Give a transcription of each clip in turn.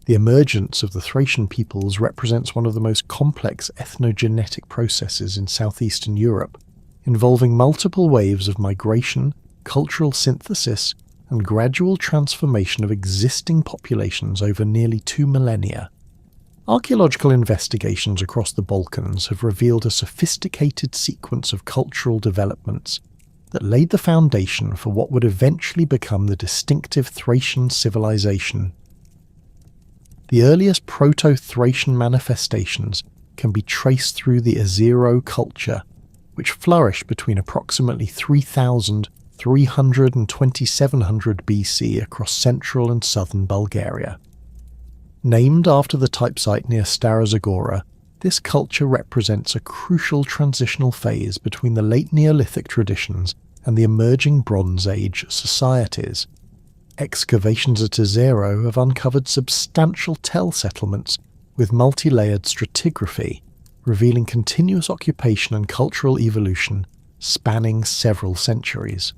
The emergence of the Thracian peoples represents one of the most complex ethnogenetic processes in Southeastern Europe, involving multiple waves of migration, cultural synthesis, and gradual transformation of existing populations over nearly 2 millennia. Archaeological investigations across the Balkans have revealed a sophisticated sequence of cultural developments that laid the foundation for what would eventually become the distinctive Thracian civilization. The earliest Proto-Thracian manifestations can be traced through the Azero culture, which flourished between approximately 3,300 and 2700 BC across central and southern Bulgaria. Named after the type site near Stara Zagora, this culture represents a crucial transitional phase between the late Neolithic traditions and the emerging Bronze Age societies. Excavations at Azero have uncovered substantial tell settlements with multi-layered stratigraphy, revealing continuous occupation and cultural evolution spanning several centuries.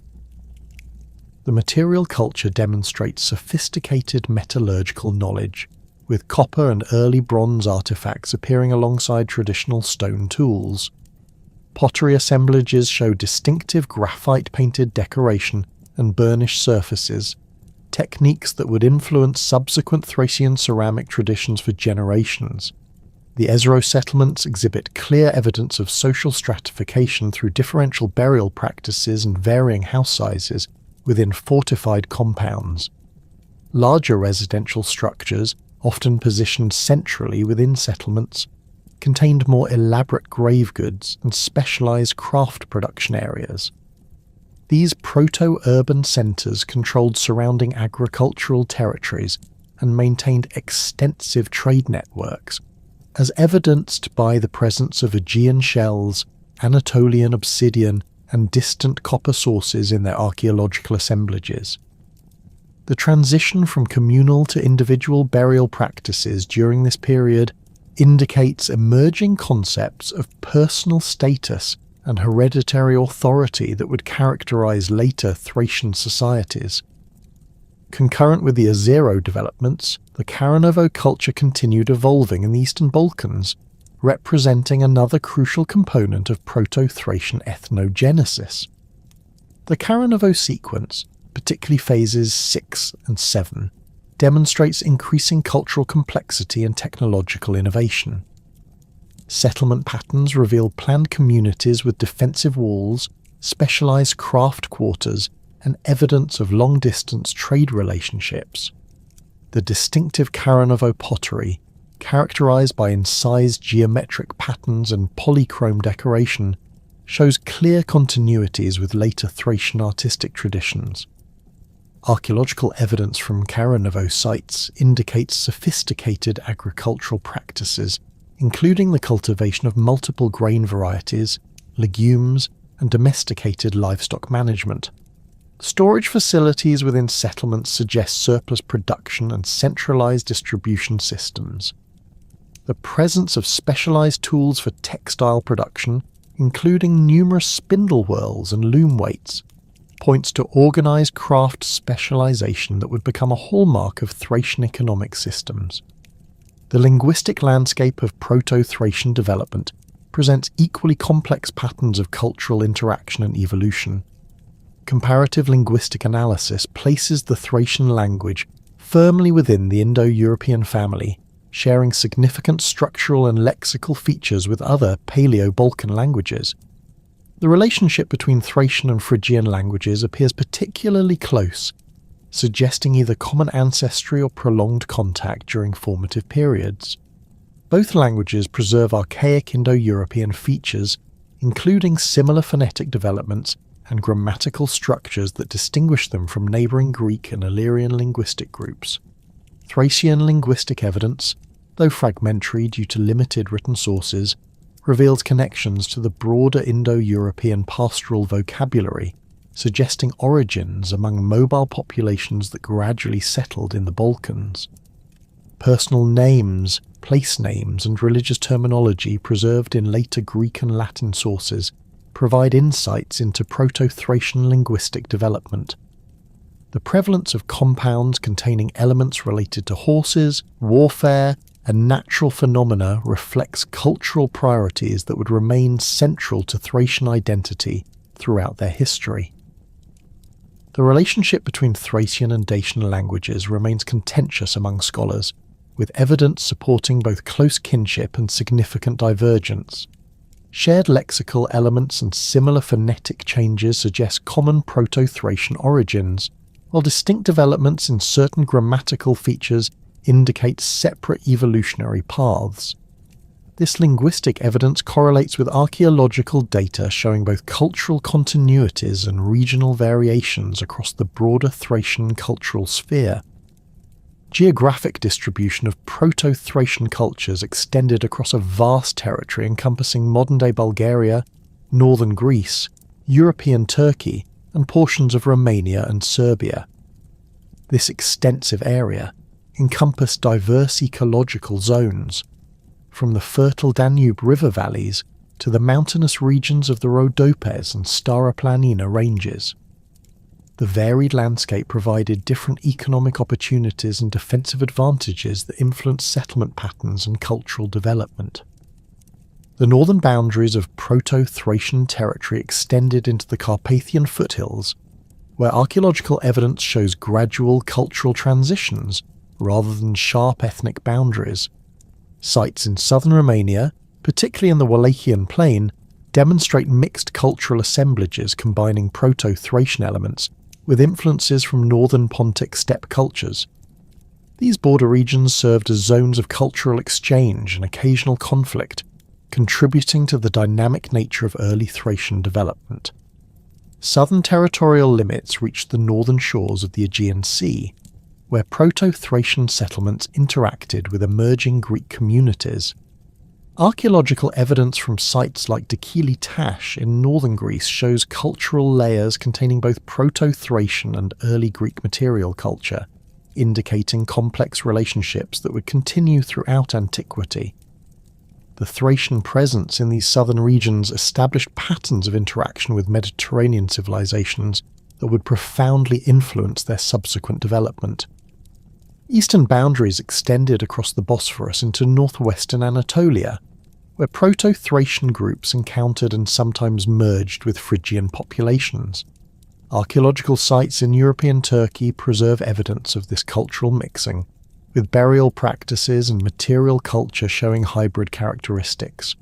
The material culture demonstrates sophisticated metallurgical knowledge, with copper and early bronze artifacts appearing alongside traditional stone tools. Pottery assemblages show distinctive graphite-painted decoration and burnished surfaces, techniques that would influence subsequent Thracian ceramic traditions for generations. The Azero settlements exhibit clear evidence of social stratification through differential burial practices and varying house sizes within fortified compounds. Larger residential structures, often positioned centrally within settlements, contained more elaborate grave goods and specialized craft production areas. These proto-urban centers controlled surrounding agricultural territories and maintained extensive trade networks, as evidenced by the presence of Aegean shells, Anatolian obsidian, and distant copper sources in their archaeological assemblages. The transition from communal to individual burial practices during this period indicates emerging concepts of personal status and hereditary authority that would characterize later Thracian societies. Concurrent with the Azero developments, the Karanovo culture continued evolving in the Eastern Balkans, representing another crucial component of Proto-Thracian ethnogenesis. The Karanovo sequence, particularly phases 6 and 7, demonstrates increasing cultural complexity and technological innovation. Settlement patterns reveal planned communities with defensive walls, specialized craft quarters, and evidence of long-distance trade relationships. The distinctive Karanovo pottery, characterized by incised geometric patterns and polychrome decoration, shows clear continuities with later Thracian artistic traditions. Archaeological evidence from Karanovo sites indicates sophisticated agricultural practices, including the cultivation of multiple grain varieties, legumes, and domesticated livestock management. Storage facilities within settlements suggest surplus production and centralized distribution systems. The presence of specialized tools for textile production, including numerous spindle whorls and loom weights, points to organized craft specialization that would become a hallmark of Thracian economic systems. The linguistic landscape of Proto-Thracian development presents equally complex patterns of cultural interaction and evolution. Comparative linguistic analysis places the Thracian language firmly within the Indo-European family, sharing significant structural and lexical features with other Paleo-Balkan languages. The relationship between Thracian and Phrygian languages appears particularly close, suggesting either common ancestry or prolonged contact during formative periods. Both languages preserve archaic Indo-European features, including similar phonetic developments and grammatical structures that distinguish them from neighbouring Greek and Illyrian linguistic groups. Thracian linguistic evidence, though fragmentary due to limited written sources, reveals connections to the broader Indo-European pastoral vocabulary, suggesting origins among mobile populations that gradually settled in the Balkans. Personal names, place names, and religious terminology preserved in later Greek and Latin sources provide insights into Proto-Thracian linguistic development. the prevalence of compounds containing elements related to horses, warfare, and natural phenomena reflects cultural priorities that would remain central to Thracian identity throughout their history. The relationship between Thracian and Dacian languages remains contentious among scholars, with evidence supporting both close kinship and significant divergence. Shared lexical elements and similar phonetic changes suggest common Proto-Thracian origins, while distinct developments in certain grammatical features indicate separate evolutionary paths. This linguistic evidence correlates with archaeological data showing both cultural continuities and regional variations across the broader Thracian cultural sphere. Geographic distribution of Proto-Thracian cultures extended across a vast territory encompassing modern-day Bulgaria, northern Greece, European Turkey, and portions of Romania and Serbia. This extensive area encompassed diverse ecological zones, from the fertile Danube river valleys to the mountainous regions of the Rhodopes and Staroplanina ranges. The varied landscape provided different economic opportunities and defensive advantages that influenced settlement patterns and cultural development. The northern boundaries of Proto-Thracian territory extended into the Carpathian foothills, where archaeological evidence shows gradual cultural transitions rather than sharp ethnic boundaries. Sites in southern Romania, particularly in the Wallachian Plain, demonstrate mixed cultural assemblages combining Proto-Thracian elements with influences from northern Pontic steppe cultures. These border regions served as zones of cultural exchange and occasional conflict, contributing to the dynamic nature of early Thracian development. Southern territorial limits reached the northern shores of the Aegean Sea, where Proto-Thracian settlements interacted with emerging Greek communities. Archaeological evidence from sites like Dikili Tash in northern Greece shows cultural layers containing both Proto-Thracian and early Greek material culture, indicating complex relationships that would continue throughout antiquity. The Thracian presence in these southern regions established patterns of interaction with Mediterranean civilizations that would profoundly influence their subsequent development. Eastern boundaries extended across the Bosphorus into northwestern Anatolia, where Proto-Thracian groups encountered and sometimes merged with Phrygian populations. Archaeological sites in European Turkey preserve evidence of this cultural mixing, with burial practices and material culture showing hybrid characteristics.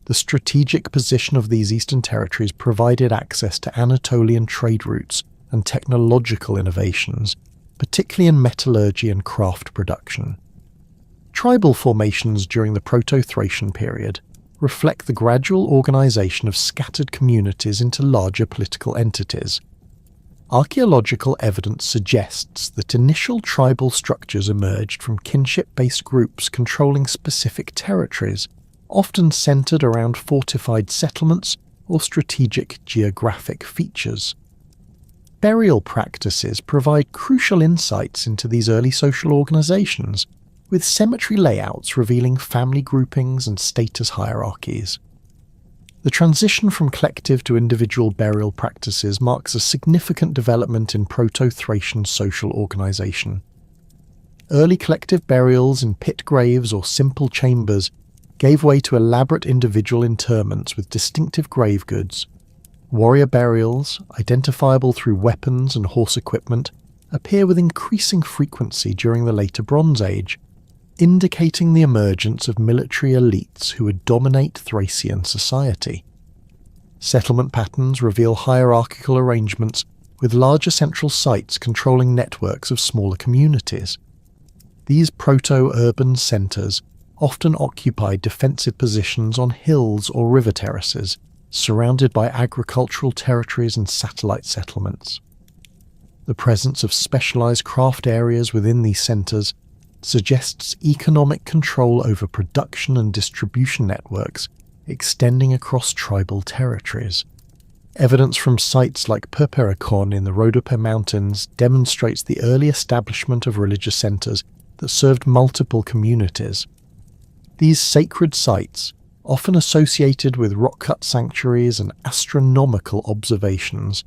The strategic position of these eastern territories provided access to Anatolian trade routes and technological innovations, particularly in metallurgy and craft production. Tribal formations during the Proto-Thracian period reflect the gradual organization of scattered communities into larger political entities. Archaeological evidence suggests that initial tribal structures emerged from kinship-based groups controlling specific territories, often centered around fortified settlements or strategic geographic features. Burial practices provide crucial insights into these early social organizations, with cemetery layouts revealing family groupings and status hierarchies. The transition from collective to individual burial practices marks a significant development in Proto-Thracian social organization. Early collective burials in pit graves or simple chambers gave way to elaborate individual interments with distinctive grave goods. Warrior burials, identifiable through weapons and horse equipment, appear with increasing frequency during the later Bronze Age, indicating the emergence of military elites who would dominate Thracian society. Settlement patterns reveal hierarchical arrangements, with larger central sites controlling networks of smaller communities. These proto-urban centres often occupied defensive positions on hills or river terraces, surrounded by agricultural territories and satellite settlements. The presence of specialized craft areas within these centers suggests economic control over production and distribution networks extending across tribal territories. Evidence from sites like Perperikon in the Rhodope Mountains demonstrates the early establishment of religious centers that served multiple communities. These sacred sites, often associated with rock-cut sanctuaries and astronomical observations,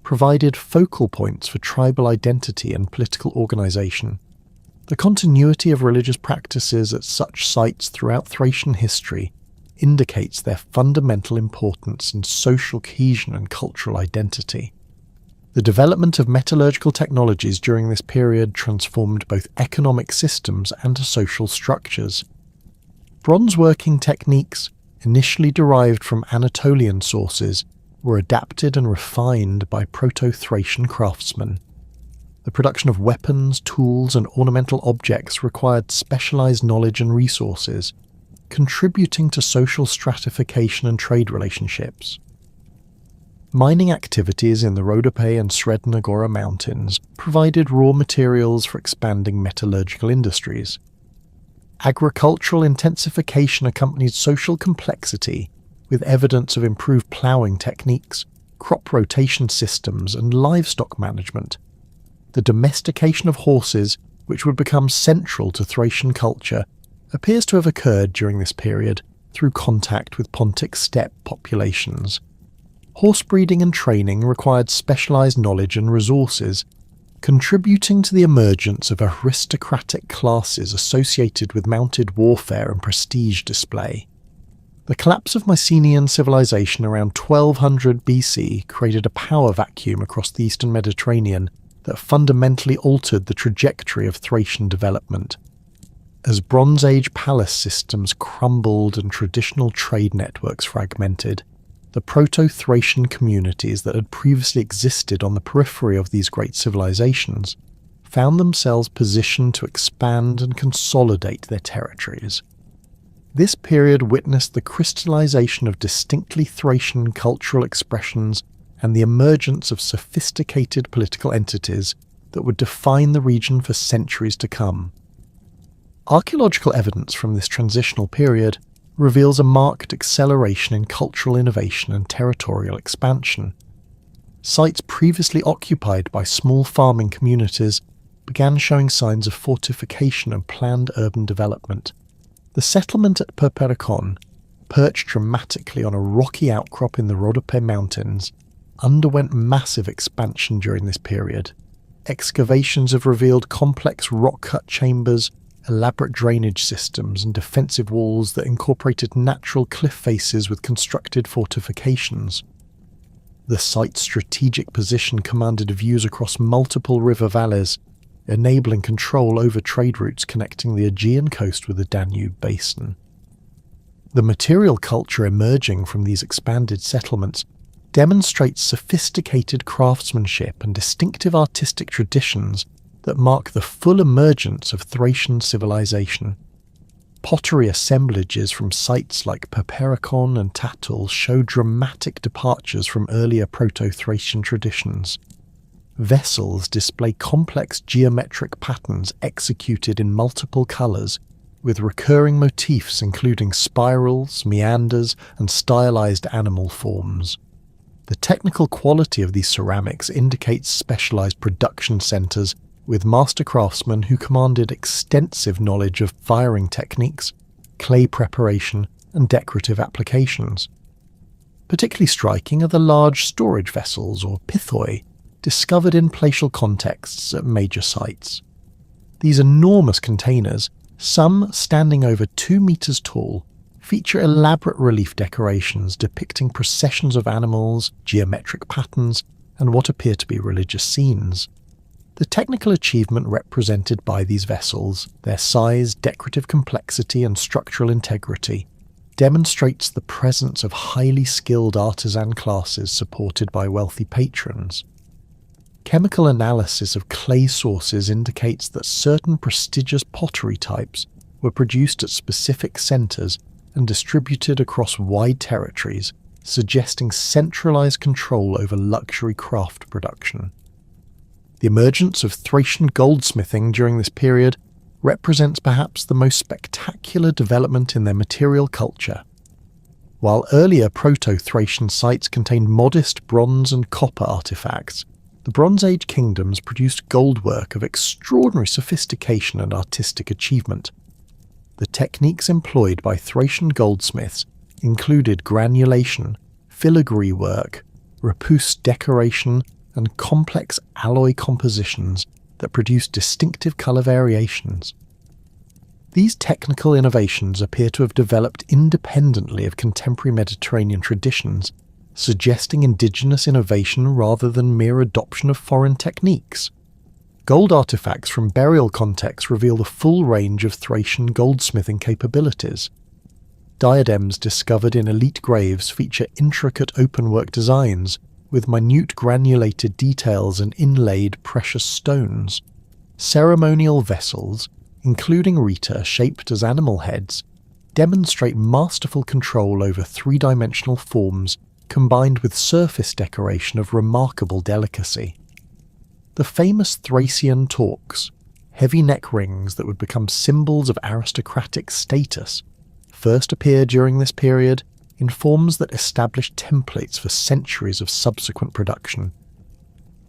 provided focal points for tribal identity and political organization. The continuity of religious practices at such sites throughout Thracian history indicates their fundamental importance in social cohesion and cultural identity. The development of metallurgical technologies during this period transformed both economic systems and social structures. Bronze working techniques, initially derived from Anatolian sources, were adapted and refined by Proto-Thracian craftsmen. The production of weapons, tools, and ornamental objects required specialized knowledge and resources, contributing to social stratification and trade relationships. Mining activities in the Rhodope and Sredna Gora mountains provided raw materials for expanding metallurgical industries. Agricultural intensification accompanied social complexity, with evidence of improved ploughing techniques, crop rotation systems, and livestock management. The domestication of horses, which would become central to Thracian culture, appears to have occurred during this period through contact with Pontic steppe populations. Horse breeding and training required specialized knowledge and resources, contributing to the emergence of aristocratic classes associated with mounted warfare and prestige display. The collapse of Mycenaean civilization around 1200 BC created a power vacuum across the eastern Mediterranean that fundamentally altered the trajectory of Thracian development. As Bronze Age palace systems crumbled and traditional trade networks fragmented, the Proto-Thracian communities that had previously existed on the periphery of these great civilizations found themselves positioned to expand and consolidate their territories. This period witnessed the crystallization of distinctly Thracian cultural expressions and the emergence of sophisticated political entities that would define the region for centuries to come. Archaeological evidence from this transitional period reveals a marked acceleration in cultural innovation and territorial expansion. Sites previously occupied by small farming communities began showing signs of fortification and planned urban development. The settlement at Perperikon, perched dramatically on a rocky outcrop in the Rhodope Mountains, underwent massive expansion during this period. Excavations have revealed complex rock-cut chambers, elaborate drainage systems, and defensive walls that incorporated natural cliff faces with constructed fortifications. The site's strategic position commanded views across multiple river valleys, enabling control over trade routes connecting the Aegean coast with the Danube basin. The material culture emerging from these expanded settlements demonstrates sophisticated craftsmanship and distinctive artistic traditions that mark the full emergence of Thracian civilization. Pottery assemblages from sites like Perperikon and Tatul show dramatic departures from earlier Proto-Thracian traditions. Vessels display complex geometric patterns executed in multiple colours, with recurring motifs including spirals, meanders, and stylized animal forms. The technical quality of these ceramics indicates specialized production centers with master craftsmen who commanded extensive knowledge of firing techniques, clay preparation, and decorative applications. Particularly striking are the large storage vessels, or pithoi, discovered in palatial contexts at major sites. These enormous containers, some standing over 2 meters tall, feature elaborate relief decorations depicting processions of animals, geometric patterns, and what appear to be religious scenes. The technical achievement represented by these vessels, their size, decorative complexity, and structural integrity, demonstrates the presence of highly skilled artisan classes supported by wealthy patrons. Chemical analysis of clay sources indicates that certain prestigious pottery types were produced at specific centres and distributed across wide territories, suggesting centralized control over luxury craft production. The emergence of Thracian goldsmithing during this period represents perhaps the most spectacular development in their material culture. While earlier Proto-Thracian sites contained modest bronze and copper artifacts, the Bronze Age kingdoms produced goldwork of extraordinary sophistication and artistic achievement. The techniques employed by Thracian goldsmiths included granulation, filigree work, repousse decoration, and complex alloy compositions that produce distinctive colour variations. These technical innovations appear to have developed independently of contemporary Mediterranean traditions, suggesting indigenous innovation rather than mere adoption of foreign techniques. Gold artifacts from burial contexts reveal the full range of Thracian goldsmithing capabilities. Diadems discovered in elite graves feature intricate openwork designs with minute granulated details and inlaid precious stones. Ceremonial vessels, including rita shaped as animal heads, demonstrate masterful control over three-dimensional forms combined with surface decoration of remarkable delicacy. The famous Thracian torques, heavy neck rings that would become symbols of aristocratic status, first appear during this period in forms that established templates for centuries of subsequent production.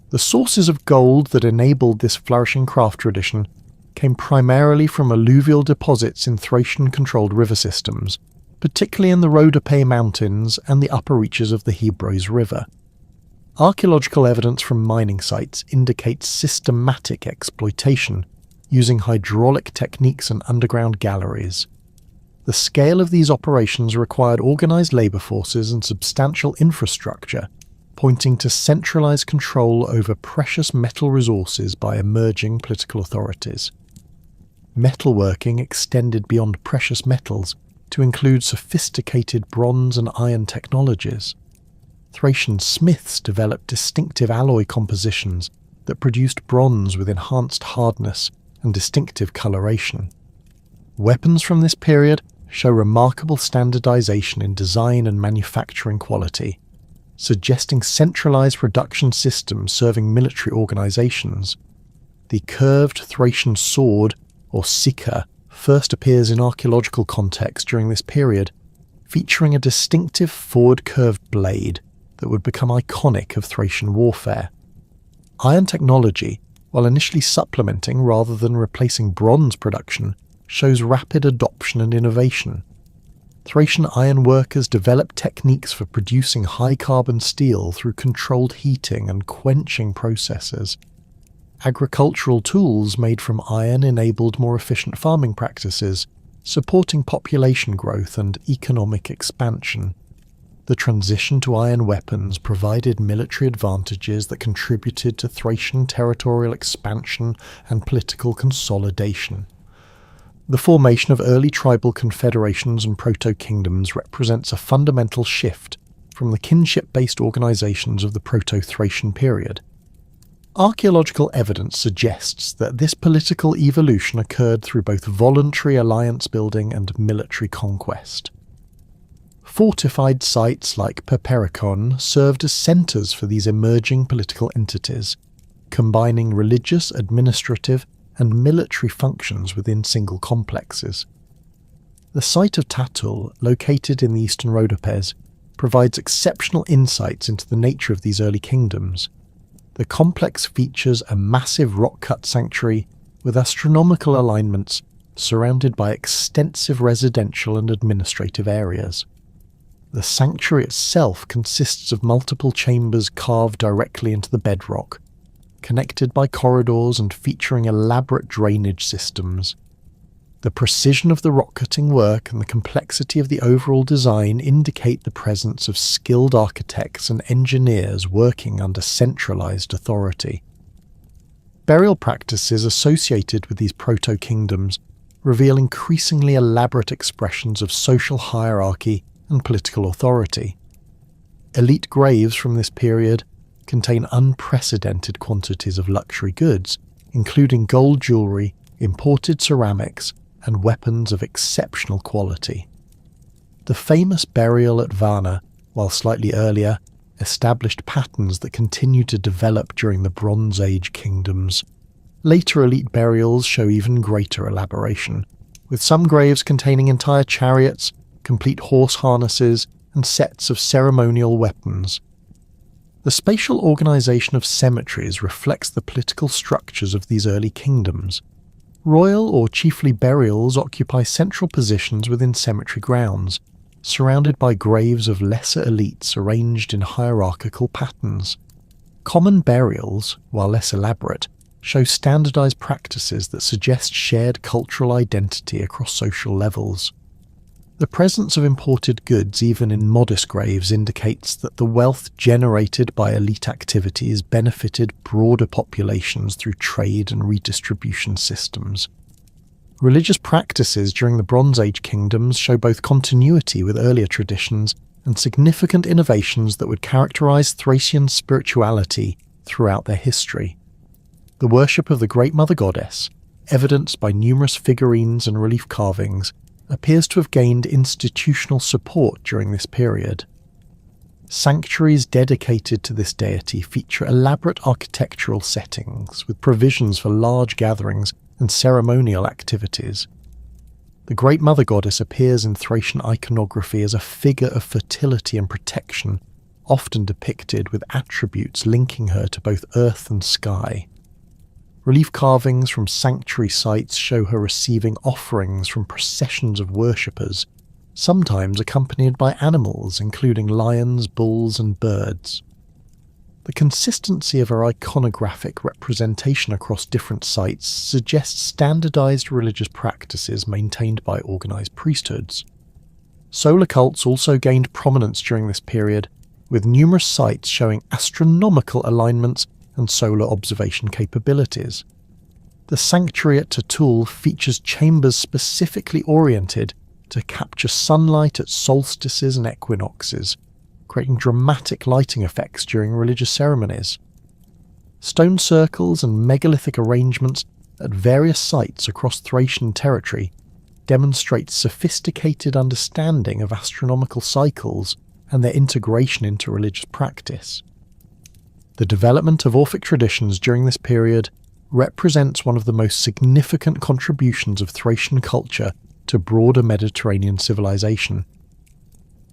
The sources of gold that enabled this flourishing craft tradition came primarily from alluvial deposits in Thracian-controlled river systems, particularly in the Rhomphaia Mountains and the upper reaches of the Hebrews River. Archaeological evidence from mining sites indicates systematic exploitation, using hydraulic techniques and underground galleries. The scale of these operations required organised labour forces and substantial infrastructure, pointing to centralised control over precious metal resources by emerging political authorities. Metalworking extended beyond precious metals to include sophisticated bronze and iron technologies. Thracian smiths developed distinctive alloy compositions that produced bronze with enhanced hardness and distinctive coloration. Weapons from this period show remarkable standardization in design and manufacturing quality, suggesting centralized production systems serving military organizations. The curved Thracian sword, or sika, first appears in archaeological context during this period, featuring a distinctive forward-curved blade that would become iconic of Thracian warfare. Iron technology, while initially supplementing rather than replacing bronze production, shows rapid adoption and innovation. Thracian iron workers developed techniques for producing high-carbon steel through controlled heating and quenching processes. Agricultural tools made from iron enabled more efficient farming practices, supporting population growth and economic expansion. The transition to iron weapons provided military advantages that contributed to Thracian territorial expansion and political consolidation. The formation of early tribal confederations and proto-kingdoms represents a fundamental shift from the kinship-based organizations of the Proto-Thracian period. Archaeological evidence suggests that this political evolution occurred through both voluntary alliance building and military conquest. Fortified sites like Perperikon served as centres for these emerging political entities, combining religious, administrative, and military functions within single complexes. The site of Tatul, located in the eastern Rhodope, provides exceptional insights into the nature of these early kingdoms. The complex features a massive rock-cut sanctuary with astronomical alignments surrounded by extensive residential and administrative areas. The sanctuary itself consists of multiple chambers carved directly into the bedrock, connected by corridors and featuring elaborate drainage systems. The precision of the rock-cutting work and the complexity of the overall design indicate the presence of skilled architects and engineers working under centralized authority. Burial practices associated with these proto-kingdoms reveal increasingly elaborate expressions of social hierarchy and political authority. Elite graves from this period contain unprecedented quantities of luxury goods, including gold jewellery, imported ceramics, and weapons of exceptional quality. The famous burial at Varna, while slightly earlier, established patterns that continued to develop during the Bronze Age kingdoms. Later elite burials show even greater elaboration, with some graves containing entire chariots, complete horse harnesses, and sets of ceremonial weapons. The spatial organisation of cemeteries reflects the political structures of these early kingdoms. Royal or chiefly burials occupy central positions within cemetery grounds, surrounded by graves of lesser elites arranged in hierarchical patterns. Common burials, while less elaborate, show standardized practices that suggest shared cultural identity across social levels. The presence of imported goods even in modest graves indicates that the wealth generated by elite activities benefited broader populations through trade and redistribution systems. Religious practices during the Bronze Age kingdoms show both continuity with earlier traditions and significant innovations that would characterize Thracian spirituality throughout their history. The worship of the Great Mother Goddess, evidenced by numerous figurines and relief carvings, appears to have gained institutional support during this period. Sanctuaries dedicated to this deity feature elaborate architectural settings with provisions for large gatherings and ceremonial activities. The Great Mother Goddess appears in Thracian iconography as a figure of fertility and protection, often depicted with attributes linking her to both earth and sky. Relief carvings from sanctuary sites show her receiving offerings from processions of worshippers, sometimes accompanied by animals including lions, bulls, and birds. The consistency of her iconographic representation across different sites suggests standardized religious practices maintained by organized priesthoods. Solar cults also gained prominence during this period, with numerous sites showing astronomical alignments and solar observation capabilities. The sanctuary at Tatul features chambers specifically oriented to capture sunlight at solstices and equinoxes, creating dramatic lighting effects during religious ceremonies. Stone circles and megalithic arrangements at various sites across Thracian territory demonstrate sophisticated understanding of astronomical cycles and their integration into religious practice. The development of Orphic traditions during this period represents one of the most significant contributions of Thracian culture to broader Mediterranean civilization.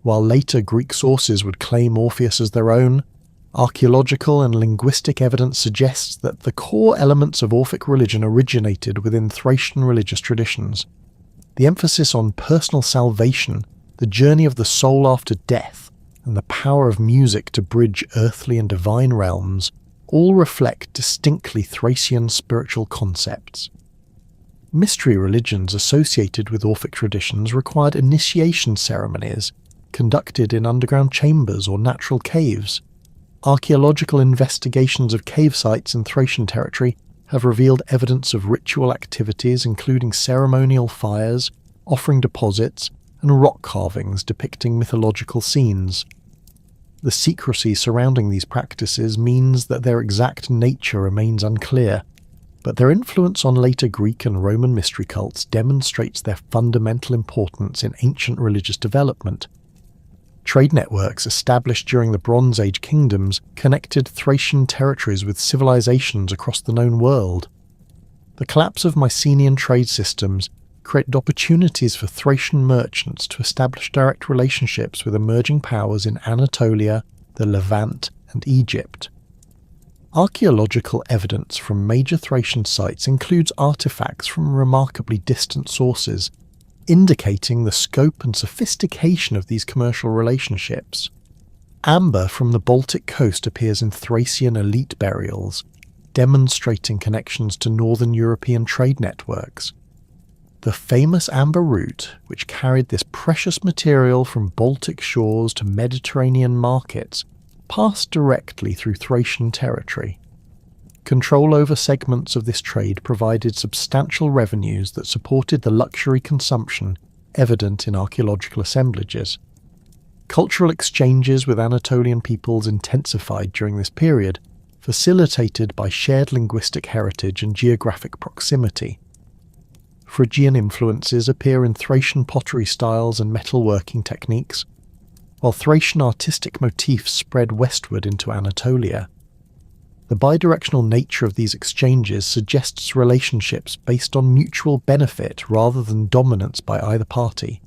While later Greek sources would claim Orpheus as their own, archaeological and linguistic evidence suggests that the core elements of Orphic religion originated within Thracian religious traditions. The emphasis on personal salvation, the journey of the soul after death, and the power of music to bridge earthly and divine realms all reflect distinctly Thracian spiritual concepts. Mystery religions associated with Orphic traditions required initiation ceremonies conducted in underground chambers or natural caves. Archaeological investigations of cave sites in Thracian territory have revealed evidence of ritual activities including ceremonial fires, offering deposits, and rock carvings depicting mythological scenes. The secrecy surrounding these practices means that their exact nature remains unclear, but their influence on later Greek and Roman mystery cults demonstrates their fundamental importance in ancient religious development. Trade networks established during the Bronze Age kingdoms connected Thracian territories with civilizations across the known world. The collapse of Mycenaean trade systems created opportunities for Thracian merchants to establish direct relationships with emerging powers in Anatolia, the Levant, and Egypt. Archaeological evidence from major Thracian sites includes artifacts from remarkably distant sources, indicating the scope and sophistication of these commercial relationships. Amber from the Baltic coast appears in Thracian elite burials, demonstrating connections to northern European trade networks. The famous amber route, which carried this precious material from Baltic shores to Mediterranean markets, passed directly through Thracian territory. Control over segments of this trade provided substantial revenues that supported the luxury consumption evident in archaeological assemblages. Cultural exchanges with Anatolian peoples intensified during this period, facilitated by shared linguistic heritage and geographic proximity. Phrygian influences appear in Thracian pottery styles and metalworking techniques, while Thracian artistic motifs spread westward into Anatolia. The bidirectional nature of these exchanges suggests relationships based on mutual benefit rather than dominance by either party.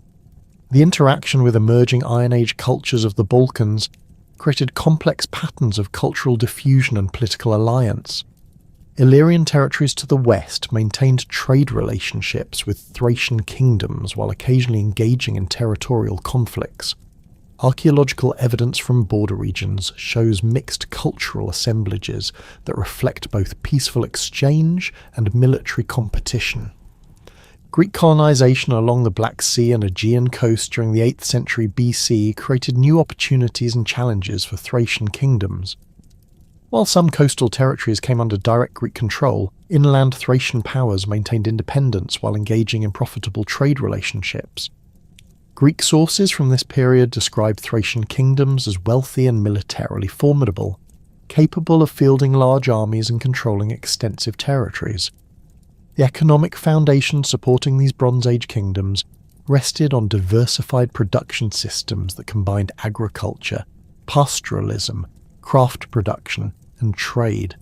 The interaction with emerging Iron Age cultures of the Balkans created complex patterns of cultural diffusion and political alliance. Illyrian territories to the west maintained trade relationships with Thracian kingdoms while occasionally engaging in territorial conflicts. Archaeological evidence from border regions shows mixed cultural assemblages that reflect both peaceful exchange and military competition. Greek colonization along the Black Sea and Aegean coast during the 8th century BC created new opportunities and challenges for Thracian kingdoms. While some coastal territories came under direct Greek control, inland Thracian powers maintained independence while engaging in profitable trade relationships. Greek sources from this period describe Thracian kingdoms as wealthy and militarily formidable, capable of fielding large armies and controlling extensive territories. The economic foundation supporting these Bronze Age kingdoms rested on diversified production systems that combined agriculture, pastoralism, craft production, and trade.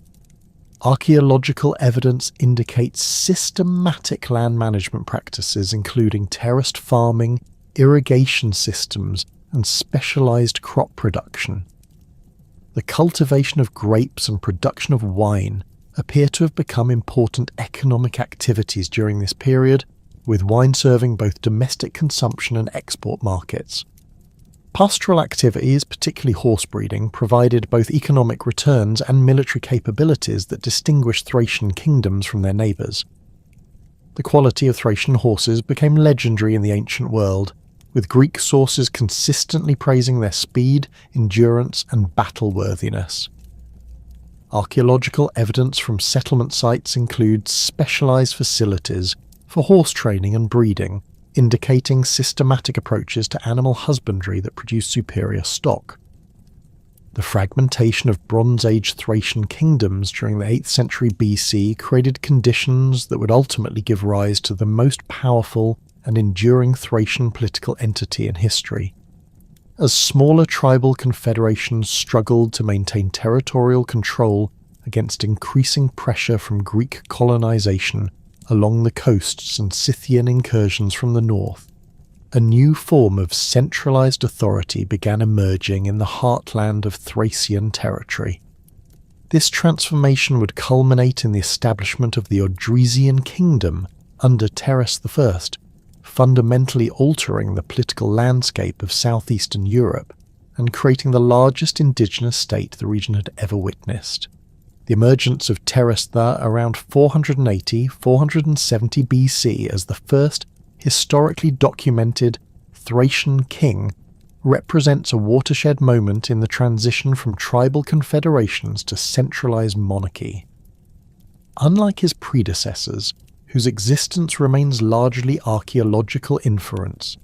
Archaeological evidence indicates systematic land management practices including terraced farming, irrigation systems, and specialized crop production. The cultivation of grapes and production of wine appear to have become important economic activities during this period, with wine serving both domestic consumption and export markets. Pastoral activities, particularly horse breeding, provided both economic returns and military capabilities that distinguished Thracian kingdoms from their neighbours. The quality of Thracian horses became legendary in the ancient world, with Greek sources consistently praising their speed, endurance, and battle-worthiness. Archaeological evidence from settlement sites includes specialized facilities for horse training and breeding, indicating systematic approaches to animal husbandry that produce superior stock. The fragmentation of Bronze Age Thracian kingdoms during the 8th century BC created conditions that would ultimately give rise to the most powerful and enduring Thracian political entity in history. As smaller tribal confederations struggled to maintain territorial control against increasing pressure from Greek colonization along the coasts and Scythian incursions from the north, a new form of centralized authority began emerging in the heartland of Thracian territory. This transformation would culminate in the establishment of the Odrysian kingdom under Thrace I, fundamentally altering the political landscape of southeastern Europe and creating the largest indigenous state the region had ever witnessed. The emergence of Thrace around 480–470 BC as the first historically documented Thracian king represents a watershed moment in the transition from tribal confederations to centralized monarchy. Unlike his predecessors, whose existence remains largely archaeological inference,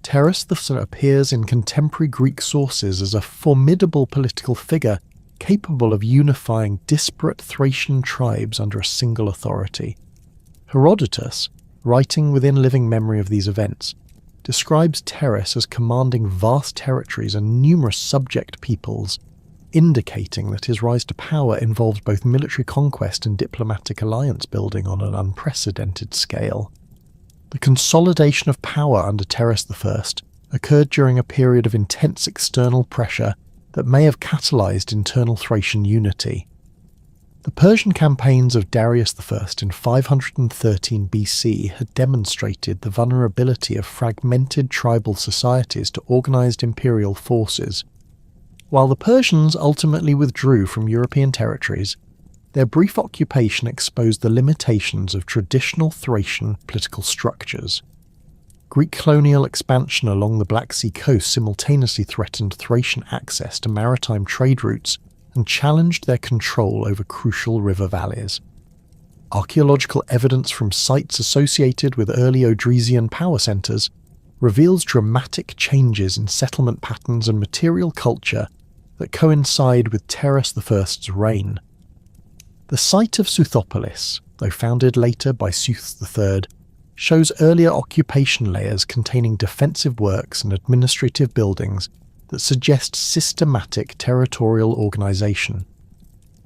Thrace appears in contemporary Greek sources as a formidable political figure capable of unifying disparate Thracian tribes under a single authority. Herodotus, writing within living memory of these events, describes Thrace as commanding vast territories and numerous subject peoples, indicating that his rise to power involves both military conquest and diplomatic alliance building on an unprecedented scale. The consolidation of power under Thrace I occurred during a period of intense external pressure that may have catalyzed internal Thracian unity. The Persian campaigns of Darius I in 513 BC had demonstrated the vulnerability of fragmented tribal societies to organized imperial forces. While the Persians ultimately withdrew from European territories, their brief occupation exposed the limitations of traditional Thracian political structures. Greek colonial expansion along the Black Sea coast simultaneously threatened Thracian access to maritime trade routes and challenged their control over crucial river valleys. Archaeological evidence from sites associated with early Odrysian power centres reveals dramatic changes in settlement patterns and material culture that coincide with Thrace I's reign. The site of Southopolis, though founded later by South III, shows earlier occupation layers containing defensive works and administrative buildings that suggest systematic territorial organisation.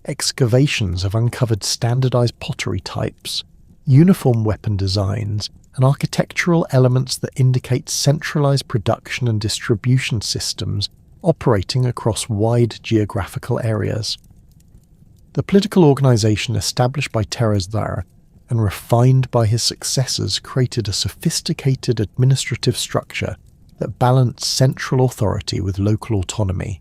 Excavations have uncovered standardised pottery types, uniform weapon designs, and architectural elements that indicate centralised production and distribution systems operating across wide geographical areas. The political organisation established by Thrace and refined by his successors created a sophisticated administrative structure that balanced central authority with local autonomy.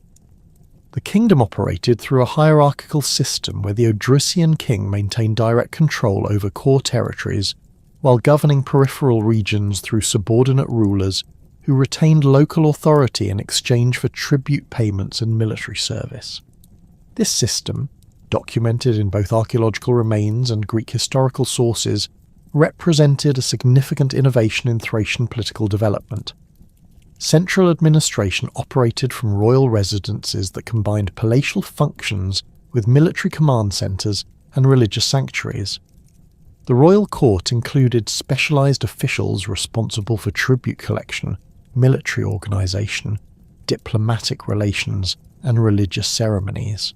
The kingdom operated through a hierarchical system where the Odrysian king maintained direct control over core territories, while governing peripheral regions through subordinate rulers who retained local authority in exchange for tribute payments and military service. This system, documented in both archaeological remains and Greek historical sources, represented a significant innovation in Thracian political development. Central administration operated from royal residences that combined palatial functions with military command centres and religious sanctuaries. The royal court included specialised officials responsible for tribute collection, military organisation, diplomatic relations, and religious ceremonies.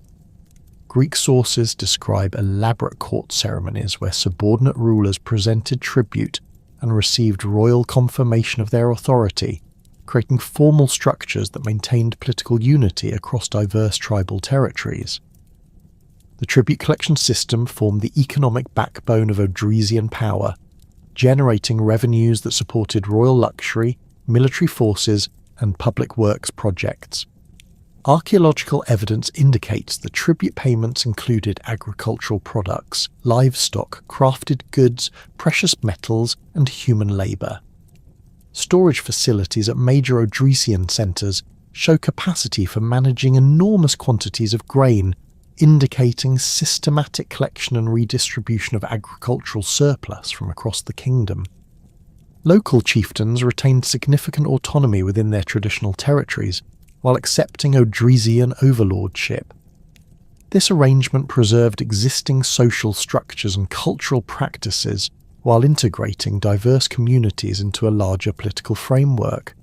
Greek sources describe elaborate court ceremonies where subordinate rulers presented tribute and received royal confirmation of their authority, creating formal structures that maintained political unity across diverse tribal territories. The tribute collection system formed the economic backbone of Odrysian power, generating revenues that supported royal luxury, military forces, and public works projects. Archaeological evidence indicates that tribute payments included agricultural products, livestock, crafted goods, precious metals, and human labour. Storage facilities at major Odrysian centres show capacity for managing enormous quantities of grain, indicating systematic collection and redistribution of agricultural surplus from across the kingdom. Local chieftains retained significant autonomy within their traditional territories, while accepting Odrysian overlordship. This arrangement preserved existing social structures and cultural practices while integrating diverse communities into a larger political framework.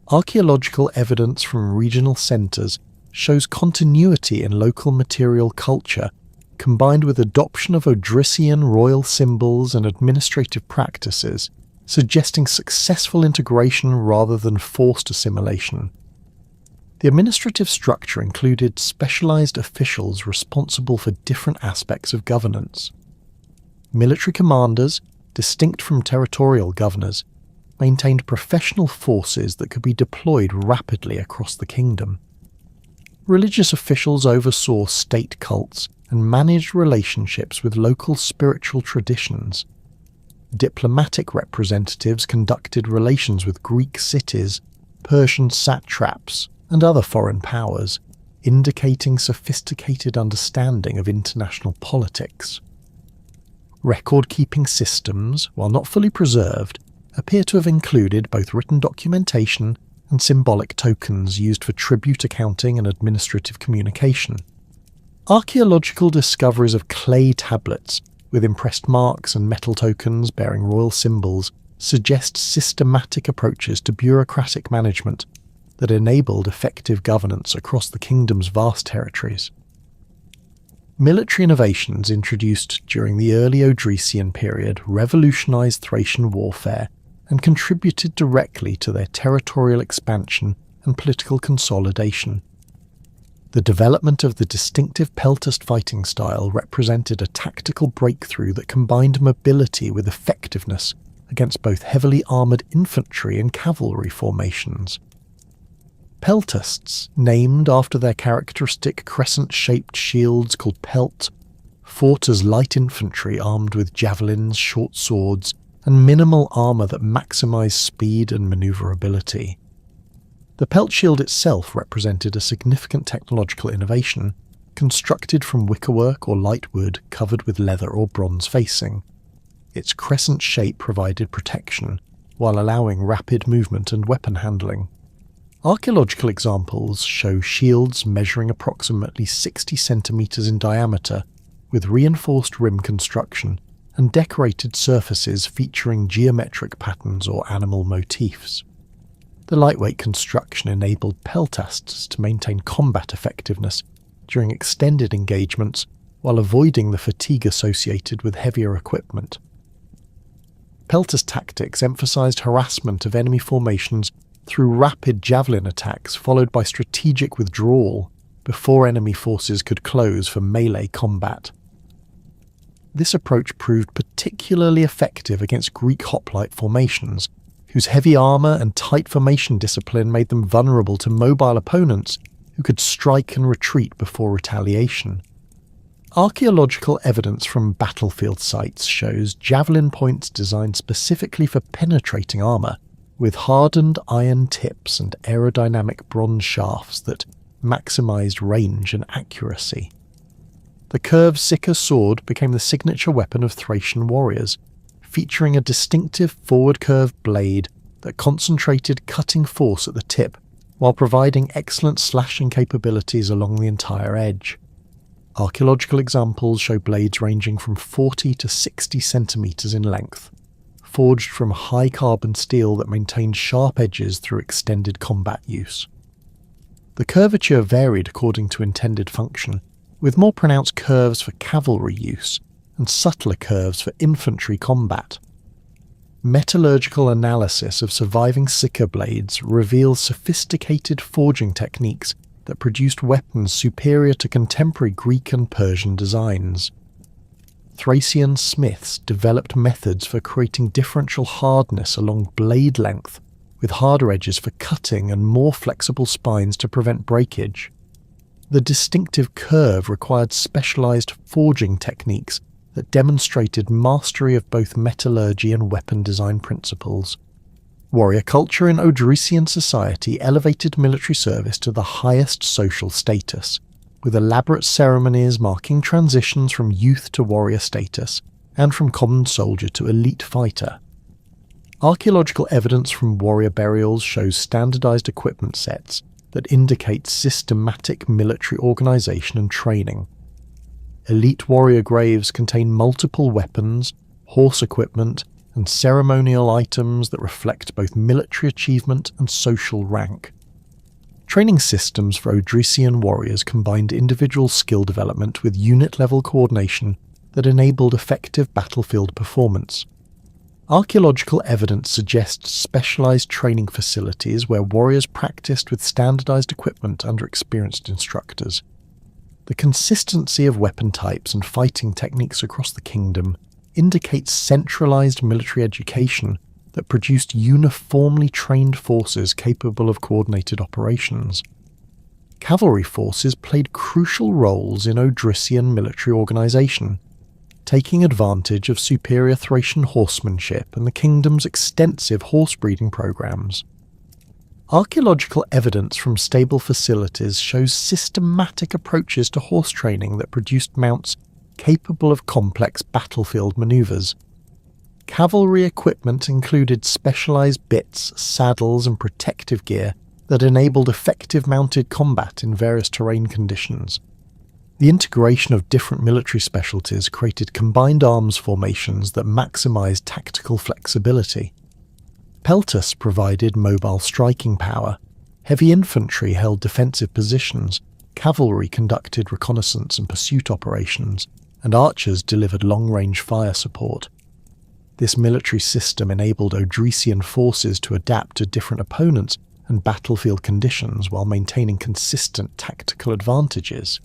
Archaeological evidence from regional centres shows continuity in local material culture, combined with adoption of Odrysian royal symbols and administrative practices, suggesting successful integration rather than forced assimilation. The administrative structure included specialised officials responsible for different aspects of governance. Military commanders, distinct from territorial governors, maintained professional forces that could be deployed rapidly across the kingdom. Religious officials oversaw state cults and managed relationships with local spiritual traditions. Diplomatic representatives conducted relations with Greek cities, Persian satraps, and other foreign powers, indicating sophisticated understanding of international politics. Record-keeping systems, while not fully preserved, appear to have included both written documentation and symbolic tokens used for tribute accounting and administrative communication. Archaeological discoveries of clay tablets with impressed marks and metal tokens bearing royal symbols suggest systematic approaches to bureaucratic management that enabled effective governance across the kingdom's vast territories. Military innovations introduced during the early Odrysian period revolutionized Thracian warfare and contributed directly to their territorial expansion and political consolidation. The development of the distinctive peltast fighting style represented a tactical breakthrough that combined mobility with effectiveness against both heavily armoured infantry and cavalry formations. Peltasts, named after their characteristic crescent-shaped shields called pelt, fought as light infantry armed with javelins, short swords, and minimal armour that maximised speed and manoeuvrability. The pelt shield itself represented a significant technological innovation, constructed from wickerwork or light wood covered with leather or bronze facing. Its crescent shape provided protection, while allowing rapid movement and weapon handling. Archaeological examples show shields measuring approximately 60 centimetres in diameter, with reinforced rim construction and decorated surfaces featuring geometric patterns or animal motifs. The lightweight construction enabled peltasts to maintain combat effectiveness during extended engagements while avoiding the fatigue associated with heavier equipment. Peltast tactics emphasised harassment of enemy formations through rapid javelin attacks followed by strategic withdrawal before enemy forces could close for melee combat. This approach proved particularly effective against Greek hoplite formations, whose heavy armour and tight formation discipline made them vulnerable to mobile opponents who could strike and retreat before retaliation. Archaeological evidence from battlefield sites shows javelin points designed specifically for penetrating armour, with hardened iron tips and aerodynamic bronze shafts that maximised range and accuracy. The curved Sika sword became the signature weapon of Thracian warriors, featuring a distinctive forward-curved blade that concentrated cutting force at the tip while providing excellent slashing capabilities along the entire edge. Archaeological examples show blades ranging from 40 to 60 centimetres in length, forged from high-carbon steel that maintained sharp edges through extended combat use. The curvature varied according to intended function, with more pronounced curves for cavalry use and subtler curves for infantry combat. Metallurgical analysis of surviving Sika blades reveals sophisticated forging techniques that produced weapons superior to contemporary Greek and Persian designs. Thracian smiths developed methods for creating differential hardness along blade length, with harder edges for cutting and more flexible spines to prevent breakage. The distinctive curve required specialized forging techniques that demonstrated mastery of both metallurgy and weapon design principles. Warrior culture in Odrysian society elevated military service to the highest social status, with elaborate ceremonies marking transitions from youth to warrior status and from common soldier to elite fighter. Archaeological evidence from warrior burials shows standardized equipment sets that indicate systematic military organization and training. Elite warrior graves contain multiple weapons, horse equipment, and ceremonial items that reflect both military achievement and social rank. Training systems for Odrysian warriors combined individual skill development with unit-level coordination that enabled effective battlefield performance. Archaeological evidence suggests specialized training facilities where warriors practiced with standardized equipment under experienced instructors. The consistency of weapon types and fighting techniques across the kingdom indicates centralized military education that produced uniformly trained forces capable of coordinated operations. Cavalry forces played crucial roles in Odrysian military organization, taking advantage of superior Thracian horsemanship and the kingdom's extensive horse breeding programs. Archaeological evidence from stable facilities shows systematic approaches to horse training that produced mounts capable of complex battlefield maneuvers. Cavalry equipment included specialized bits, saddles, and protective gear that enabled effective mounted combat in various terrain conditions. The integration of different military specialties created combined arms formations that maximized tactical flexibility. Peltas provided mobile striking power, heavy infantry held defensive positions, cavalry conducted reconnaissance and pursuit operations, and archers delivered long-range fire support. This military system enabled Odrysian forces to adapt to different opponents and battlefield conditions while maintaining consistent tactical advantages.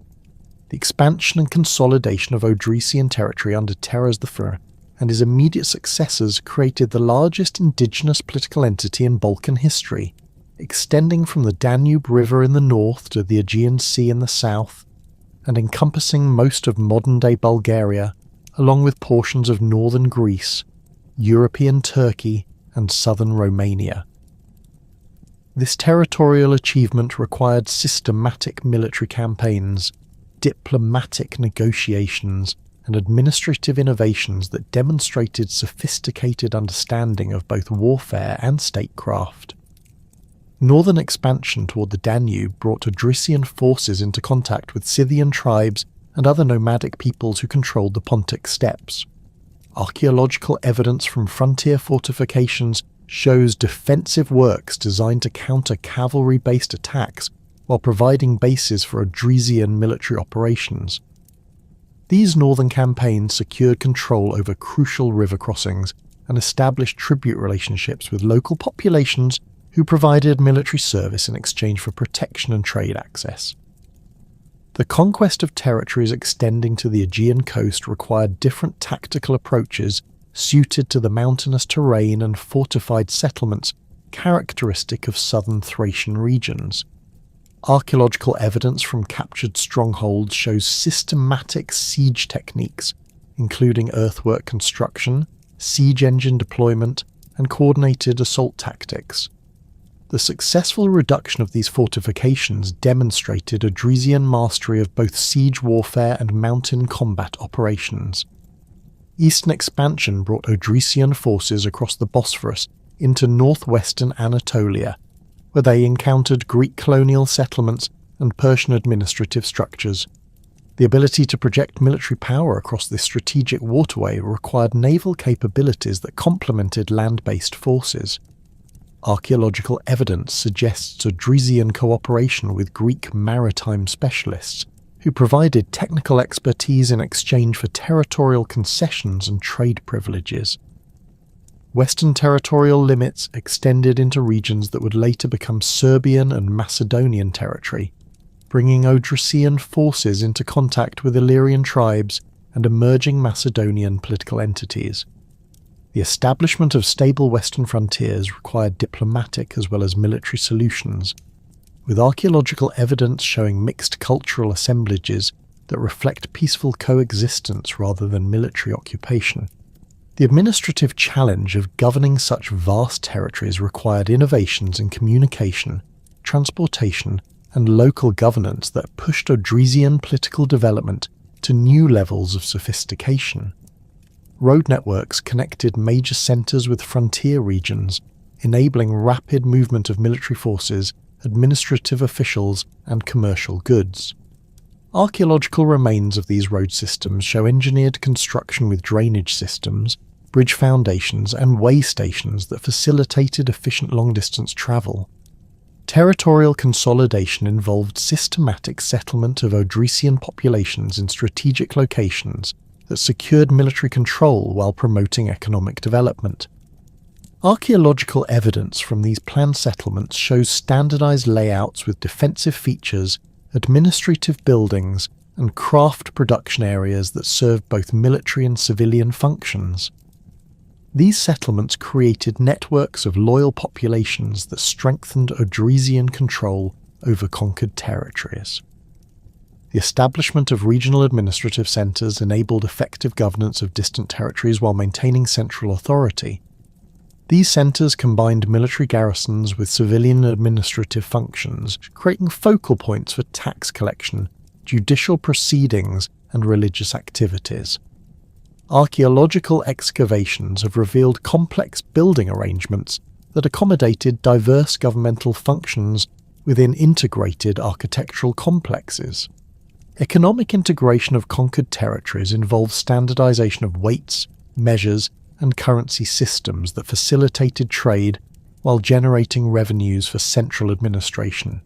The expansion and consolidation of Odrysian territory under Terras I and his immediate successors created the largest indigenous political entity in Balkan history, extending from the Danube River in the north to the Aegean Sea in the south, and encompassing most of modern-day Bulgaria, along with portions of northern Greece, European Turkey, and southern Romania. This territorial achievement required systematic military campaigns, diplomatic negotiations, and administrative innovations that demonstrated sophisticated understanding of both warfare and statecraft. Northern expansion toward the Danube brought Odrysian forces into contact with Scythian tribes and other nomadic peoples who controlled the Pontic steppes. Archaeological evidence from frontier fortifications shows defensive works designed to counter cavalry-based attacks while providing bases for Odrysian military operations. These northern campaigns secured control over crucial river crossings and established tribute relationships with local populations who provided military service in exchange for protection and trade access. The conquest of territories extending to the Aegean coast required different tactical approaches suited to the mountainous terrain and fortified settlements characteristic of southern Thracian regions. Archaeological evidence from captured strongholds shows systematic siege techniques, including earthwork construction, siege engine deployment, and coordinated assault tactics. The successful reduction of these fortifications demonstrated Odrysian mastery of both siege warfare and mountain combat operations. Eastern expansion brought Odrysian forces across the Bosphorus into northwestern Anatolia, where they encountered Greek colonial settlements and Persian administrative structures. The ability to project military power across this strategic waterway required naval capabilities that complemented land-based forces. Archaeological evidence suggests Odrysian cooperation with Greek maritime specialists, who provided technical expertise in exchange for territorial concessions and trade privileges. Western territorial limits extended into regions that would later become Serbian and Macedonian territory, bringing Odrysian forces into contact with Illyrian tribes and emerging Macedonian political entities. The establishment of stable western frontiers required diplomatic as well as military solutions, with archaeological evidence showing mixed cultural assemblages that reflect peaceful coexistence rather than military occupation. The administrative challenge of governing such vast territories required innovations in communication, transportation, and local governance that pushed Odrysian political development to new levels of sophistication. Road networks connected major centres with frontier regions, enabling rapid movement of military forces, administrative officials, and commercial goods. Archaeological remains of these road systems show engineered construction with drainage systems, bridge foundations, and way stations that facilitated efficient long-distance travel. Territorial consolidation involved systematic settlement of Odrysian populations in strategic locations that secured military control while promoting economic development. Archaeological evidence from these planned settlements shows standardized layouts with defensive features, administrative buildings, and craft production areas that served both military and civilian functions. These settlements created networks of loyal populations that strengthened Odrysian control over conquered territories. The establishment of regional administrative centres enabled effective governance of distant territories while maintaining central authority. These centres combined military garrisons with civilian administrative functions, creating focal points for tax collection, judicial proceedings, and religious activities. Archaeological excavations have revealed complex building arrangements that accommodated diverse governmental functions within integrated architectural complexes. Economic integration of conquered territories involves standardization of weights, measures, and currency systems that facilitated trade while generating revenues for central administration.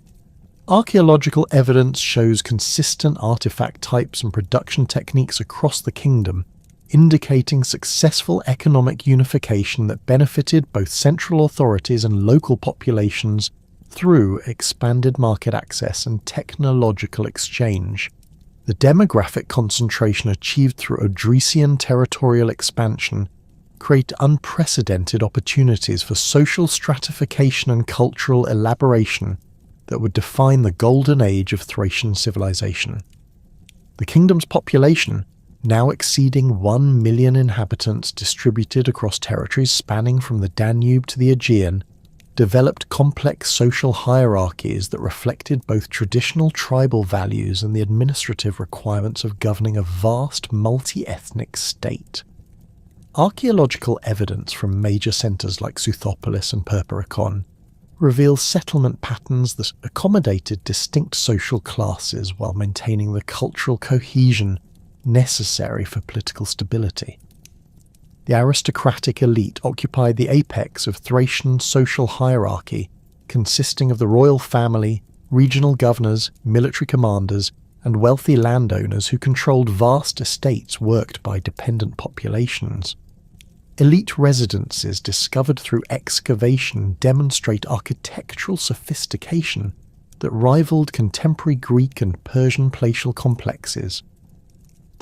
Archaeological evidence shows consistent artifact types and production techniques across the kingdom, indicating successful economic unification that benefited both central authorities and local populations through expanded market access and technological exchange. The demographic concentration achieved through Odrysian territorial expansion create unprecedented opportunities for social stratification and cultural elaboration that would define the golden age of Thracian civilization. The kingdom's population, now exceeding 1 million inhabitants distributed across territories spanning from the Danube to the Aegean, developed complex social hierarchies that reflected both traditional tribal values and the administrative requirements of governing a vast multi-ethnic state. Archaeological evidence from major centres like Southopolis and Perperikon reveals settlement patterns that accommodated distinct social classes while maintaining the cultural cohesion necessary for political stability. The aristocratic elite occupied the apex of Thracian social hierarchy, consisting of the royal family, regional governors, military commanders, and wealthy landowners who controlled vast estates worked by dependent populations. Elite residences discovered through excavation demonstrate architectural sophistication that rivaled contemporary Greek and Persian palatial complexes.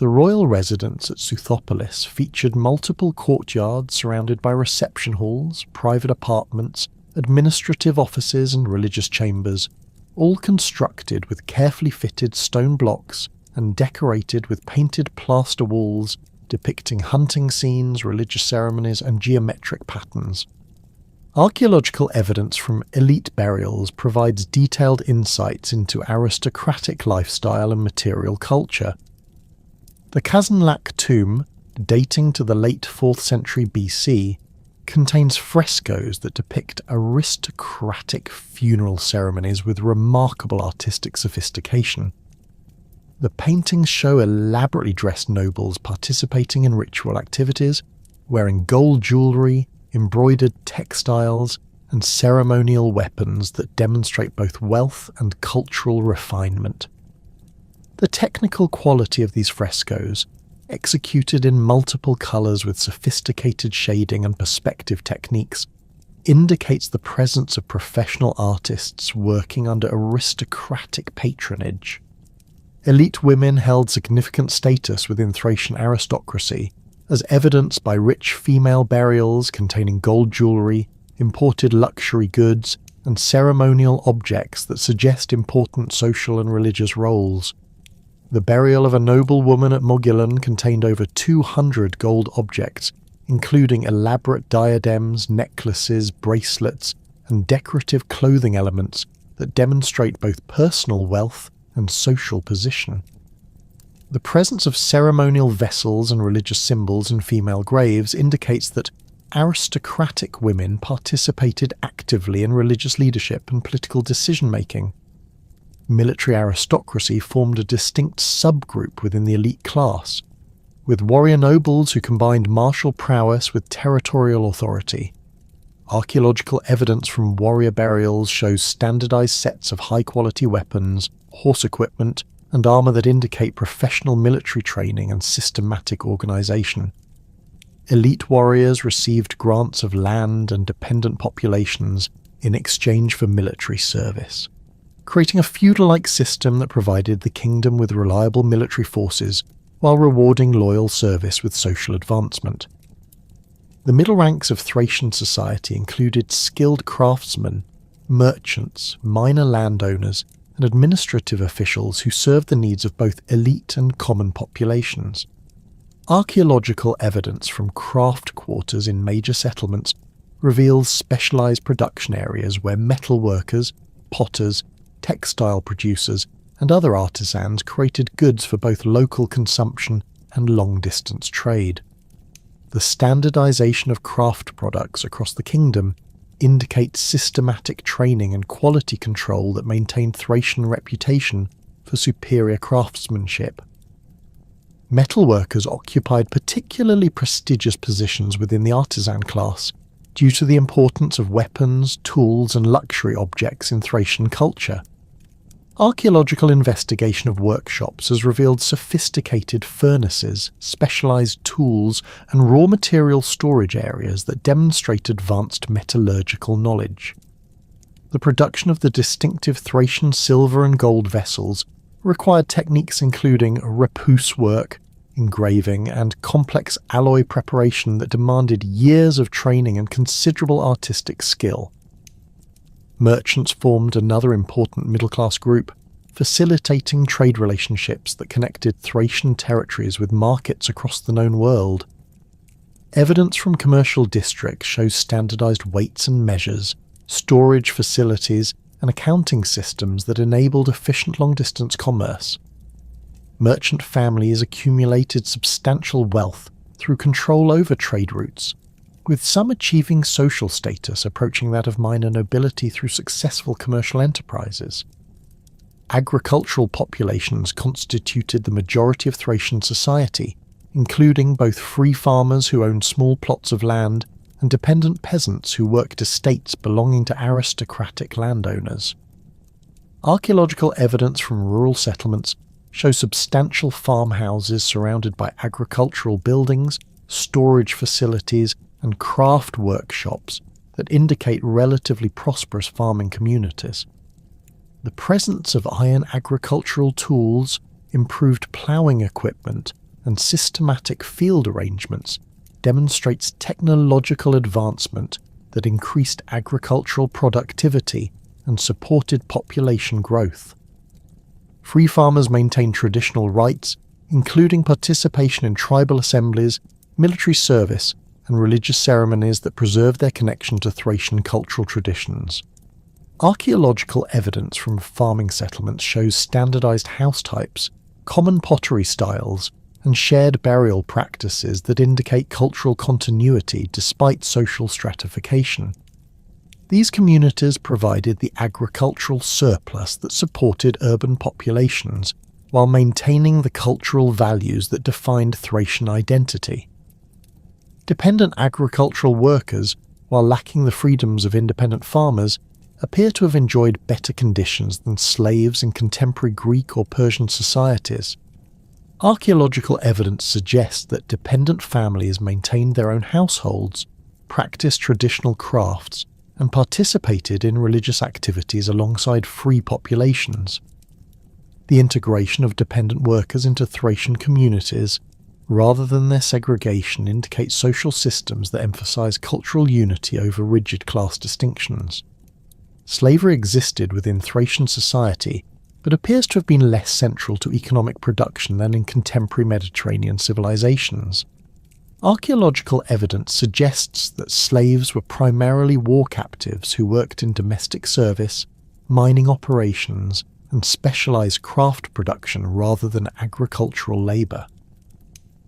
The royal residence at Southopolis featured multiple courtyards surrounded by reception halls, private apartments, administrative offices and religious chambers, all constructed with carefully fitted stone blocks and decorated with painted plaster walls depicting hunting scenes, religious ceremonies and geometric patterns. Archaeological evidence from elite burials provides detailed insights into aristocratic lifestyle and material culture. The Kazanlak tomb, dating to the late 4th century BC, contains frescoes that depict aristocratic funeral ceremonies with remarkable artistic sophistication. The paintings show elaborately dressed nobles participating in ritual activities, wearing gold jewellery, embroidered textiles, and ceremonial weapons that demonstrate both wealth and cultural refinement. The technical quality of these frescoes, executed in multiple colours with sophisticated shading and perspective techniques, indicates the presence of professional artists working under aristocratic patronage. Elite women held significant status within Thracian aristocracy, as evidenced by rich female burials containing gold jewellery, imported luxury goods, and ceremonial objects that suggest important social and religious roles. The burial of a noble woman at Mogulan contained over 200 gold objects, including elaborate diadems, necklaces, bracelets, and decorative clothing elements that demonstrate both personal wealth and social position. The presence of ceremonial vessels and religious symbols in female graves indicates that aristocratic women participated actively in religious leadership and political decision-making. Military aristocracy formed a distinct subgroup within the elite class, with warrior nobles who combined martial prowess with territorial authority. Archaeological evidence from warrior burials shows standardized sets of high-quality weapons, horse equipment, and armor that indicate professional military training and systematic organization. Elite warriors received grants of land and dependent populations in exchange for military service, creating a feudal-like system that provided the kingdom with reliable military forces while rewarding loyal service with social advancement. The middle ranks of Thracian society included skilled craftsmen, merchants, minor landowners, and administrative officials who served the needs of both elite and common populations. Archaeological evidence from craft quarters in major settlements reveals specialized production areas where metal workers, potters, textile producers, and other artisans created goods for both local consumption and long-distance trade. The standardization of craft products across the kingdom indicates systematic training and quality control that maintained Thracian reputation for superior craftsmanship. Metalworkers occupied particularly prestigious positions within the artisan class due to the importance of weapons, tools, and luxury objects in Thracian culture. Archaeological investigation of workshops has revealed sophisticated furnaces, specialized tools, and raw material storage areas that demonstrate advanced metallurgical knowledge. The production of the distinctive Thracian silver and gold vessels required techniques including repousse work, engraving, and complex alloy preparation that demanded years of training and considerable artistic skill. Merchants formed another important middle-class group, facilitating trade relationships that connected Thracian territories with markets across the known world. Evidence from commercial districts shows standardized weights and measures, storage facilities, and accounting systems that enabled efficient long-distance commerce. Merchant families accumulated substantial wealth through control over trade routes, with some achieving social status approaching that of minor nobility through successful commercial enterprises. Agricultural populations constituted the majority of Thracian society, including both free farmers who owned small plots of land and dependent peasants who worked estates belonging to aristocratic landowners. Archaeological evidence from rural settlements shows substantial farmhouses surrounded by agricultural buildings, storage facilities, and craft workshops that indicate relatively prosperous farming communities. The presence of iron agricultural tools, improved ploughing equipment, and systematic field arrangements demonstrates technological advancement that increased agricultural productivity and supported population growth. Free farmers maintained traditional rites, including participation in tribal assemblies, military service, and religious ceremonies that preserved their connection to Thracian cultural traditions. Archaeological evidence from farming settlements shows standardized house types, common pottery styles, and shared burial practices that indicate cultural continuity despite social stratification. These communities provided the agricultural surplus that supported urban populations while maintaining the cultural values that defined Thracian identity. Dependent agricultural workers, while lacking the freedoms of independent farmers, appear to have enjoyed better conditions than slaves in contemporary Greek or Persian societies. Archaeological evidence suggests that dependent families maintained their own households, practiced traditional crafts, and participated in religious activities alongside free populations. The integration of dependent workers into Thracian communities, rather than their segregation, indicates social systems that emphasize cultural unity over rigid class distinctions. Slavery existed within Thracian society, but appears to have been less central to economic production than in contemporary Mediterranean civilizations. Archaeological evidence suggests that slaves were primarily war captives who worked in domestic service, mining operations, and specialized craft production rather than agricultural labor.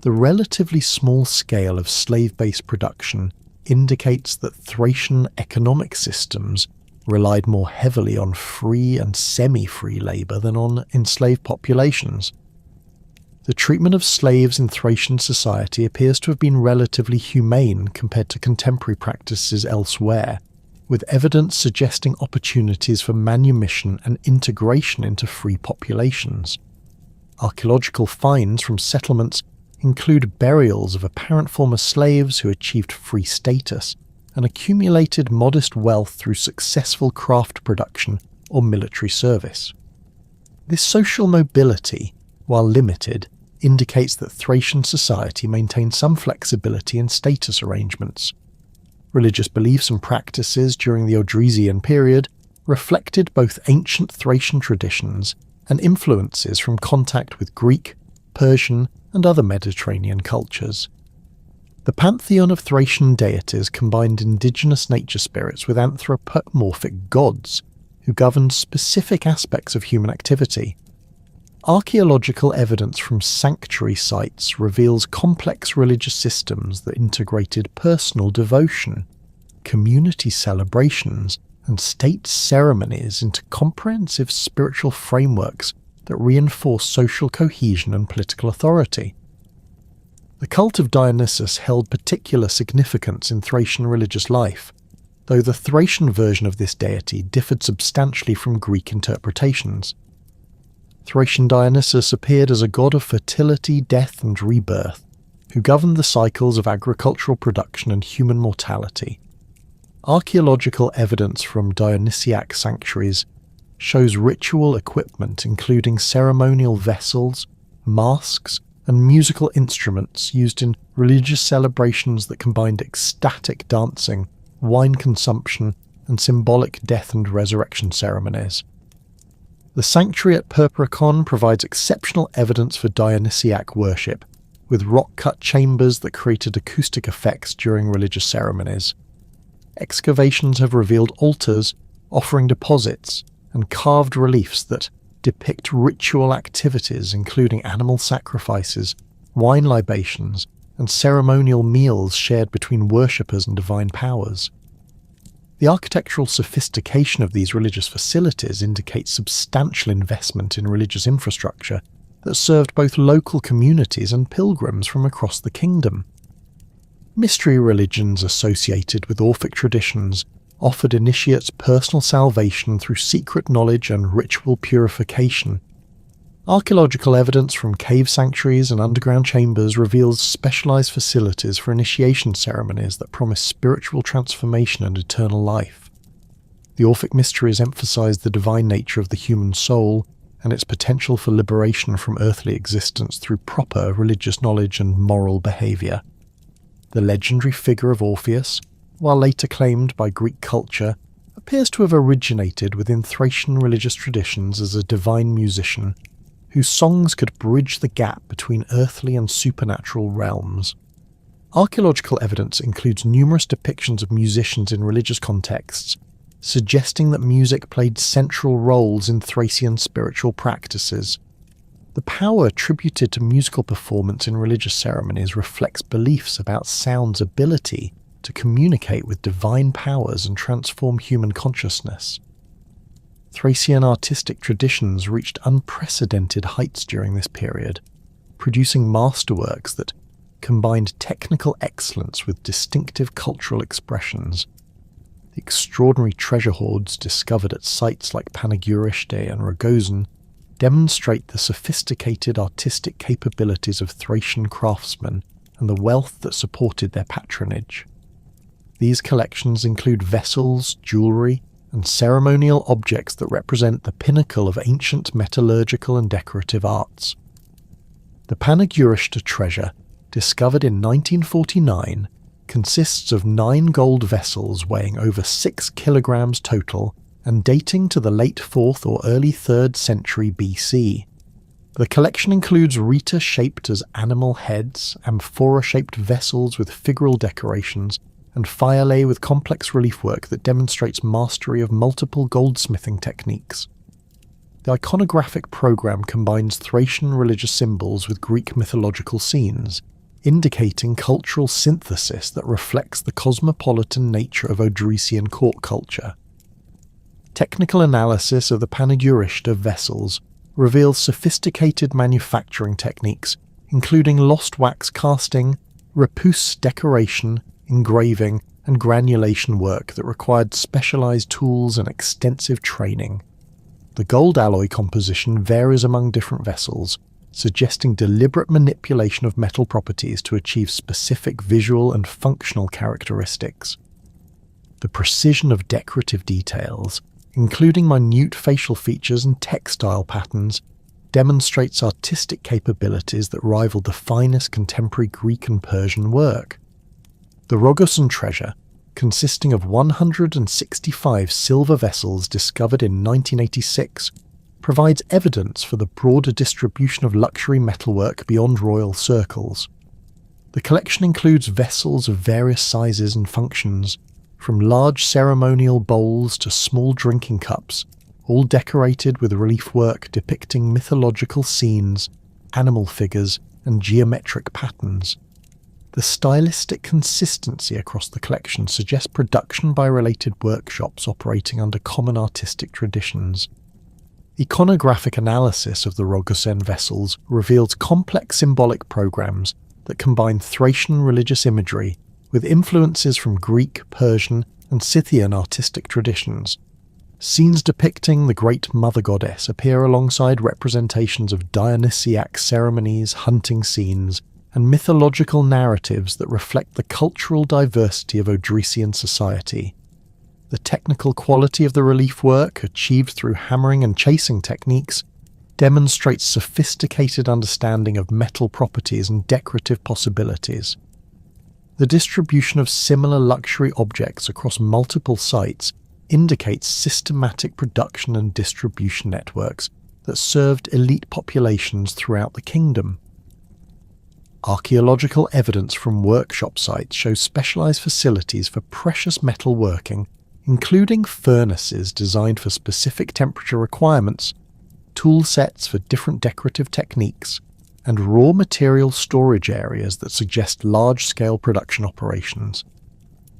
The relatively small scale of slave-based production indicates that Thracian economic systems relied more heavily on free and semi-free labor than on enslaved populations. The treatment of slaves in Thracian society appears to have been relatively humane compared to contemporary practices elsewhere, with evidence suggesting opportunities for manumission and integration into free populations. Archaeological finds from settlements include burials of apparent former slaves who achieved free status and accumulated modest wealth through successful craft production or military service. This social mobility, while limited, indicates that Thracian society maintained some flexibility in status arrangements. Religious beliefs and practices during the Odrysian period reflected both ancient Thracian traditions and influences from contact with Greek, Persian, and other Mediterranean cultures. The pantheon of Thracian deities combined indigenous nature spirits with anthropomorphic gods who governed specific aspects of human activity. Archaeological evidence from sanctuary sites reveals complex religious systems that integrated personal devotion, community celebrations, and state ceremonies into comprehensive spiritual frameworks that reinforce social cohesion and political authority. The cult of Dionysus held particular significance in Thracian religious life, though the Thracian version of this deity differed substantially from Greek interpretations. Thracian Dionysus appeared as a god of fertility, death, and rebirth, who governed the cycles of agricultural production and human mortality. Archaeological evidence from Dionysiac sanctuaries shows ritual equipment including ceremonial vessels, masks, and musical instruments used in religious celebrations that combined ecstatic dancing, wine consumption, and symbolic death and resurrection ceremonies. The sanctuary at Purpurakon provides exceptional evidence for Dionysiac worship, with rock-cut chambers that created acoustic effects during religious ceremonies. Excavations have revealed altars, offering deposits, and carved reliefs that depict ritual activities including animal sacrifices, wine libations, and ceremonial meals shared between worshippers and divine powers. The architectural sophistication of these religious facilities indicates substantial investment in religious infrastructure that served both local communities and pilgrims from across the kingdom. Mystery religions associated with Orphic traditions offered initiates personal salvation through secret knowledge and ritual purification. Archaeological evidence from cave sanctuaries and underground chambers reveals specialized facilities for initiation ceremonies that promise spiritual transformation and eternal life. The Orphic mysteries emphasize the divine nature of the human soul and its potential for liberation from earthly existence through proper religious knowledge and moral behaviour. The legendary figure of Orpheus, while later claimed by Greek culture, appears to have originated within Thracian religious traditions as a divine musician, whose songs could bridge the gap between earthly and supernatural realms. Archaeological evidence includes numerous depictions of musicians in religious contexts, suggesting that music played central roles in Thracian spiritual practices. The power attributed to musical performance in religious ceremonies reflects beliefs about sound's ability to communicate with divine powers and transform human consciousness. Thracian artistic traditions reached unprecedented heights during this period, producing masterworks that combined technical excellence with distinctive cultural expressions. The extraordinary treasure hoards discovered at sites like Panegyriște and Rogozin demonstrate the sophisticated artistic capabilities of Thracian craftsmen and the wealth that supported their patronage. These collections include vessels, jewellery, and ceremonial objects that represent the pinnacle of ancient metallurgical and decorative arts. The Panegyriște treasure, discovered in 1949, consists of 9 gold vessels weighing over 6 kilograms total and dating to the late 4th or early 3rd century BC. The collection includes rita shaped as animal heads, amphora-shaped vessels with figural decorations, and phylae with complex relief work that demonstrates mastery of multiple goldsmithing techniques. The iconographic program combines Thracian religious symbols with Greek mythological scenes, indicating cultural synthesis that reflects the cosmopolitan nature of Odrysian court culture. Technical analysis of the Panegyriște vessels reveals sophisticated manufacturing techniques, including lost wax casting, repousse decoration, engraving, and granulation work that required specialized tools and extensive training. The gold alloy composition varies among different vessels, suggesting deliberate manipulation of metal properties to achieve specific visual and functional characteristics. The precision of decorative details, including minute facial features and textile patterns, demonstrates artistic capabilities that rival the finest contemporary Greek and Persian work. The Rogozin treasure, consisting of 165 silver vessels discovered in 1986, provides evidence for the broader distribution of luxury metalwork beyond royal circles. The collection includes vessels of various sizes and functions, from large ceremonial bowls to small drinking cups, all decorated with relief work depicting mythological scenes, animal figures, and geometric patterns. The stylistic consistency across the collection suggests production by related workshops operating under common artistic traditions. Iconographic analysis of the Rogozin vessels reveals complex symbolic programs that combine Thracian religious imagery with influences from Greek, Persian, and Scythian artistic traditions. Scenes depicting the Great Mother Goddess appear alongside representations of Dionysiac ceremonies, hunting scenes, and mythological narratives that reflect the cultural diversity of Odrysian society. The technical quality of the relief work, achieved through hammering and chasing techniques, demonstrates sophisticated understanding of metal properties and decorative possibilities. The distribution of similar luxury objects across multiple sites indicates systematic production and distribution networks that served elite populations throughout the kingdom. Archaeological evidence from workshop sites shows specialized facilities for precious metal working, including furnaces designed for specific temperature requirements, tool sets for different decorative techniques, and raw material storage areas that suggest large-scale production operations.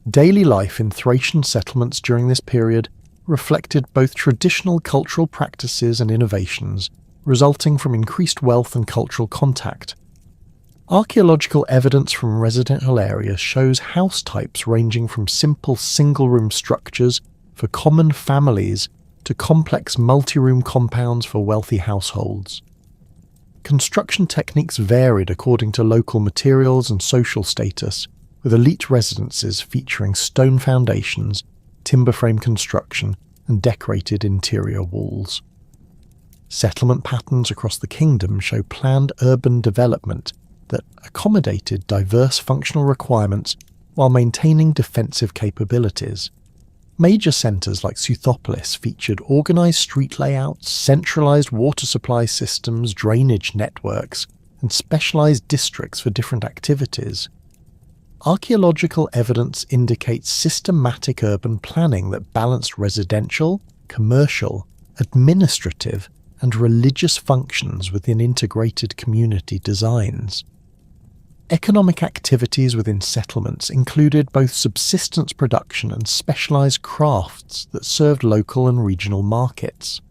Daily life in Thracian settlements during this period reflected both traditional cultural practices and innovations, resulting from increased wealth and cultural contact. Archaeological evidence from residential areas shows house types ranging from simple single-room structures for common families to complex multi-room compounds for wealthy households. Construction techniques varied according to local materials and social status, with elite residences featuring stone foundations, timber frame construction, and decorated interior walls. Settlement patterns across the kingdom show planned urban development that accommodated diverse functional requirements while maintaining defensive capabilities. Major centres like Southopolis featured organised street layouts, centralised water supply systems, drainage networks, and specialised districts for different activities. Archaeological evidence indicates systematic urban planning that balanced residential, commercial, administrative, and religious functions within integrated community designs. Economic activities within settlements included both subsistence production and specialised crafts that served local and regional markets.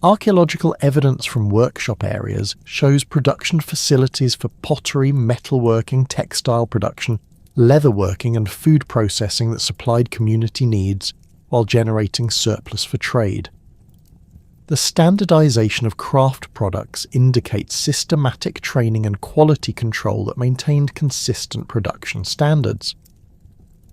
Archaeological evidence from workshop areas shows production facilities for pottery, metalworking, textile production, leatherworking, and food processing that supplied community needs while generating surplus for trade. The standardization of craft products indicates systematic training and quality control that maintained consistent production standards.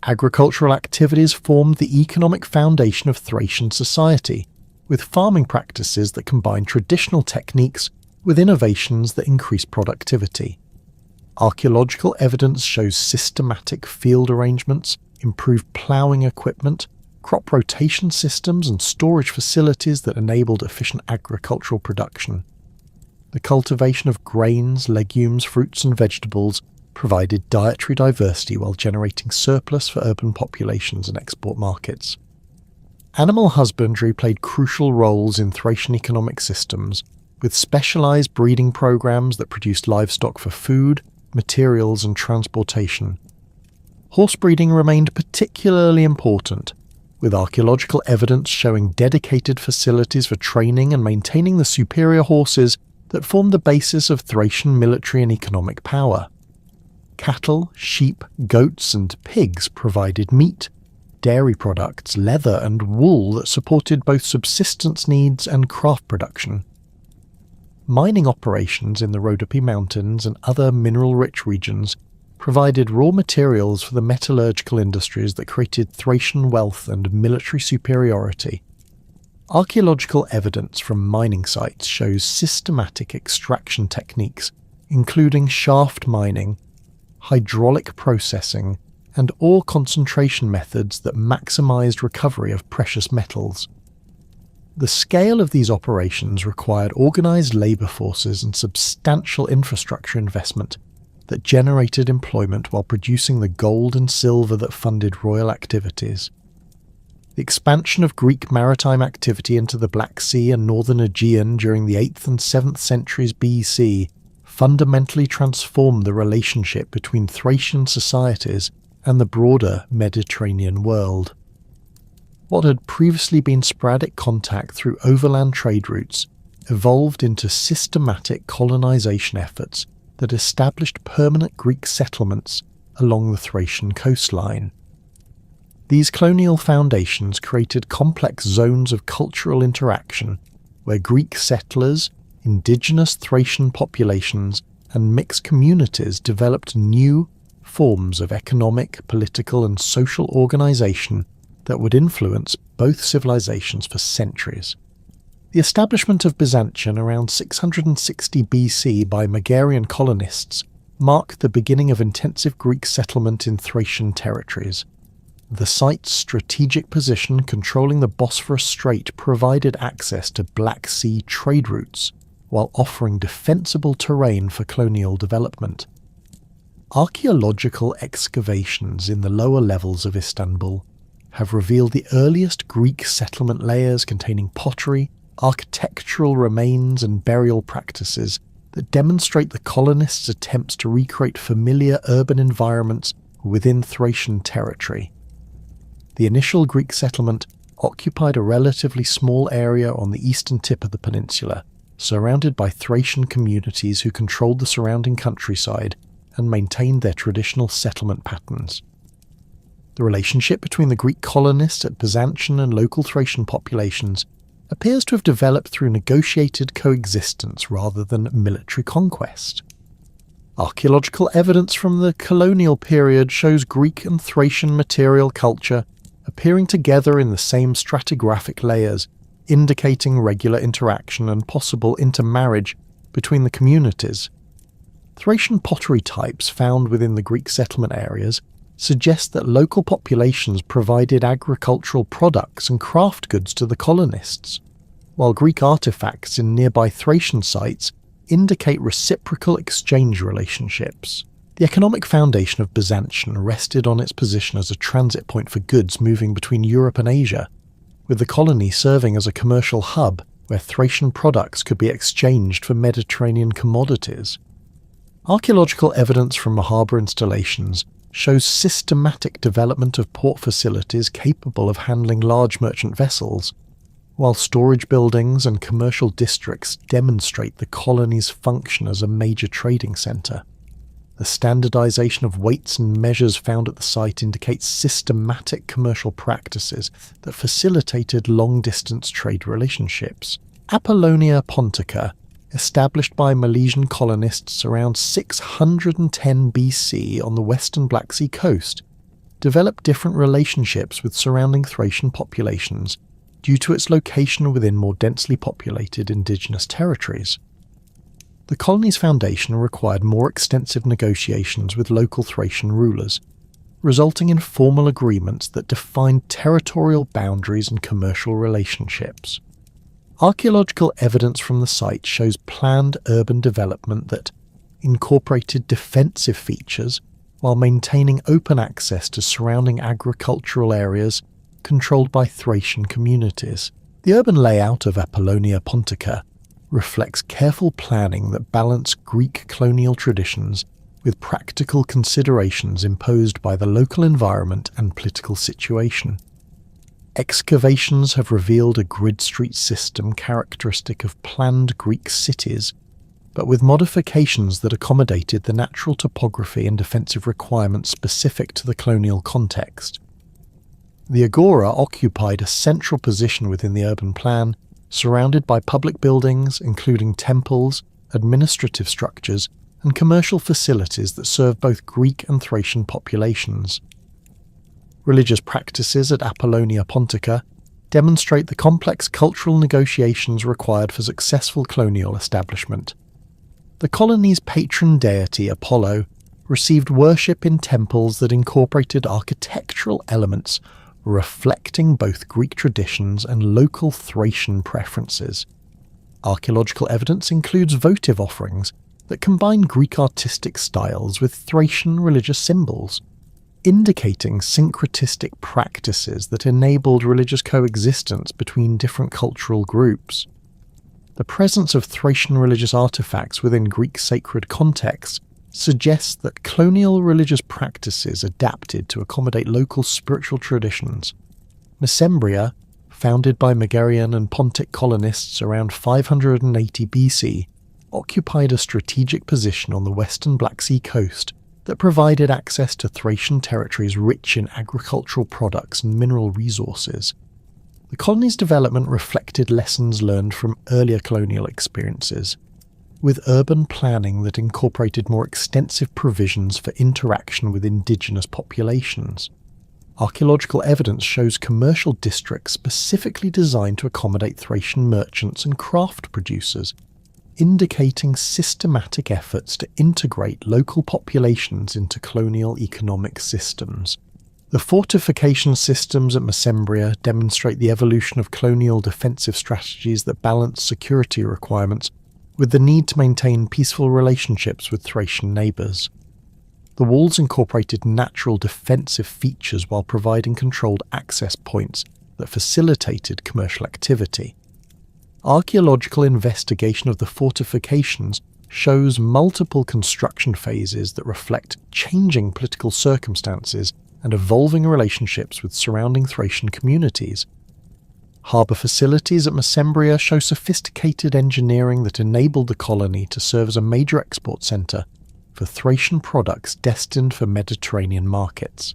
Agricultural activities formed the economic foundation of Thracian society, with farming practices that combine traditional techniques with innovations that increase productivity. Archaeological evidence shows systematic field arrangements, improved ploughing equipment, crop rotation systems, and storage facilities that enabled efficient agricultural production. The cultivation of grains, legumes, fruits, and vegetables provided dietary diversity while generating surplus for urban populations and export markets. Animal husbandry played crucial roles in Thracian economic systems, with specialised breeding programs that produced livestock for food, materials, and transportation. Horse breeding remained particularly important, with archaeological evidence showing dedicated facilities for training and maintaining the superior horses that formed the basis of Thracian military and economic power. Cattle, sheep, goats, and pigs provided meat, dairy products, leather, and wool that supported both subsistence needs and craft production. Mining operations in the Rhodope Mountains and other mineral-rich regions provided raw materials for the metallurgical industries that created Thracian wealth and military superiority. Archaeological evidence from mining sites shows systematic extraction techniques, including shaft mining, hydraulic processing, and ore concentration methods that maximized recovery of precious metals. The scale of these operations required organized labor forces and substantial infrastructure investment that generated employment while producing the gold and silver that funded royal activities. The expansion of Greek maritime activity into the Black Sea and northern Aegean during the 8th and 7th centuries BC fundamentally transformed the relationship between Thracian societies and the broader Mediterranean world. What had previously been sporadic contact through overland trade routes evolved into systematic colonization efforts that established permanent Greek settlements along the Thracian coastline. These colonial foundations created complex zones of cultural interaction where Greek settlers, indigenous Thracian populations, and mixed communities developed new forms of economic, political, and social organization that would influence both civilizations for centuries. The establishment of Byzantium around 660 BC by Megarian colonists marked the beginning of intensive Greek settlement in Thracian territories. The site's strategic position controlling the Bosphorus Strait provided access to Black Sea trade routes, while offering defensible terrain for colonial development. Archaeological excavations in the lower levels of Istanbul have revealed the earliest Greek settlement layers containing pottery, architectural remains, and burial practices that demonstrate the colonists' attempts to recreate familiar urban environments within Thracian territory. The initial Greek settlement occupied a relatively small area on the eastern tip of the peninsula, surrounded by Thracian communities who controlled the surrounding countryside and maintained their traditional settlement patterns. The relationship between the Greek colonists at Byzantium and local Thracian populations appears to have developed through negotiated coexistence rather than military conquest. Archaeological evidence from the colonial period shows Greek and Thracian material culture appearing together in the same stratigraphic layers, indicating regular interaction and possible intermarriage between the communities. Thracian pottery types found within the Greek settlement areas suggest that local populations provided agricultural products and craft goods to the colonists, while Greek artifacts in nearby Thracian sites indicate reciprocal exchange relationships. The economic foundation of Byzantium rested on its position as a transit point for goods moving between Europe and Asia, with the colony serving as a commercial hub where Thracian products could be exchanged for Mediterranean commodities. Archaeological evidence from harbour installations shows systematic development of port facilities capable of handling large merchant vessels, while storage buildings and commercial districts demonstrate the colony's function as a major trading centre. The standardization of weights and measures found at the site indicates systematic commercial practices that facilitated long-distance trade relationships. Apollonia Pontica, established by Milesian colonists around 610 BC on the western Black Sea coast, developed different relationships with surrounding Thracian populations due to its location within more densely populated indigenous territories. The colony's foundation required more extensive negotiations with local Thracian rulers, resulting in formal agreements that defined territorial boundaries and commercial relationships. Archaeological evidence from the site shows planned urban development that incorporated defensive features while maintaining open access to surrounding agricultural areas controlled by Thracian communities. The urban layout of Apollonia Pontica reflects careful planning that balanced Greek colonial traditions with practical considerations imposed by the local environment and political situation. Excavations have revealed a grid street system characteristic of planned Greek cities, but with modifications that accommodated the natural topography and defensive requirements specific to the colonial context. The agora occupied a central position within the urban plan, surrounded by public buildings including temples, administrative structures, and commercial facilities that serve both Greek and Thracian populations. Religious practices at Apollonia Pontica demonstrate the complex cultural negotiations required for successful colonial establishment. The colony's patron deity, Apollo, received worship in temples that incorporated architectural elements reflecting both Greek traditions and local Thracian preferences. Archaeological evidence includes votive offerings that combine Greek artistic styles with Thracian religious symbols, indicating syncretistic practices that enabled religious coexistence between different cultural groups. The presence of Thracian religious artifacts within Greek sacred contexts suggests that colonial religious practices adapted to accommodate local spiritual traditions. Mesembria, founded by Megarian and Pontic colonists around 580 BC, occupied a strategic position on the western Black Sea coast that provided access to Thracian territories rich in agricultural products and mineral resources. The colony's development reflected lessons learned from earlier colonial experiences, with urban planning that incorporated more extensive provisions for interaction with indigenous populations. Archaeological evidence shows commercial districts specifically designed to accommodate Thracian merchants and craft producers, indicating systematic efforts to integrate local populations into colonial economic systems. The fortification systems at Mesembria demonstrate the evolution of colonial defensive strategies that balance security requirements with the need to maintain peaceful relationships with Thracian neighbours. The walls incorporated natural defensive features while providing controlled access points that facilitated commercial activity. Archaeological investigation of the fortifications shows multiple construction phases that reflect changing political circumstances and evolving relationships with surrounding Thracian communities. Harbour facilities at Mesembria show sophisticated engineering that enabled the colony to serve as a major export centre for Thracian products destined for Mediterranean markets.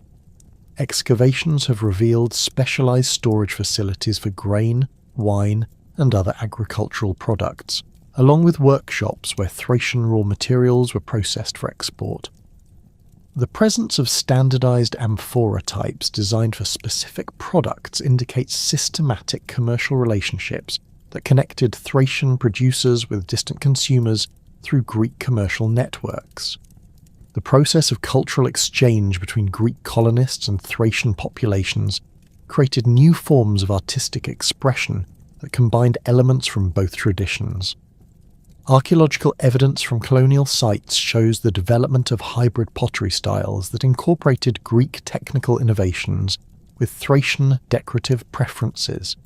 Excavations have revealed specialised storage facilities for grain, wine, and other agricultural products, along with workshops where Thracian raw materials were processed for export. The presence of standardized amphora types designed for specific products indicates systematic commercial relationships that connected Thracian producers with distant consumers through Greek commercial networks. The process of cultural exchange between Greek colonists and Thracian populations created new forms of artistic expression that combined elements from both traditions. Archaeological evidence from colonial sites shows the development of hybrid pottery styles that incorporated Greek technical innovations with Thracian decorative preferences.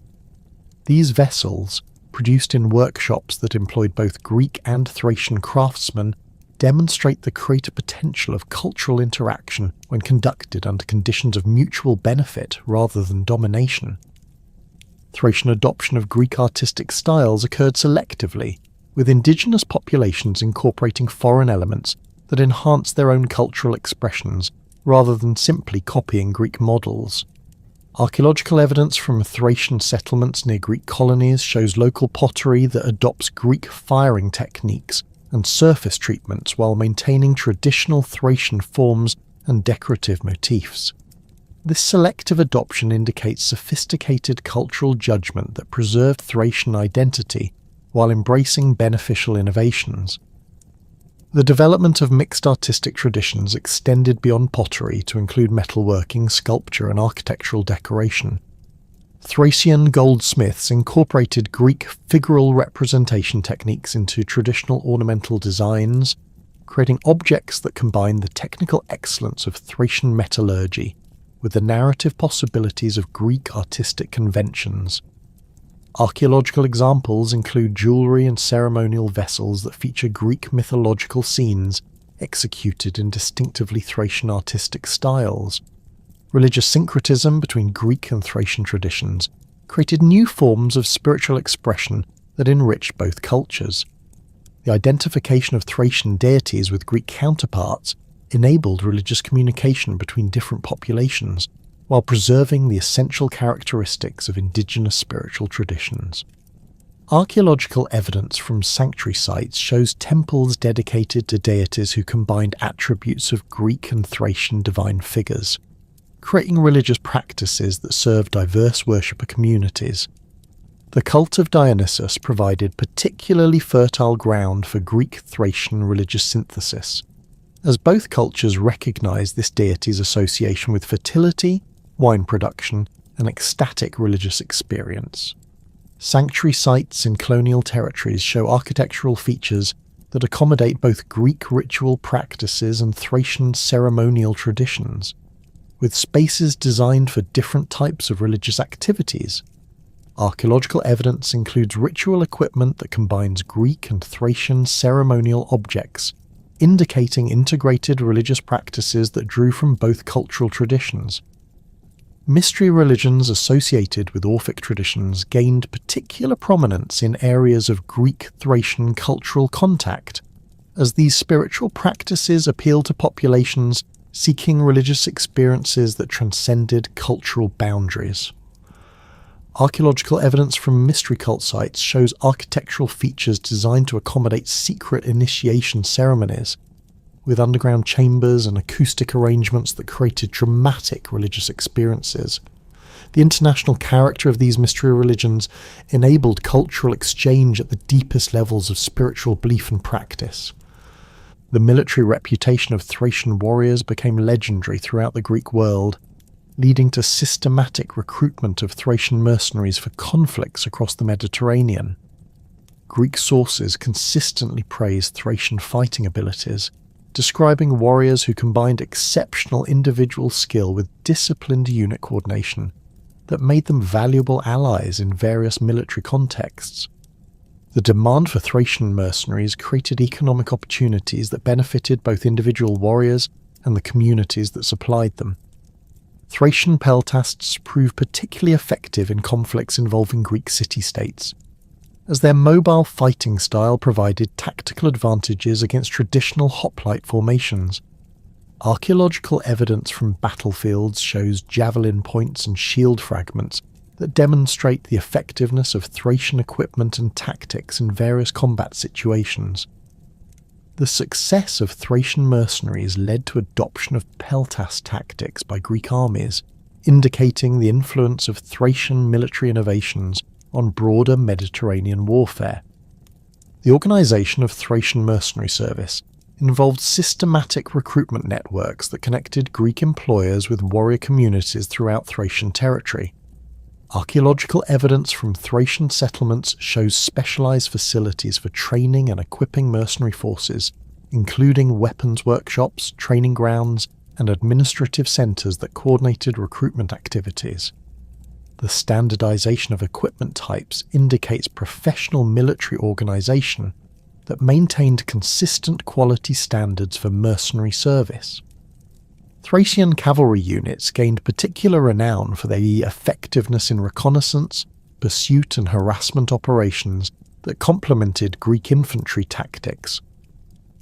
These vessels, produced in workshops that employed both Greek and Thracian craftsmen, demonstrate the creative potential of cultural interaction when conducted under conditions of mutual benefit rather than domination. Thracian adoption of Greek artistic styles occurred selectively, with indigenous populations incorporating foreign elements that enhance their own cultural expressions rather than simply copying Greek models. Archaeological evidence from Thracian settlements near Greek colonies shows local pottery that adopts Greek firing techniques and surface treatments while maintaining traditional Thracian forms and decorative motifs. This selective adoption indicates sophisticated cultural judgment that preserved Thracian identity while embracing beneficial innovations. The development of mixed artistic traditions extended beyond pottery to include metalworking, sculpture, and architectural decoration. Thracian goldsmiths incorporated Greek figural representation techniques into traditional ornamental designs, creating objects that combine the technical excellence of Thracian metallurgy with the narrative possibilities of Greek artistic conventions. Archaeological examples include jewellery and ceremonial vessels that feature Greek mythological scenes executed in distinctively Thracian artistic styles. Religious syncretism between Greek and Thracian traditions created new forms of spiritual expression that enriched both cultures. The identification of Thracian deities with Greek counterparts enabled religious communication between different populations, while preserving the essential characteristics of indigenous spiritual traditions. Archaeological evidence from sanctuary sites shows temples dedicated to deities who combined attributes of Greek and Thracian divine figures, creating religious practices that serve diverse worshipper communities. The cult of Dionysus provided particularly fertile ground for Greek-Thracian religious synthesis, as both cultures recognized this deity's association with fertility, wine production, and ecstatic religious experience. Sanctuary sites in colonial territories show architectural features that accommodate both Greek ritual practices and Thracian ceremonial traditions, with spaces designed for different types of religious activities. Archaeological evidence includes ritual equipment that combines Greek and Thracian ceremonial objects, indicating integrated religious practices that drew from both cultural traditions. Mystery religions associated with Orphic traditions gained particular prominence in areas of Greek-Thracian cultural contact, as these spiritual practices appeal to populations seeking religious experiences that transcended cultural boundaries. Archaeological evidence from mystery cult sites shows architectural features designed to accommodate secret initiation ceremonies, with underground chambers and acoustic arrangements that created dramatic religious experiences. The international character of these mystery religions enabled cultural exchange at the deepest levels of spiritual belief and practice. The military reputation of Thracian warriors became legendary throughout the Greek world, leading to systematic recruitment of Thracian mercenaries for conflicts across the Mediterranean. Greek sources consistently praised Thracian fighting abilities, describing warriors who combined exceptional individual skill with disciplined unit coordination that made them valuable allies in various military contexts. The demand for Thracian mercenaries created economic opportunities that benefited both individual warriors and the communities that supplied them. Thracian peltasts proved particularly effective in conflicts involving Greek city-states, as their mobile fighting style provided tactical advantages against traditional hoplite formations. Archaeological evidence from battlefields shows javelin points and shield fragments that demonstrate the effectiveness of Thracian equipment and tactics in various combat situations. The success of Thracian mercenaries led to adoption of peltas tactics by Greek armies, indicating the influence of Thracian military innovations on broader Mediterranean warfare. The organisation of Thracian mercenary service involved systematic recruitment networks that connected Greek employers with warrior communities throughout Thracian territory. Archaeological evidence from Thracian settlements shows specialised facilities for training and equipping mercenary forces, including weapons workshops, training grounds, and administrative centres that coordinated recruitment activities. The standardisation of equipment types indicates professional military organisation that maintained consistent quality standards for mercenary service. Thracian cavalry units gained particular renown for their effectiveness in reconnaissance, pursuit and harassment operations that complemented Greek infantry tactics.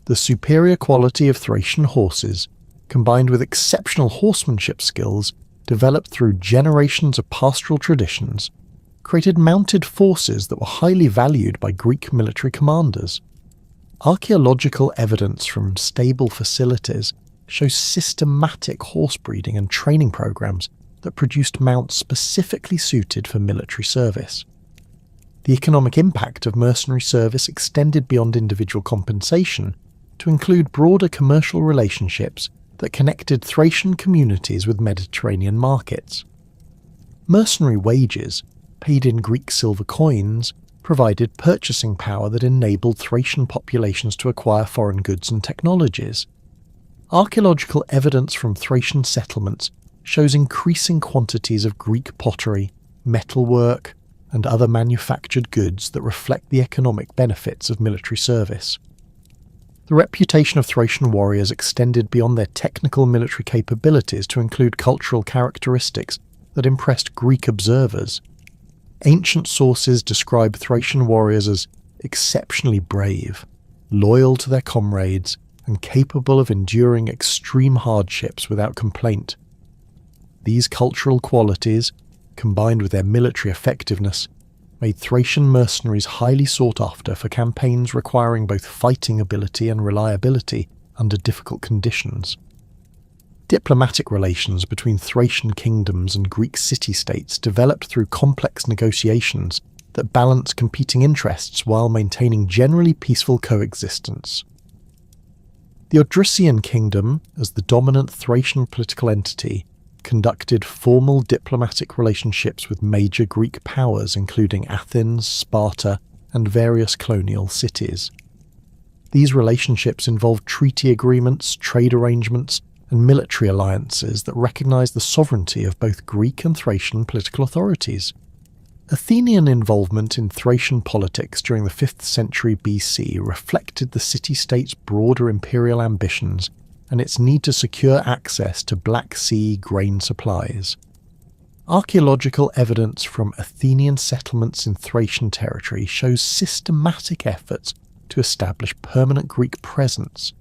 The superior quality of Thracian horses, combined with exceptional horsemanship skills developed through generations of pastoral traditions, created mounted forces that were highly valued by Greek military commanders. Archaeological evidence from stable facilities shows systematic horse breeding and training programs that produced mounts specifically suited for military service. The economic impact of mercenary service extended beyond individual compensation to include broader commercial relationships that connected Thracian communities with Mediterranean markets. Mercenary wages, paid in Greek silver coins, provided purchasing power that enabled Thracian populations to acquire foreign goods and technologies. Archaeological evidence from Thracian settlements shows increasing quantities of Greek pottery, metalwork, and other manufactured goods that reflect the economic benefits of military service. The reputation of Thracian warriors extended beyond their technical military capabilities to include cultural characteristics that impressed Greek observers. Ancient sources describe Thracian warriors as exceptionally brave, loyal to their comrades, and capable of enduring extreme hardships without complaint. These cultural qualities, combined with their military effectiveness, made Thracian mercenaries highly sought after for campaigns requiring both fighting ability and reliability under difficult conditions. Diplomatic relations between Thracian kingdoms and Greek city-states developed through complex negotiations that balanced competing interests while maintaining generally peaceful coexistence. The Odrysian kingdom, as the dominant Thracian political entity, conducted formal diplomatic relationships with major Greek powers including Athens, Sparta, and various colonial cities. These relationships involved treaty agreements, trade arrangements, and military alliances that recognized the sovereignty of both Greek and Thracian political authorities. Athenian involvement in Thracian politics during the 5th century BC reflected the city-state's broader imperial ambitions and its need to secure access to Black Sea grain supplies. Archaeological evidence from Athenian settlements in Thracian territory shows systematic efforts to establish permanent Greek presence,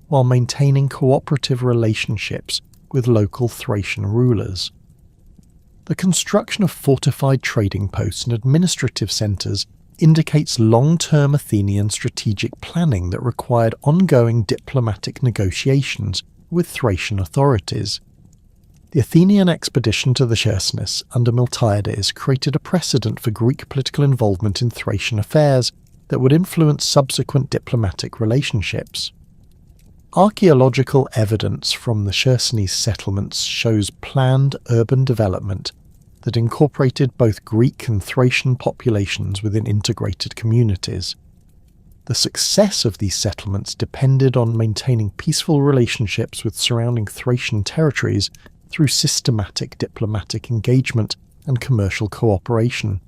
while maintaining cooperative relationships with local Thracian rulers. The construction of fortified trading posts and administrative centres indicates long-term Athenian strategic planning that required ongoing diplomatic negotiations with Thracian authorities. The Athenian expedition to the Chersonese under Miltiades created a precedent for Greek political involvement in Thracian affairs that would influence subsequent diplomatic relationships. Archaeological evidence from the Chersonese settlements shows planned urban development that incorporated both Greek and Thracian populations within integrated communities. The success of these settlements depended on maintaining peaceful relationships with surrounding Thracian territories through systematic diplomatic engagement and commercial cooperation.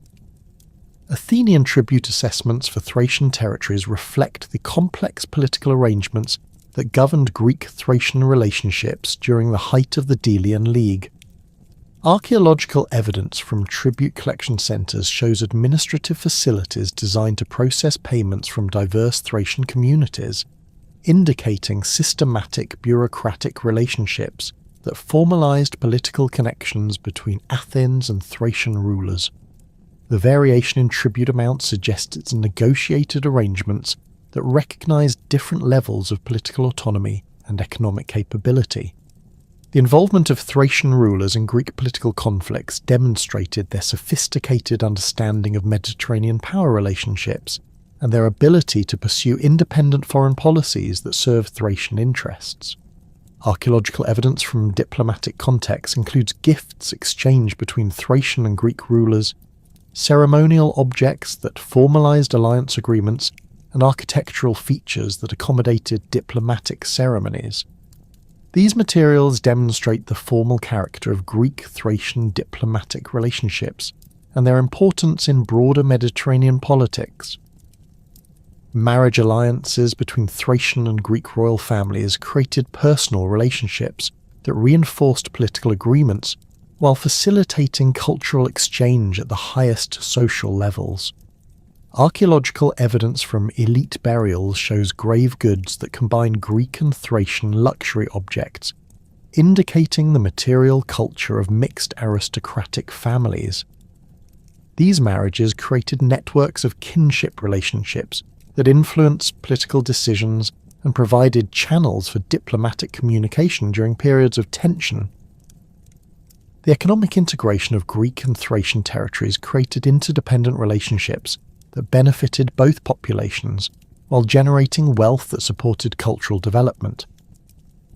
Athenian tribute assessments for Thracian territories reflect the complex political arrangements that governed Greek-Thracian relationships during the height of the Delian League. Archaeological evidence from tribute collection centres shows administrative facilities designed to process payments from diverse Thracian communities, indicating systematic bureaucratic relationships that formalised political connections between Athens and Thracian rulers. The variation in tribute amounts suggests negotiated arrangements that recognised different levels of political autonomy and economic capability. The involvement of Thracian rulers in Greek political conflicts demonstrated their sophisticated understanding of Mediterranean power relationships and their ability to pursue independent foreign policies that serve Thracian interests. Archaeological evidence from diplomatic contexts includes gifts exchanged between Thracian and Greek rulers, ceremonial objects that formalised alliance agreements, and architectural features that accommodated diplomatic ceremonies. These materials demonstrate the formal character of Greek-Thracian diplomatic relationships and their importance in broader Mediterranean politics. Marriage alliances between Thracian and Greek royal families created personal relationships that reinforced political agreements while facilitating cultural exchange at the highest social levels. Archaeological evidence from elite burials shows grave goods that combine Greek and Thracian luxury objects, indicating the material culture of mixed aristocratic families. These marriages created networks of kinship relationships that influenced political decisions and provided channels for diplomatic communication during periods of tension. The economic integration of Greek and Thracian territories created interdependent relationships that benefited both populations while generating wealth that supported cultural development.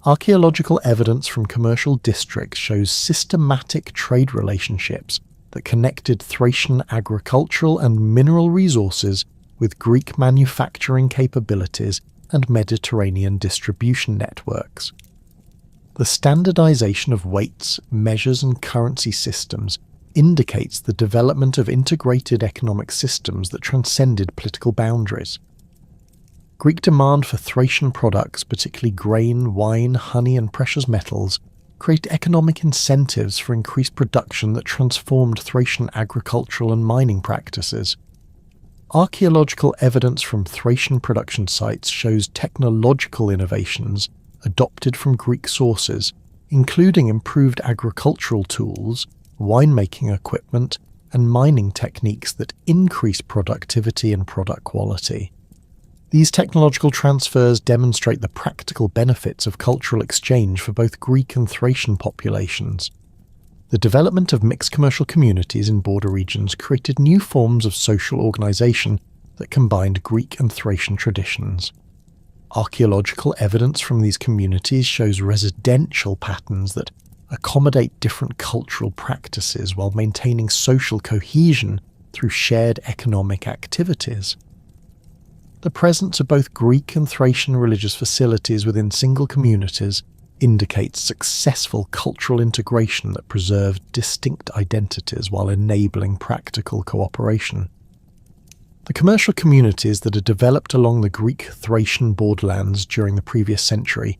Archaeological evidence from commercial districts shows systematic trade relationships that connected Thracian agricultural and mineral resources with Greek manufacturing capabilities and Mediterranean distribution networks. The standardization of weights, measures, and currency systems indicates the development of integrated economic systems that transcended political boundaries. Greek demand for Thracian products, particularly grain, wine, honey, and precious metals, created economic incentives for increased production that transformed Thracian agricultural and mining practices. Archaeological evidence from Thracian production sites shows technological innovations adopted from Greek sources, including improved agricultural tools, winemaking equipment, and mining techniques that increase productivity and product quality. These technological transfers demonstrate the practical benefits of cultural exchange for both Greek and Thracian populations. The development of mixed commercial communities in border regions created new forms of social organisation that combined Greek and Thracian traditions. Archaeological evidence from these communities shows residential patterns that accommodate different cultural practices while maintaining social cohesion through shared economic activities. The presence of both Greek and Thracian religious facilities within single communities indicates successful cultural integration that preserved distinct identities while enabling practical cooperation. The commercial communities that had developed along the Greek-Thracian borderlands during the previous century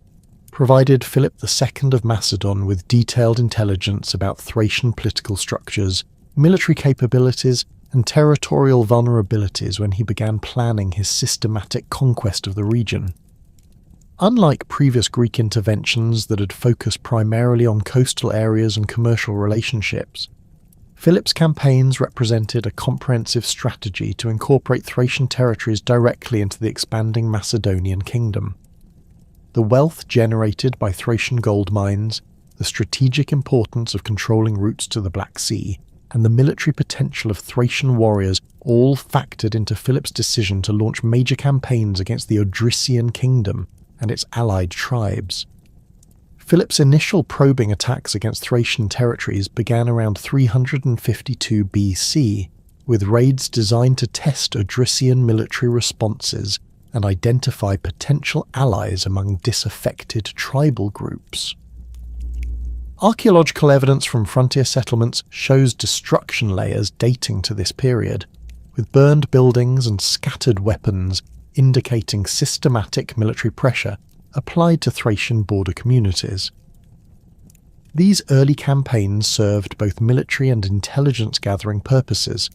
provided Philip II of Macedon with detailed intelligence about Thracian political structures, military capabilities, and territorial vulnerabilities when he began planning his systematic conquest of the region. Unlike previous Greek interventions that had focused primarily on coastal areas and commercial relationships, Philip's campaigns represented a comprehensive strategy to incorporate Thracian territories directly into the expanding Macedonian kingdom. The wealth generated by Thracian gold mines, the strategic importance of controlling routes to the Black Sea, and the military potential of Thracian warriors all factored into Philip's decision to launch major campaigns against the Odrysian kingdom and its allied tribes. Philip's initial probing attacks against Thracian territories began around 352 BC, with raids designed to test Odrysian military responses and identify potential allies among disaffected tribal groups. Archaeological evidence from frontier settlements shows destruction layers dating to this period, with burned buildings and scattered weapons indicating systematic military pressure applied to Thracian border communities. These early campaigns served both military and intelligence-gathering purposes,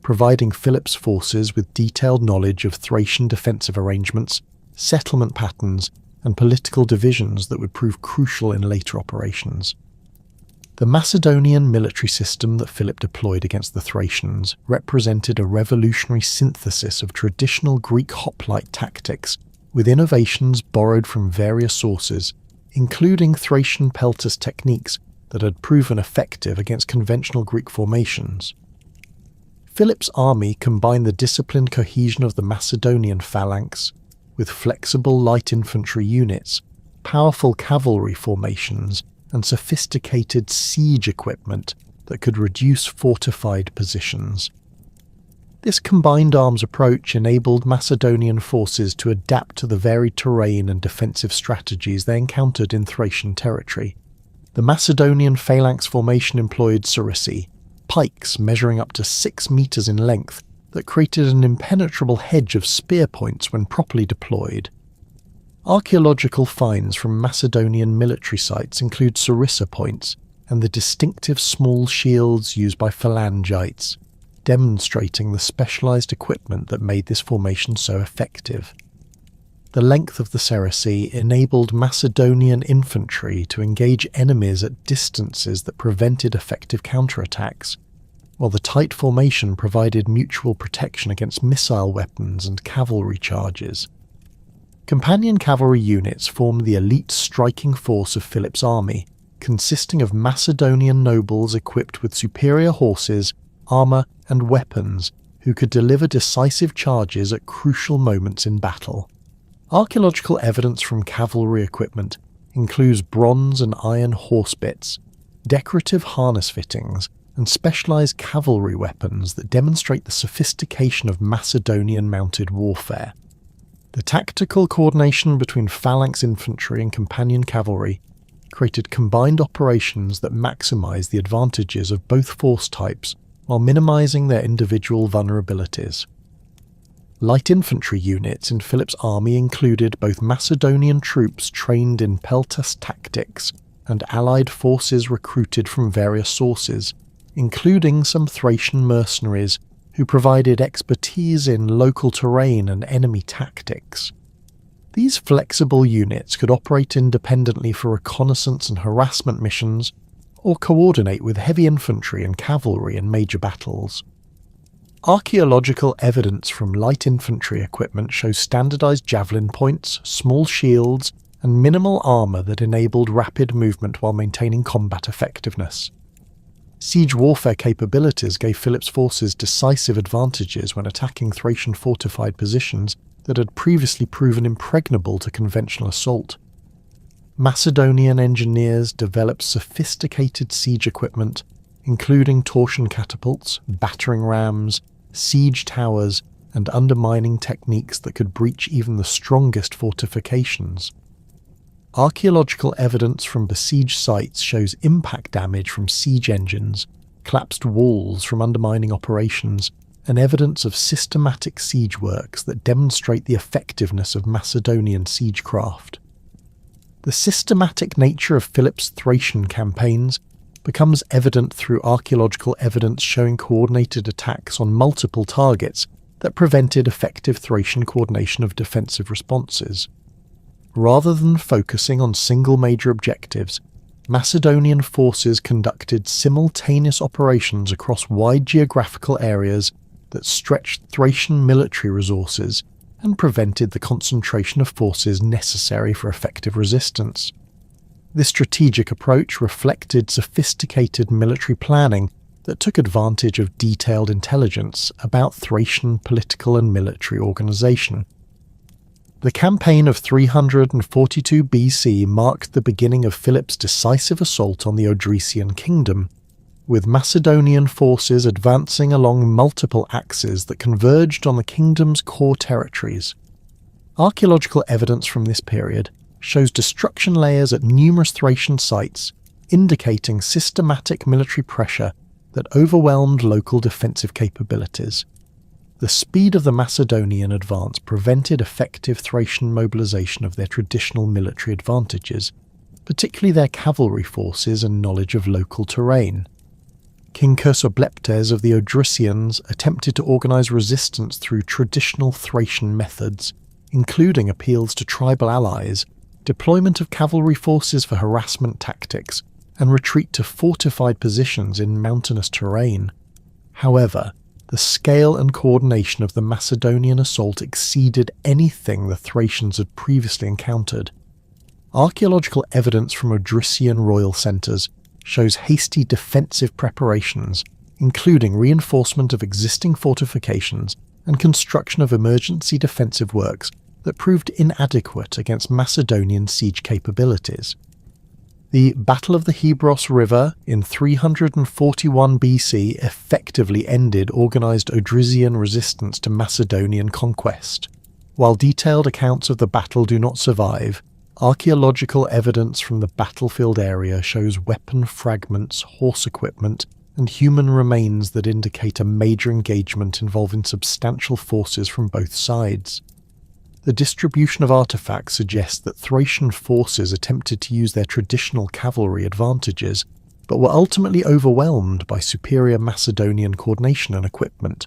providing Philip's forces with detailed knowledge of Thracian defensive arrangements, settlement patterns, and political divisions that would prove crucial in later operations. The Macedonian military system that Philip deployed against the Thracians represented a revolutionary synthesis of traditional Greek hoplite tactics with innovations borrowed from various sources, including Thracian peltas techniques that had proven effective against conventional Greek formations. Philip's army combined the disciplined cohesion of the Macedonian phalanx with flexible light infantry units, powerful cavalry formations, and sophisticated siege equipment that could reduce fortified positions. This combined arms approach enabled Macedonian forces to adapt to the varied terrain and defensive strategies they encountered in Thracian territory. The Macedonian phalanx formation employed sarisi, pikes measuring up to 6 meters in length that created an impenetrable hedge of spear points when properly deployed. Archaeological finds from Macedonian military sites include sarissa points and the distinctive small shields used by phalangites, demonstrating the specialized equipment that made this formation so effective. The length of the sarisi enabled Macedonian infantry to engage enemies at distances that prevented effective counterattacks, while the tight formation provided mutual protection against missile weapons and cavalry charges. Companion cavalry units formed the elite striking force of Philip's army, consisting of Macedonian nobles equipped with superior horses, armour and weapons who could deliver decisive charges at crucial moments in battle. Archaeological evidence from cavalry equipment includes bronze and iron horse bits, decorative harness fittings, and specialized cavalry weapons that demonstrate the sophistication of Macedonian mounted warfare. The tactical coordination between phalanx infantry and companion cavalry created combined operations that maximized the advantages of both force types while minimizing their individual vulnerabilities. Light infantry units in Philip's army included both Macedonian troops trained in peltas tactics and allied forces recruited from various sources, including some Thracian mercenaries who provided expertise in local terrain and enemy tactics. These flexible units could operate independently for reconnaissance and harassment missions, or coordinate with heavy infantry and cavalry in major battles. Archaeological evidence from light infantry equipment shows standardized javelin points, small shields, and minimal armor that enabled rapid movement while maintaining combat effectiveness. Siege warfare capabilities gave Philip's forces decisive advantages when attacking Thracian fortified positions that had previously proven impregnable to conventional assault. Macedonian engineers developed sophisticated siege equipment, including torsion catapults, battering rams, siege towers, and undermining techniques that could breach even the strongest fortifications. Archaeological evidence from besieged sites shows impact damage from siege engines, collapsed walls from undermining operations, and evidence of systematic siege works that demonstrate the effectiveness of Macedonian siegecraft. The systematic nature of Philip's Thracian campaigns becomes evident through archaeological evidence showing coordinated attacks on multiple targets that prevented effective Thracian coordination of defensive responses. Rather than focusing on single major objectives, Macedonian forces conducted simultaneous operations across wide geographical areas that stretched Thracian military resources and prevented the concentration of forces necessary for effective resistance. This strategic approach reflected sophisticated military planning that took advantage of detailed intelligence about Thracian political and military organization. The campaign of 342 BC marked the beginning of Philip's decisive assault on the Odrysian kingdom, with Macedonian forces advancing along multiple axes that converged on the kingdom's core territories. Archaeological evidence from this period shows destruction layers at numerous Thracian sites, indicating systematic military pressure that overwhelmed local defensive capabilities. The speed of the Macedonian advance prevented effective Thracian mobilization of their traditional military advantages, particularly their cavalry forces and knowledge of local terrain. King Chersobleptes of the Odrysians attempted to organize resistance through traditional Thracian methods, including appeals to tribal allies, deployment of cavalry forces for harassment tactics, and retreat to fortified positions in mountainous terrain. However, the scale and coordination of the Macedonian assault exceeded anything the Thracians had previously encountered. Archaeological evidence from Odrysian royal centres shows hasty defensive preparations, including reinforcement of existing fortifications and construction of emergency defensive works that proved inadequate against Macedonian siege capabilities. The Battle of the Hebros River in 341 BC effectively ended organised Odrysian resistance to Macedonian conquest. While detailed accounts of the battle do not survive, archaeological evidence from the battlefield area shows weapon fragments, horse equipment, and human remains that indicate a major engagement involving substantial forces from both sides. The distribution of artifacts suggests that Thracian forces attempted to use their traditional cavalry advantages, but were ultimately overwhelmed by superior Macedonian coordination and equipment.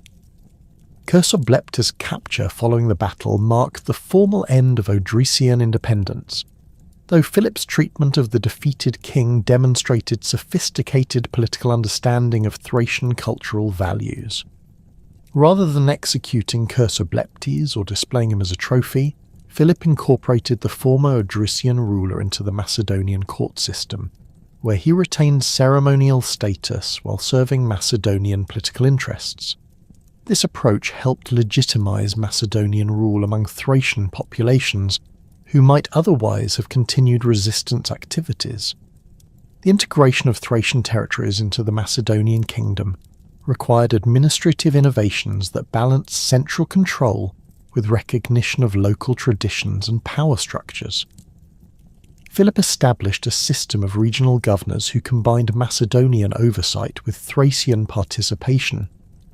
Chersobleptes' capture following the battle marked the formal end of Odrysian independence, though Philip's treatment of the defeated king demonstrated sophisticated political understanding of Thracian cultural values. Rather than executing Chersobleptes or displaying him as a trophy, Philip incorporated the former Odrysian ruler into the Macedonian court system, where he retained ceremonial status while serving Macedonian political interests. This approach helped legitimize Macedonian rule among Thracian populations who might otherwise have continued resistance activities. The integration of Thracian territories into the Macedonian kingdom required administrative innovations that balanced central control with recognition of local traditions and power structures. Philip established a system of regional governors who combined Macedonian oversight with Thracian participation,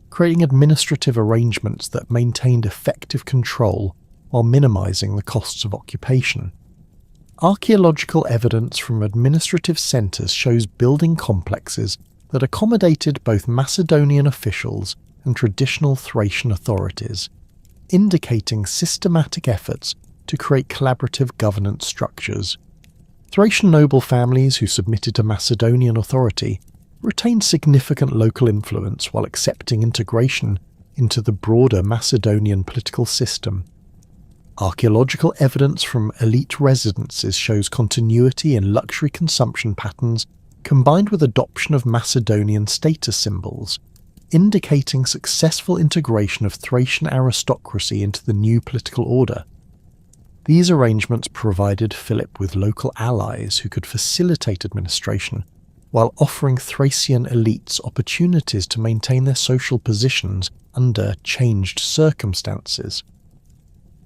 creating administrative arrangements that maintained effective control while minimizing the costs of occupation. Archaeological evidence from administrative centres shows building complexes that accommodated both Macedonian officials and traditional Thracian authorities, indicating systematic efforts to create collaborative governance structures. Thracian noble families who submitted to Macedonian authority retained significant local influence while accepting integration into the broader Macedonian political system. Archaeological evidence from elite residences shows continuity in luxury consumption patterns combined with adoption of Macedonian status symbols, indicating successful integration of Thracian aristocracy into the new political order. These arrangements provided Philip with local allies who could facilitate administration, while offering Thracian elites opportunities to maintain their social positions under changed circumstances.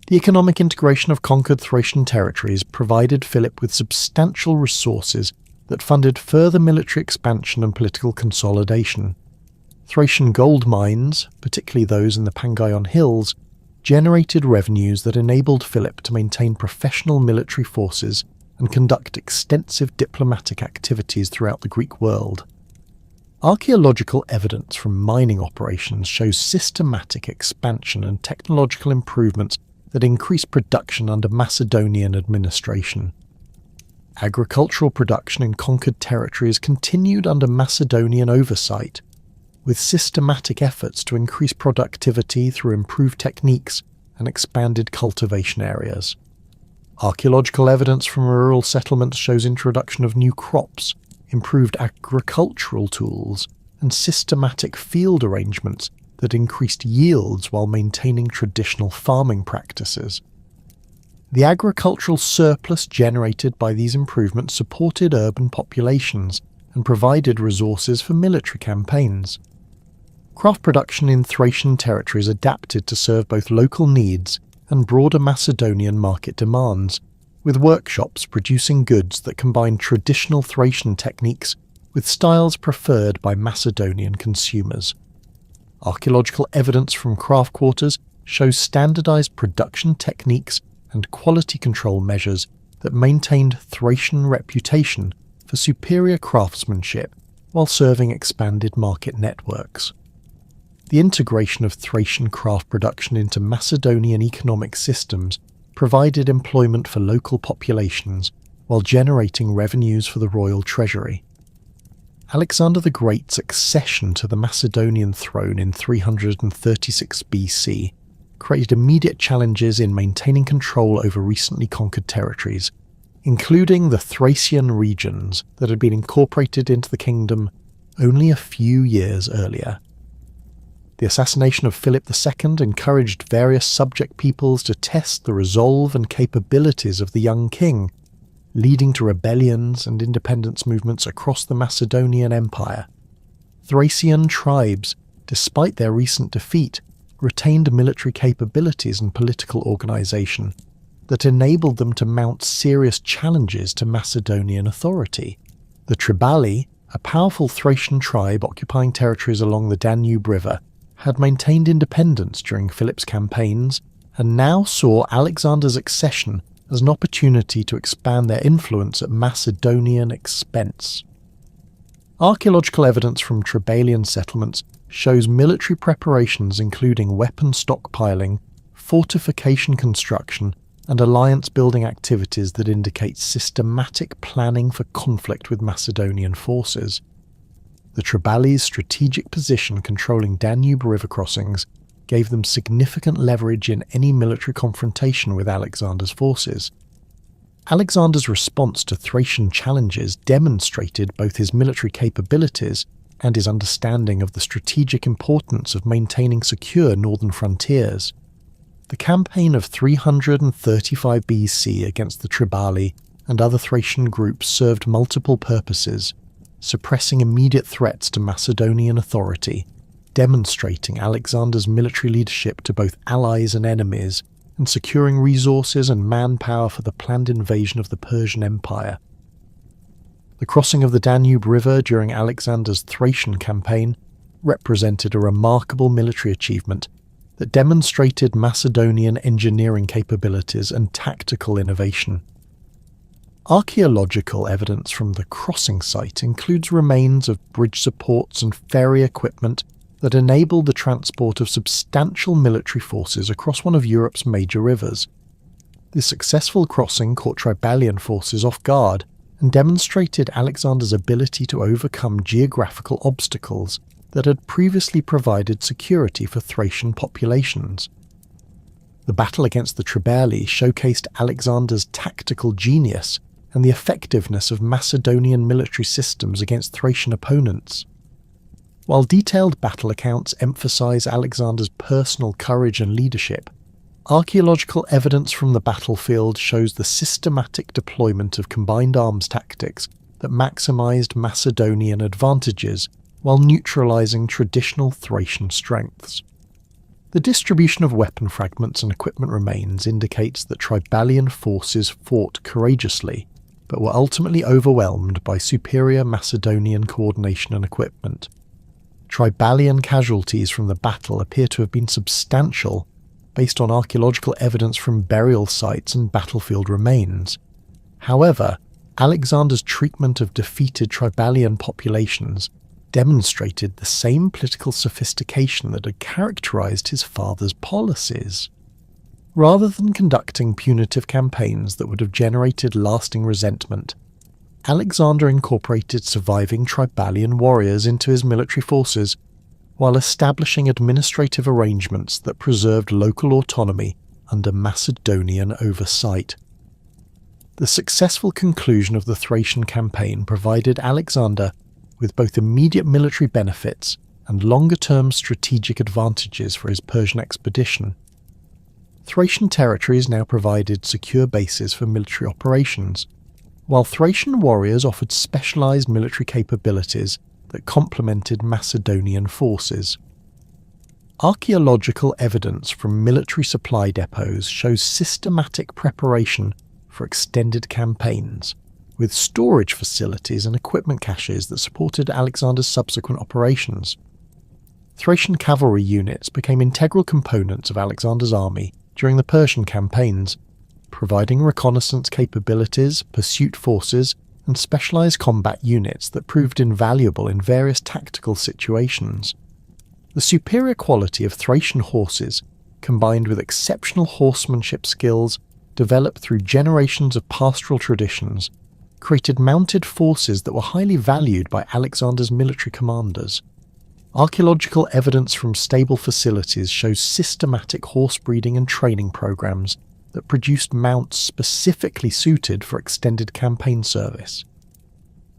The economic integration of conquered Thracian territories provided Philip with substantial resources that funded further military expansion and political consolidation. Thracian gold mines, particularly those in the Pangaion Hills, generated revenues that enabled Philip to maintain professional military forces and conduct extensive diplomatic activities throughout the Greek world. Archaeological evidence from mining operations shows systematic expansion and technological improvements that increased production under Macedonian administration. Agricultural production in conquered territories continued under Macedonian oversight, with systematic efforts to increase productivity through improved techniques and expanded cultivation areas. Archaeological evidence from rural settlements shows introduction of new crops, improved agricultural tools, and systematic field arrangements that increased yields while maintaining traditional farming practices. The agricultural surplus generated by these improvements supported urban populations and provided resources for military campaigns. Craft production in Thracian territories adapted to serve both local needs and broader Macedonian market demands, with workshops producing goods that combined traditional Thracian techniques with styles preferred by Macedonian consumers. Archaeological evidence from craft quarters shows standardized production techniques and quality control measures that maintained Thracian reputation for superior craftsmanship while serving expanded market networks. The integration of Thracian craft production into Macedonian economic systems provided employment for local populations while generating revenues for the royal treasury. Alexander the Great's accession to the Macedonian throne in 336 BC created immediate challenges in maintaining control over recently conquered territories, including the Thracian regions that had been incorporated into the kingdom only a few years earlier. The assassination of Philip II encouraged various subject peoples to test the resolve and capabilities of the young king, leading to rebellions and independence movements across the Macedonian Empire. Thracian tribes, despite their recent defeat, retained military capabilities and political organisation that enabled them to mount serious challenges to Macedonian authority. The Triballi, a powerful Thracian tribe occupying territories along the Danube River, had maintained independence during Philip's campaigns and now saw Alexander's accession as an opportunity to expand their influence at Macedonian expense. Archaeological evidence from Tribalian settlements shows military preparations including weapon stockpiling, fortification construction, and alliance-building activities that indicate systematic planning for conflict with Macedonian forces. The Triballi's strategic position controlling Danube river crossings gave them significant leverage in any military confrontation with Alexander's forces. Alexander's response to Thracian challenges demonstrated both his military capabilities and his understanding of the strategic importance of maintaining secure northern frontiers. The campaign of 335 BC against the Triballi and other Thracian groups served multiple purposes, suppressing immediate threats to Macedonian authority, demonstrating Alexander's military leadership to both allies and enemies, and securing resources and manpower for the planned invasion of the Persian Empire. The crossing of the Danube River during Alexander's Thracian campaign represented a remarkable military achievement that demonstrated Macedonian engineering capabilities and tactical innovation. Archaeological evidence from the crossing site includes remains of bridge supports and ferry equipment that enabled the transport of substantial military forces across one of Europe's major rivers. This successful crossing caught Tribalian forces off guard and demonstrated Alexander's ability to overcome geographical obstacles that had previously provided security for Thracian populations. The battle against the Triballi showcased Alexander's tactical genius and the effectiveness of Macedonian military systems against Thracian opponents. While detailed battle accounts emphasize Alexander's personal courage and leadership, archaeological evidence from the battlefield shows the systematic deployment of combined arms tactics that maximized Macedonian advantages while neutralizing traditional Thracian strengths. The distribution of weapon fragments and equipment remains indicates that Tribalian forces fought courageously, but were ultimately overwhelmed by superior Macedonian coordination and equipment. Tribalian casualties from the battle appear to have been substantial, based on archaeological evidence from burial sites and battlefield remains. However, Alexander's treatment of defeated Tribalian populations demonstrated the same political sophistication that had characterized his father's policies. Rather than conducting punitive campaigns that would have generated lasting resentment, Alexander incorporated surviving Tribalian warriors into his military forces while establishing administrative arrangements that preserved local autonomy under Macedonian oversight. The successful conclusion of the Thracian campaign provided Alexander with both immediate military benefits and longer-term strategic advantages for his Persian expedition. Thracian territories now provided secure bases for military operations, while Thracian warriors offered specialized military capabilities that complemented Macedonian forces. Archaeological evidence from military supply depots shows systematic preparation for extended campaigns, with storage facilities and equipment caches that supported Alexander's subsequent operations. Thracian cavalry units became integral components of Alexander's army during the Persian campaigns, providing reconnaissance capabilities, pursuit forces, and specialized combat units that proved invaluable in various tactical situations. The superior quality of Thracian horses, combined with exceptional horsemanship skills developed through generations of pastoral traditions, created mounted forces that were highly valued by Alexander's military commanders. Archaeological evidence from stable facilities shows systematic horse breeding and training programs that produced mounts specifically suited for extended campaign service.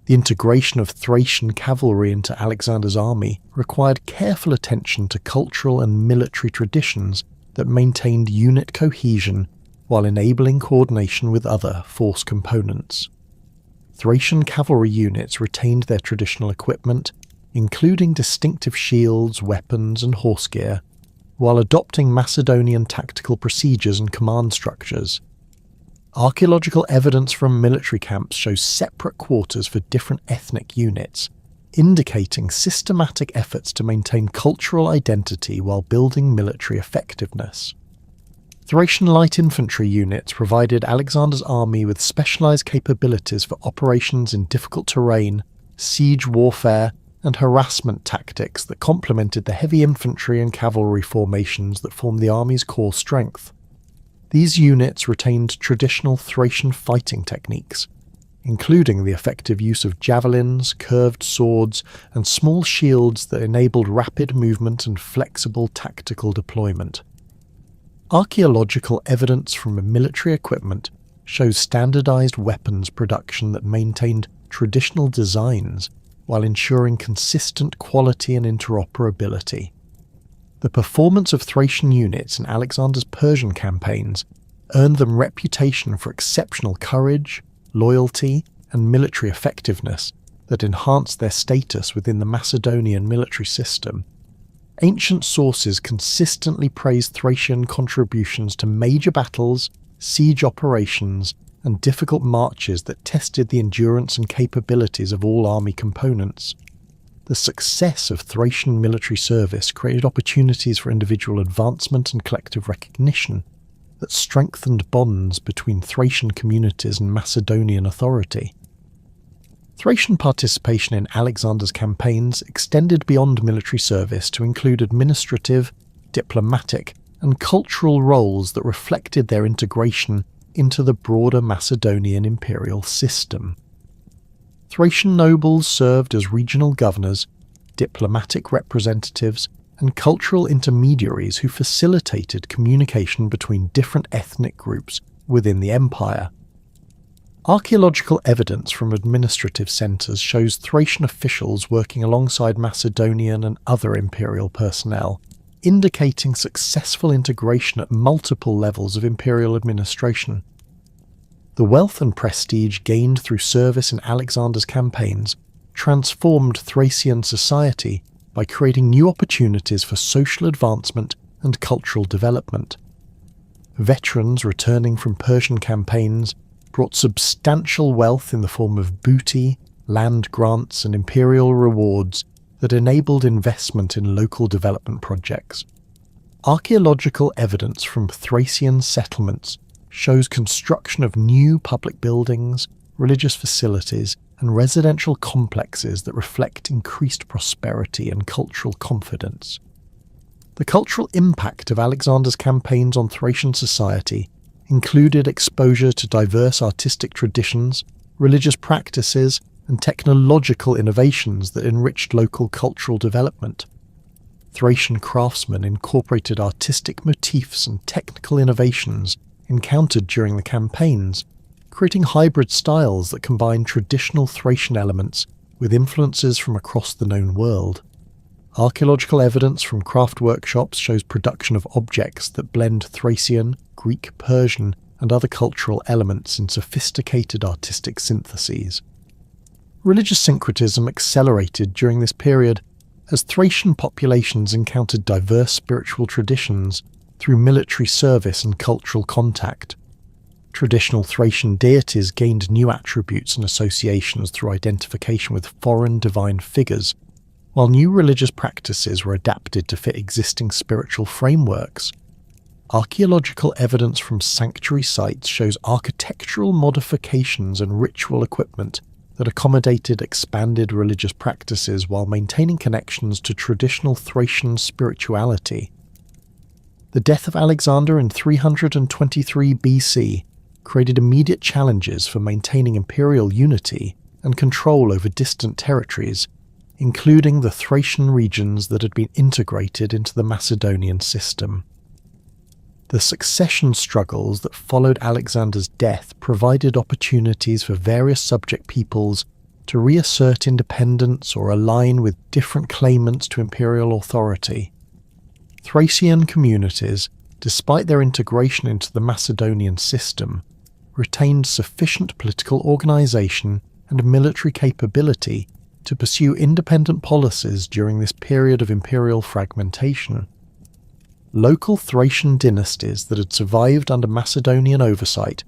The integration of Thracian cavalry into Alexander's army required careful attention to cultural and military traditions that maintained unit cohesion while enabling coordination with other force components. Thracian cavalry units retained their traditional equipment, including distinctive shields, weapons, and horse gear, while adopting Macedonian tactical procedures and command structures. Archaeological evidence from military camps shows separate quarters for different ethnic units, indicating systematic efforts to maintain cultural identity while building military effectiveness. Thracian light infantry units provided Alexander's army with specialized capabilities for operations in difficult terrain, siege warfare, and harassment tactics that complemented the heavy infantry and cavalry formations that formed the army's core strength. These units retained traditional Thracian fighting techniques, including the effective use of javelins, curved swords, and small shields that enabled rapid movement and flexible tactical deployment. Archaeological evidence from military equipment shows standardized weapons production that maintained traditional designs while ensuring consistent quality and interoperability. The performance of Thracian units in Alexander's Persian campaigns earned them reputation for exceptional courage, loyalty, and military effectiveness that enhanced their status within the Macedonian military system. Ancient sources consistently praise Thracian contributions to major battles, siege operations, and difficult marches that tested the endurance and capabilities of all army components. The success of Thracian military service created opportunities for individual advancement and collective recognition that strengthened bonds between Thracian communities and Macedonian authority. Thracian participation in Alexander's campaigns extended beyond military service to include administrative, diplomatic, and cultural roles that reflected their integration into the broader Macedonian imperial system. Thracian nobles served as regional governors, diplomatic representatives, and cultural intermediaries who facilitated communication between different ethnic groups within the empire. Archaeological evidence from administrative centres shows Thracian officials working alongside Macedonian and other imperial personnel, indicating successful integration at multiple levels of imperial administration. The wealth and prestige gained through service in Alexander's campaigns transformed Thracian society by creating new opportunities for social advancement and cultural development. Veterans returning from Persian campaigns brought substantial wealth in the form of booty, land grants, and imperial rewards that enabled investment in local development projects. Archaeological evidence from Thracian settlements shows construction of new public buildings, religious facilities, and residential complexes that reflect increased prosperity and cultural confidence. The cultural impact of Alexander's campaigns on Thracian society included exposure to diverse artistic traditions, religious practices, and technological innovations that enriched local cultural development. Thracian craftsmen incorporated artistic motifs and technical innovations encountered during the campaigns, creating hybrid styles that combine traditional Thracian elements with influences from across the known world. Archaeological evidence from craft workshops shows production of objects that blend Thracian, Greek, Persian, and other cultural elements in sophisticated artistic syntheses. Religious syncretism accelerated during this period as Thracian populations encountered diverse spiritual traditions through military service and cultural contact. Traditional Thracian deities gained new attributes and associations through identification with foreign divine figures, while new religious practices were adapted to fit existing spiritual frameworks. Archaeological evidence from sanctuary sites shows architectural modifications and ritual equipment that accommodated expanded religious practices while maintaining connections to traditional Thracian spirituality. The death of Alexander in 323 BC created immediate challenges for maintaining imperial unity and control over distant territories, including the Thracian regions that had been integrated into the Macedonian system. The succession struggles that followed Alexander's death provided opportunities for various subject peoples to reassert independence or align with different claimants to imperial authority. Thracian communities, despite their integration into the Macedonian system, retained sufficient political organisation and military capability to pursue independent policies during this period of imperial fragmentation. Local Thracian dynasties that had survived under Macedonian oversight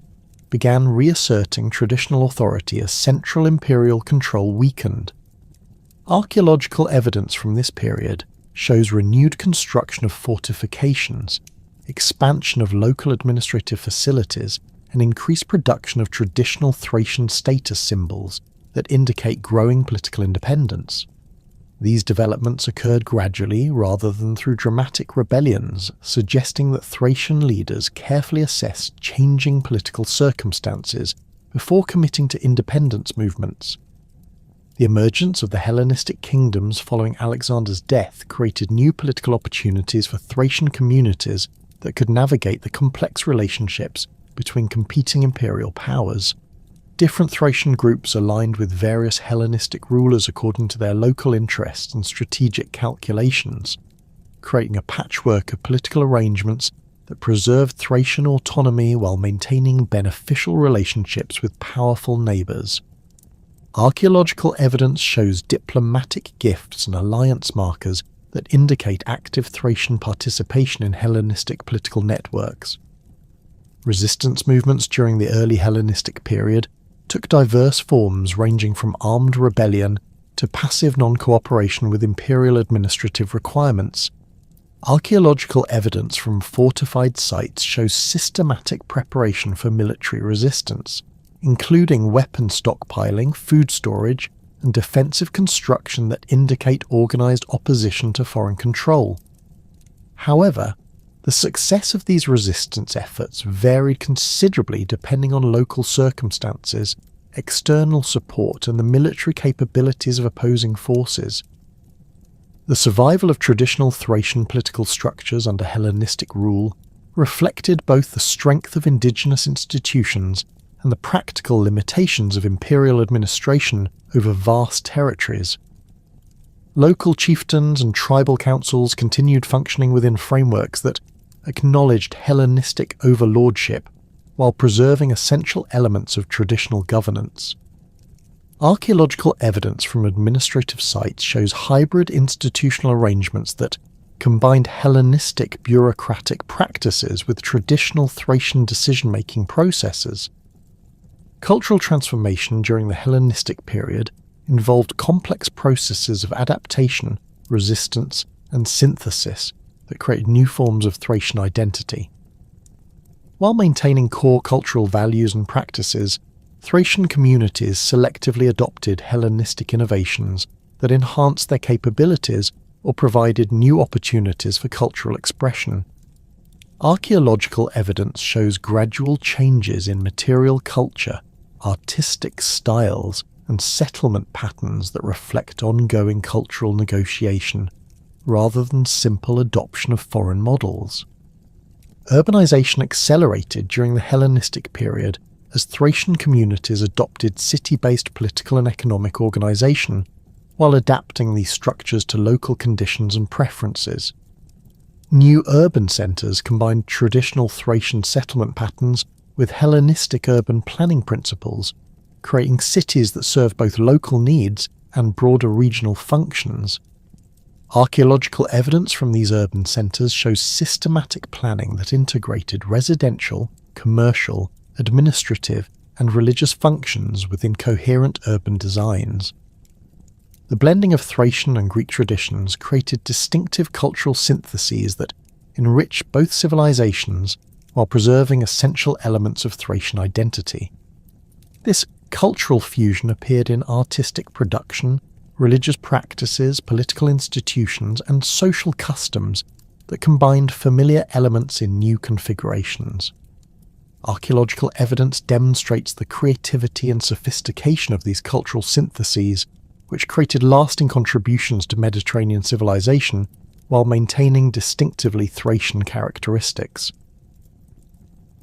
began reasserting traditional authority as central imperial control weakened. Archaeological evidence from this period shows renewed construction of fortifications, expansion of local administrative facilities, and increased production of traditional Thracian status symbols that indicate growing political independence. These developments occurred gradually rather than through dramatic rebellions, suggesting that Thracian leaders carefully assessed changing political circumstances before committing to independence movements. The emergence of the Hellenistic kingdoms following Alexander's death created new political opportunities for Thracian communities that could navigate the complex relationships between competing imperial powers. Different Thracian groups aligned with various Hellenistic rulers according to their local interests and strategic calculations, creating a patchwork of political arrangements that preserved Thracian autonomy while maintaining beneficial relationships with powerful neighbours. Archaeological evidence shows diplomatic gifts and alliance markers that indicate active Thracian participation in Hellenistic political networks. Resistance movements during the early Hellenistic period took diverse forms ranging from armed rebellion to passive non-cooperation with imperial administrative requirements. Archaeological evidence from fortified sites shows systematic preparation for military resistance, including weapon stockpiling, food storage, and defensive construction that indicate organised opposition to foreign control. However, the success of these resistance efforts varied considerably depending on local circumstances, external support, and the military capabilities of opposing forces. The survival of traditional Thracian political structures under Hellenistic rule reflected both the strength of indigenous institutions and the practical limitations of imperial administration over vast territories. Local chieftains and tribal councils continued functioning within frameworks that acknowledged Hellenistic overlordship while preserving essential elements of traditional governance. Archaeological evidence from administrative sites shows hybrid institutional arrangements that combined Hellenistic bureaucratic practices with traditional Thracian decision-making processes. Cultural transformation during the Hellenistic period involved complex processes of adaptation, resistance, and synthesis that created new forms of Thracian identity. While maintaining core cultural values and practices, Thracian communities selectively adopted Hellenistic innovations that enhanced their capabilities or provided new opportunities for cultural expression. Archaeological evidence shows gradual changes in material culture, artistic styles, and settlement patterns that reflect ongoing cultural negotiation, rather than simple adoption of foreign models. Urbanization accelerated during the Hellenistic period as Thracian communities adopted city-based political and economic organization, while adapting these structures to local conditions and preferences. New urban centers combined traditional Thracian settlement patterns with Hellenistic urban planning principles, creating cities that serve both local needs and broader regional functions. Archaeological evidence from these urban centres shows systematic planning that integrated residential, commercial, administrative, and religious functions within coherent urban designs. The blending of Thracian and Greek traditions created distinctive cultural syntheses that enrich both civilizations while preserving essential elements of Thracian identity. This cultural fusion appeared in artistic production, religious practices, political institutions, and social customs that combined familiar elements in new configurations. Archaeological evidence demonstrates the creativity and sophistication of these cultural syntheses, which created lasting contributions to Mediterranean civilization while maintaining distinctively Thracian characteristics.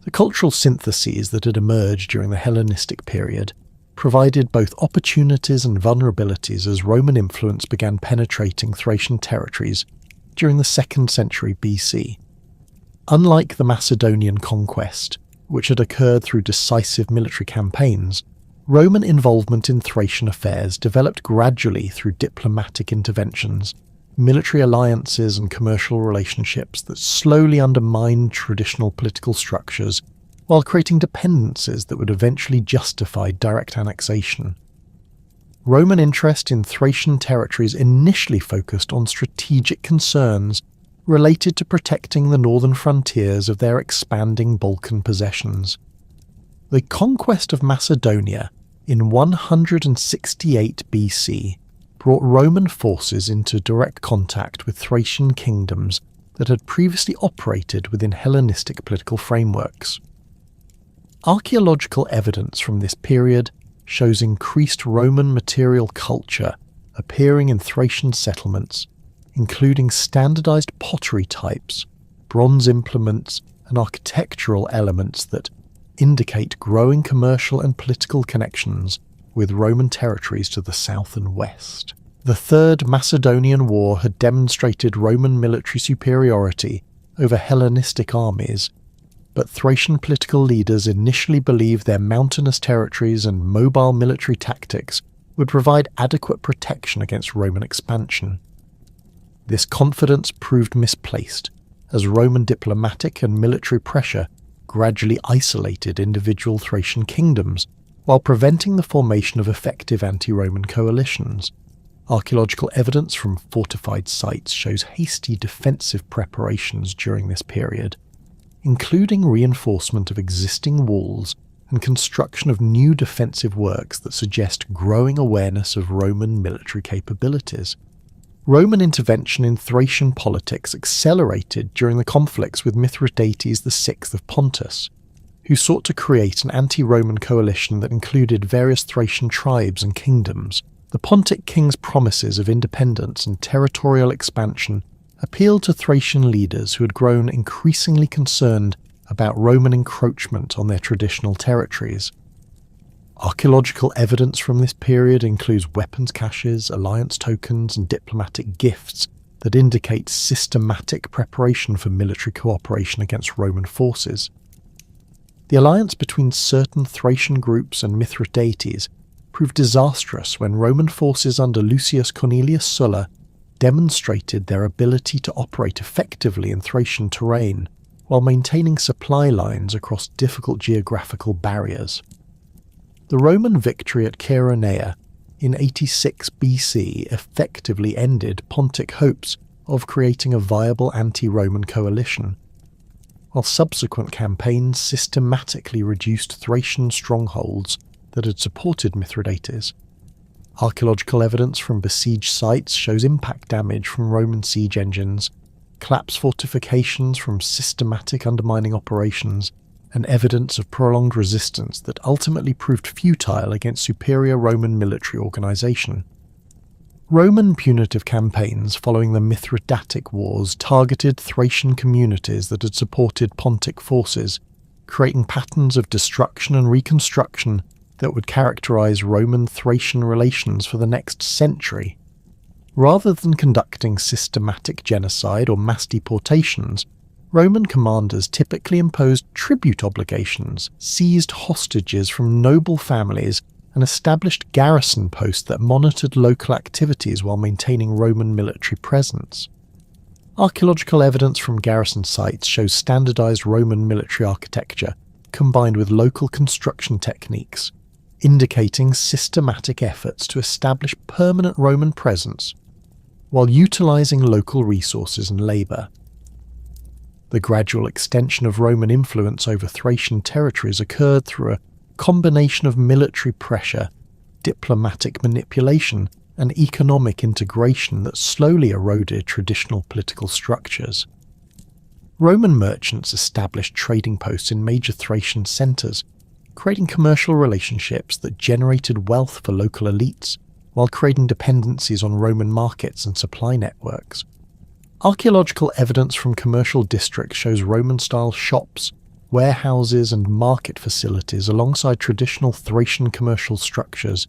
The cultural syntheses that had emerged during the Hellenistic period provided both opportunities and vulnerabilities as Roman influence began penetrating Thracian territories during the 2nd century BC. Unlike the Macedonian conquest, which had occurred through decisive military campaigns, Roman involvement in Thracian affairs developed gradually through diplomatic interventions, military alliances and commercial relationships that slowly undermined traditional political structures while creating dependencies that would eventually justify direct annexation. Roman interest in Thracian territories initially focused on strategic concerns related to protecting the northern frontiers of their expanding Balkan possessions. The conquest of Macedonia in 168 BC brought Roman forces into direct contact with Thracian kingdoms that had previously operated within Hellenistic political frameworks. Archaeological evidence from this period shows increased Roman material culture appearing in Thracian settlements, including standardized pottery types, bronze implements, and architectural elements that indicate growing commercial and political connections with Roman territories to the south and west. The Third Macedonian War had demonstrated Roman military superiority over Hellenistic armies, but Thracian political leaders initially believed their mountainous territories and mobile military tactics would provide adequate protection against Roman expansion. This confidence proved misplaced, as Roman diplomatic and military pressure gradually isolated individual Thracian kingdoms while preventing the formation of effective anti-Roman coalitions. Archaeological evidence from fortified sites shows hasty defensive preparations during this period, including reinforcement of existing walls and construction of new defensive works that suggest growing awareness of Roman military capabilities. Roman intervention in Thracian politics accelerated during the conflicts with Mithridates VI of Pontus, who sought to create an anti-Roman coalition that included various Thracian tribes and kingdoms. The Pontic king's promises of independence and territorial expansion appealed to Thracian leaders who had grown increasingly concerned about Roman encroachment on their traditional territories. Archaeological evidence from this period includes weapons caches, alliance tokens, and diplomatic gifts that indicate systematic preparation for military cooperation against Roman forces. The alliance between certain Thracian groups and Mithridates proved disastrous when Roman forces under Lucius Cornelius Sulla demonstrated their ability to operate effectively in Thracian terrain while maintaining supply lines across difficult geographical barriers. The Roman victory at Chaeronea in 86 BC effectively ended Pontic hopes of creating a viable anti-Roman coalition, while subsequent campaigns systematically reduced Thracian strongholds that had supported Mithridates. Archaeological evidence from besieged sites shows impact damage from Roman siege engines, collapsed fortifications from systematic undermining operations, and evidence of prolonged resistance that ultimately proved futile against superior Roman military organization. Roman punitive campaigns following the Mithridatic Wars targeted Thracian communities that had supported Pontic forces, creating patterns of destruction and reconstruction that would characterize Roman-Thracian relations for the next century. Rather than conducting systematic genocide or mass deportations, Roman commanders typically imposed tribute obligations, seized hostages from noble families, and established garrison posts that monitored local activities while maintaining Roman military presence. Archaeological evidence from garrison sites shows standardized Roman military architecture combined with local construction techniques, indicating systematic efforts to establish permanent Roman presence while utilizing local resources and labor. The gradual extension of Roman influence over Thracian territories occurred through a combination of military pressure, diplomatic manipulation, and economic integration that slowly eroded traditional political structures. Roman merchants established trading posts in major Thracian centres, creating commercial relationships that generated wealth for local elites, while creating dependencies on Roman markets and supply networks. Archaeological evidence from commercial districts shows Roman-style shops, warehouses and market facilities alongside traditional Thracian commercial structures,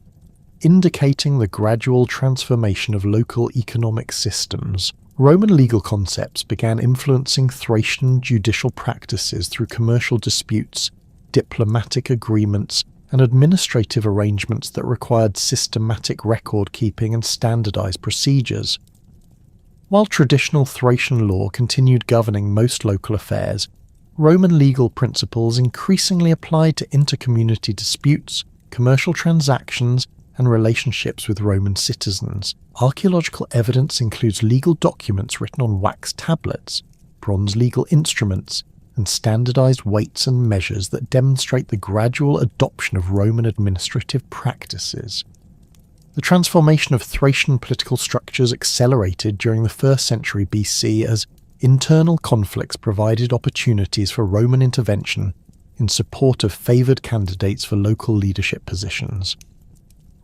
indicating the gradual transformation of local economic systems. Roman legal concepts began influencing Thracian judicial practices through commercial disputes, diplomatic agreements, and administrative arrangements that required systematic record-keeping and standardized procedures. While traditional Thracian law continued governing most local affairs, Roman legal principles increasingly applied to intercommunity disputes, commercial transactions, and relationships with Roman citizens. Archaeological evidence includes legal documents written on wax tablets, bronze legal instruments, and standardized weights and measures that demonstrate the gradual adoption of Roman administrative practices. The transformation of Thracian political structures accelerated during the 1st century BC as internal conflicts provided opportunities for Roman intervention in support of favoured candidates for local leadership positions.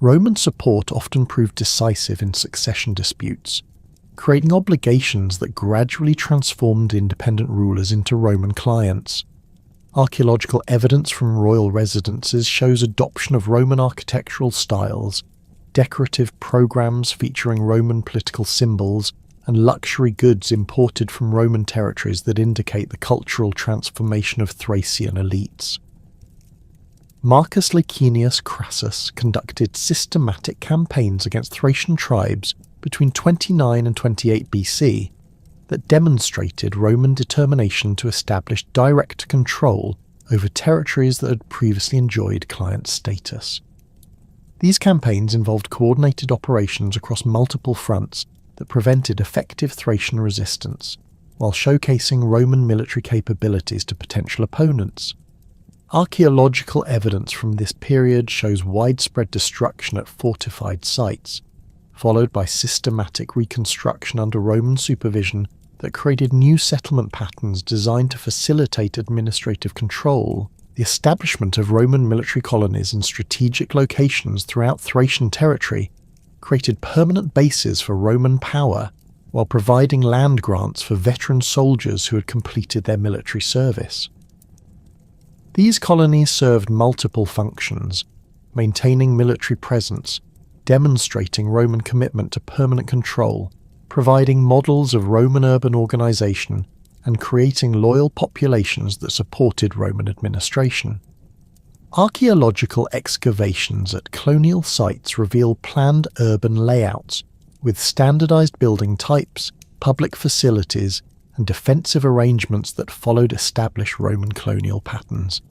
Roman support often proved decisive in succession disputes, creating obligations that gradually transformed independent rulers into Roman clients. Archaeological evidence from royal residences shows adoption of Roman architectural styles, decorative programs featuring Roman political symbols, and luxury goods imported from Roman territories that indicate the cultural transformation of Thracian elites. Marcus Licinius Crassus conducted systematic campaigns against Thracian tribes between 29 and 28 BC that demonstrated Roman determination to establish direct control over territories that had previously enjoyed client status. These campaigns involved coordinated operations across multiple fronts that prevented effective Thracian resistance, while showcasing Roman military capabilities to potential opponents. Archaeological evidence from this period shows widespread destruction at fortified sites, followed by systematic reconstruction under Roman supervision that created new settlement patterns designed to facilitate administrative control. The establishment of Roman military colonies in strategic locations throughout Thracian territory created permanent bases for Roman power, while providing land grants for veteran soldiers who had completed their military service. These colonies served multiple functions, maintaining military presence, demonstrating Roman commitment to permanent control, providing models of Roman urban organization, and creating loyal populations that supported Roman administration. Archaeological excavations at colonial sites reveal planned urban layouts, with standardized building types, public facilities, and defensive arrangements that followed established Roman colonial patterns.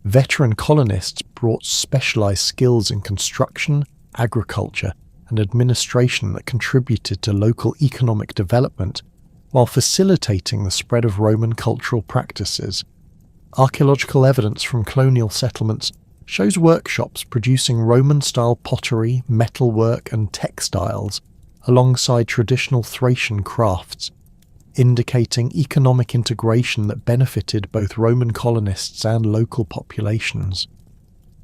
Veteran colonists brought specialized skills in construction, agriculture, and administration that contributed to local economic development while facilitating the spread of Roman cultural practices. Archaeological evidence from colonial settlements shows workshops producing Roman-style pottery, metalwork, and textiles alongside traditional Thracian crafts, indicating economic integration that benefited both Roman colonists and local populations.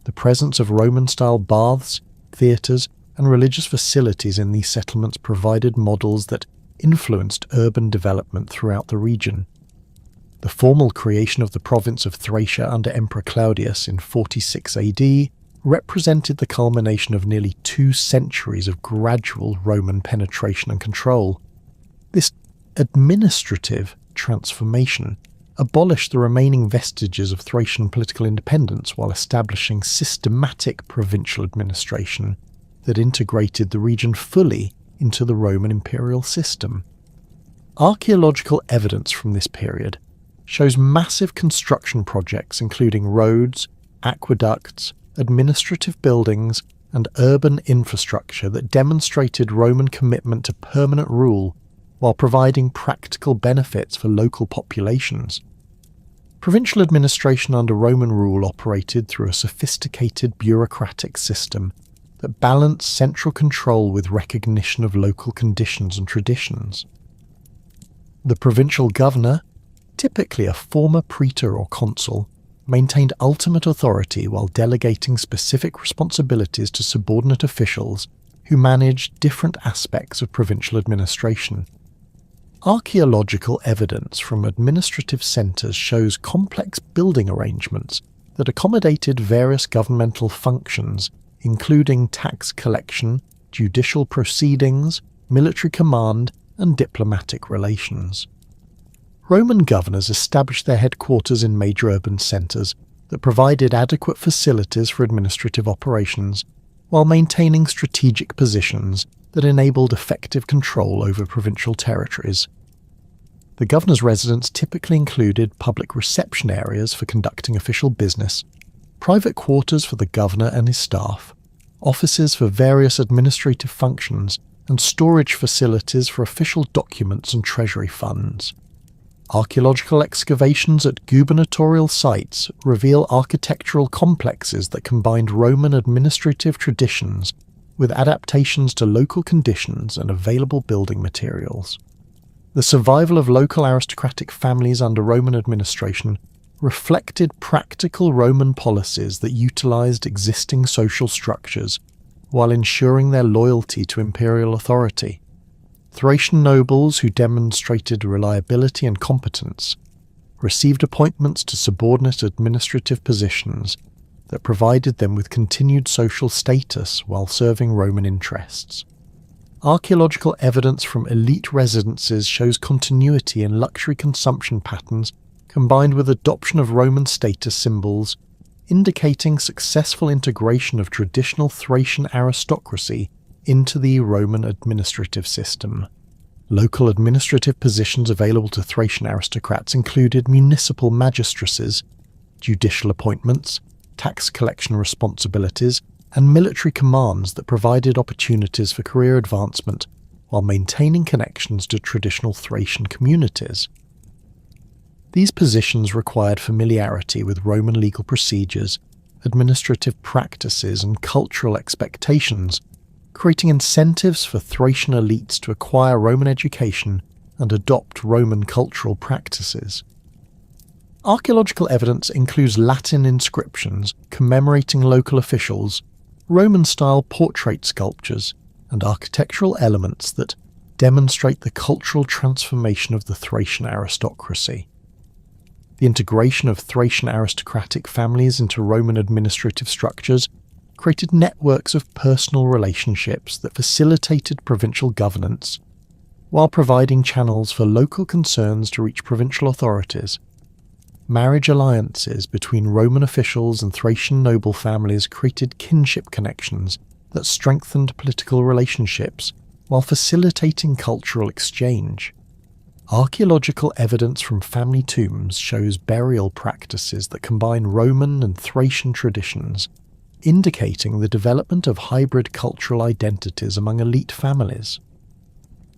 The presence of Roman-style baths, theatres, and religious facilities in these settlements provided models that influenced urban development throughout the region. The formal creation of the province of Thracia under Emperor Claudius in 46 AD represented the culmination of nearly 2 centuries of gradual Roman penetration and control. This administrative transformation abolished the remaining vestiges of Thracian political independence while establishing systematic provincial administration that integrated the region fully into the Roman imperial system. Archaeological evidence from this period shows massive construction projects including roads, aqueducts, administrative buildings, and urban infrastructure that demonstrated Roman commitment to permanent rule while providing practical benefits for local populations. Provincial administration under Roman rule operated through a sophisticated bureaucratic system that balanced central control with recognition of local conditions and traditions. The provincial governor, typically a former praetor or consul, maintained ultimate authority while delegating specific responsibilities to subordinate officials who managed different aspects of provincial administration. Archaeological evidence from administrative centres shows complex building arrangements that accommodated various governmental functions, including tax collection, judicial proceedings, military command, and diplomatic relations. Roman governors established their headquarters in major urban centres that provided adequate facilities for administrative operations, while maintaining strategic positions that enabled effective control over provincial territories. The governor's residence typically included public reception areas for conducting official business, private quarters for the governor and his staff, offices for various administrative functions, and storage facilities for official documents and treasury funds. Archaeological excavations at gubernatorial sites reveal architectural complexes that combined Roman administrative traditions with adaptations to local conditions and available building materials. The survival of local aristocratic families under Roman administration reflected practical Roman policies that utilized existing social structures while ensuring their loyalty to imperial authority. Thracian nobles who demonstrated reliability and competence received appointments to subordinate administrative positions that provided them with continued social status while serving Roman interests. Archaeological evidence from elite residences shows continuity in luxury consumption patterns combined with adoption of Roman status symbols, indicating successful integration of traditional Thracian aristocracy into the Roman administrative system. Local administrative positions available to Thracian aristocrats included municipal magistracies, judicial appointments, tax collection responsibilities, and military commands that provided opportunities for career advancement while maintaining connections to traditional Thracian communities. These positions required familiarity with Roman legal procedures, administrative practices, and cultural expectations, creating incentives for Thracian elites to acquire Roman education and adopt Roman cultural practices. Archaeological evidence includes Latin inscriptions commemorating local officials, Roman-style portrait sculptures, and architectural elements that demonstrate the cultural transformation of the Thracian aristocracy. The integration of Thracian aristocratic families into Roman administrative structures created networks of personal relationships that facilitated provincial governance, while providing channels for local concerns to reach provincial authorities. Marriage alliances between Roman officials and Thracian noble families created kinship connections that strengthened political relationships while facilitating cultural exchange. Archaeological evidence from family tombs shows burial practices that combine Roman and Thracian traditions, indicating the development of hybrid cultural identities among elite families.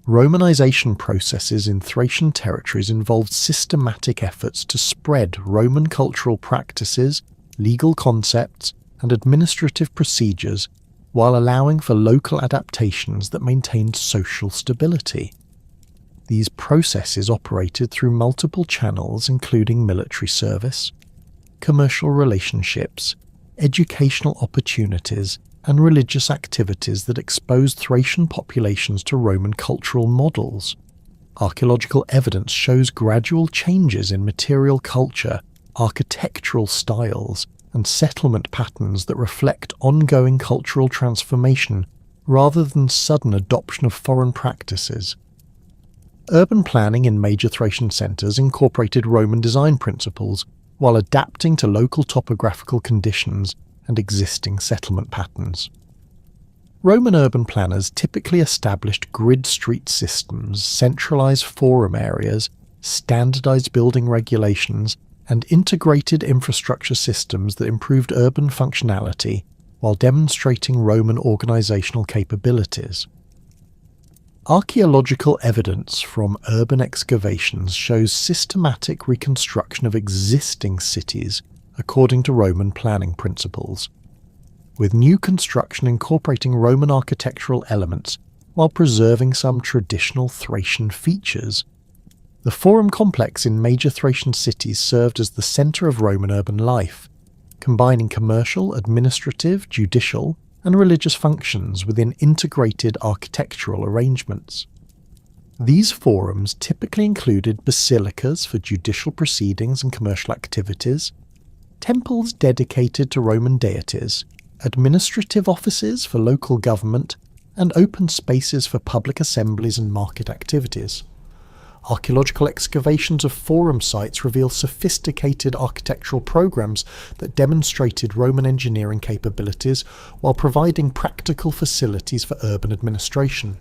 Romanization processes in Thracian territories involved systematic efforts to spread Roman cultural practices, legal concepts, and administrative procedures while allowing for local adaptations that maintained social stability. These processes operated through multiple channels including military service, commercial relationships, educational opportunities, and religious activities that exposed Thracian populations to Roman cultural models. Archaeological evidence shows gradual changes in material culture, architectural styles, and settlement patterns that reflect ongoing cultural transformation rather than sudden adoption of foreign practices. Urban planning in major Thracian centres incorporated Roman design principles while adapting to local topographical conditions and existing settlement patterns. Roman urban planners typically established grid street systems, centralised forum areas, standardised building regulations, and integrated infrastructure systems that improved urban functionality while demonstrating Roman organisational capabilities. Archaeological evidence from urban excavations shows systematic reconstruction of existing cities according to Roman planning principles, with new construction incorporating Roman architectural elements while preserving some traditional Thracian features. The forum complex in major Thracian cities served as the centre of Roman urban life, combining commercial, administrative, judicial, and religious functions within integrated architectural arrangements. These forums typically included basilicas for judicial proceedings and commercial activities, temples dedicated to Roman deities, administrative offices for local government, and open spaces for public assemblies and market activities. Archaeological excavations of forum sites reveal sophisticated architectural programs that demonstrated Roman engineering capabilities while providing practical facilities for urban administration.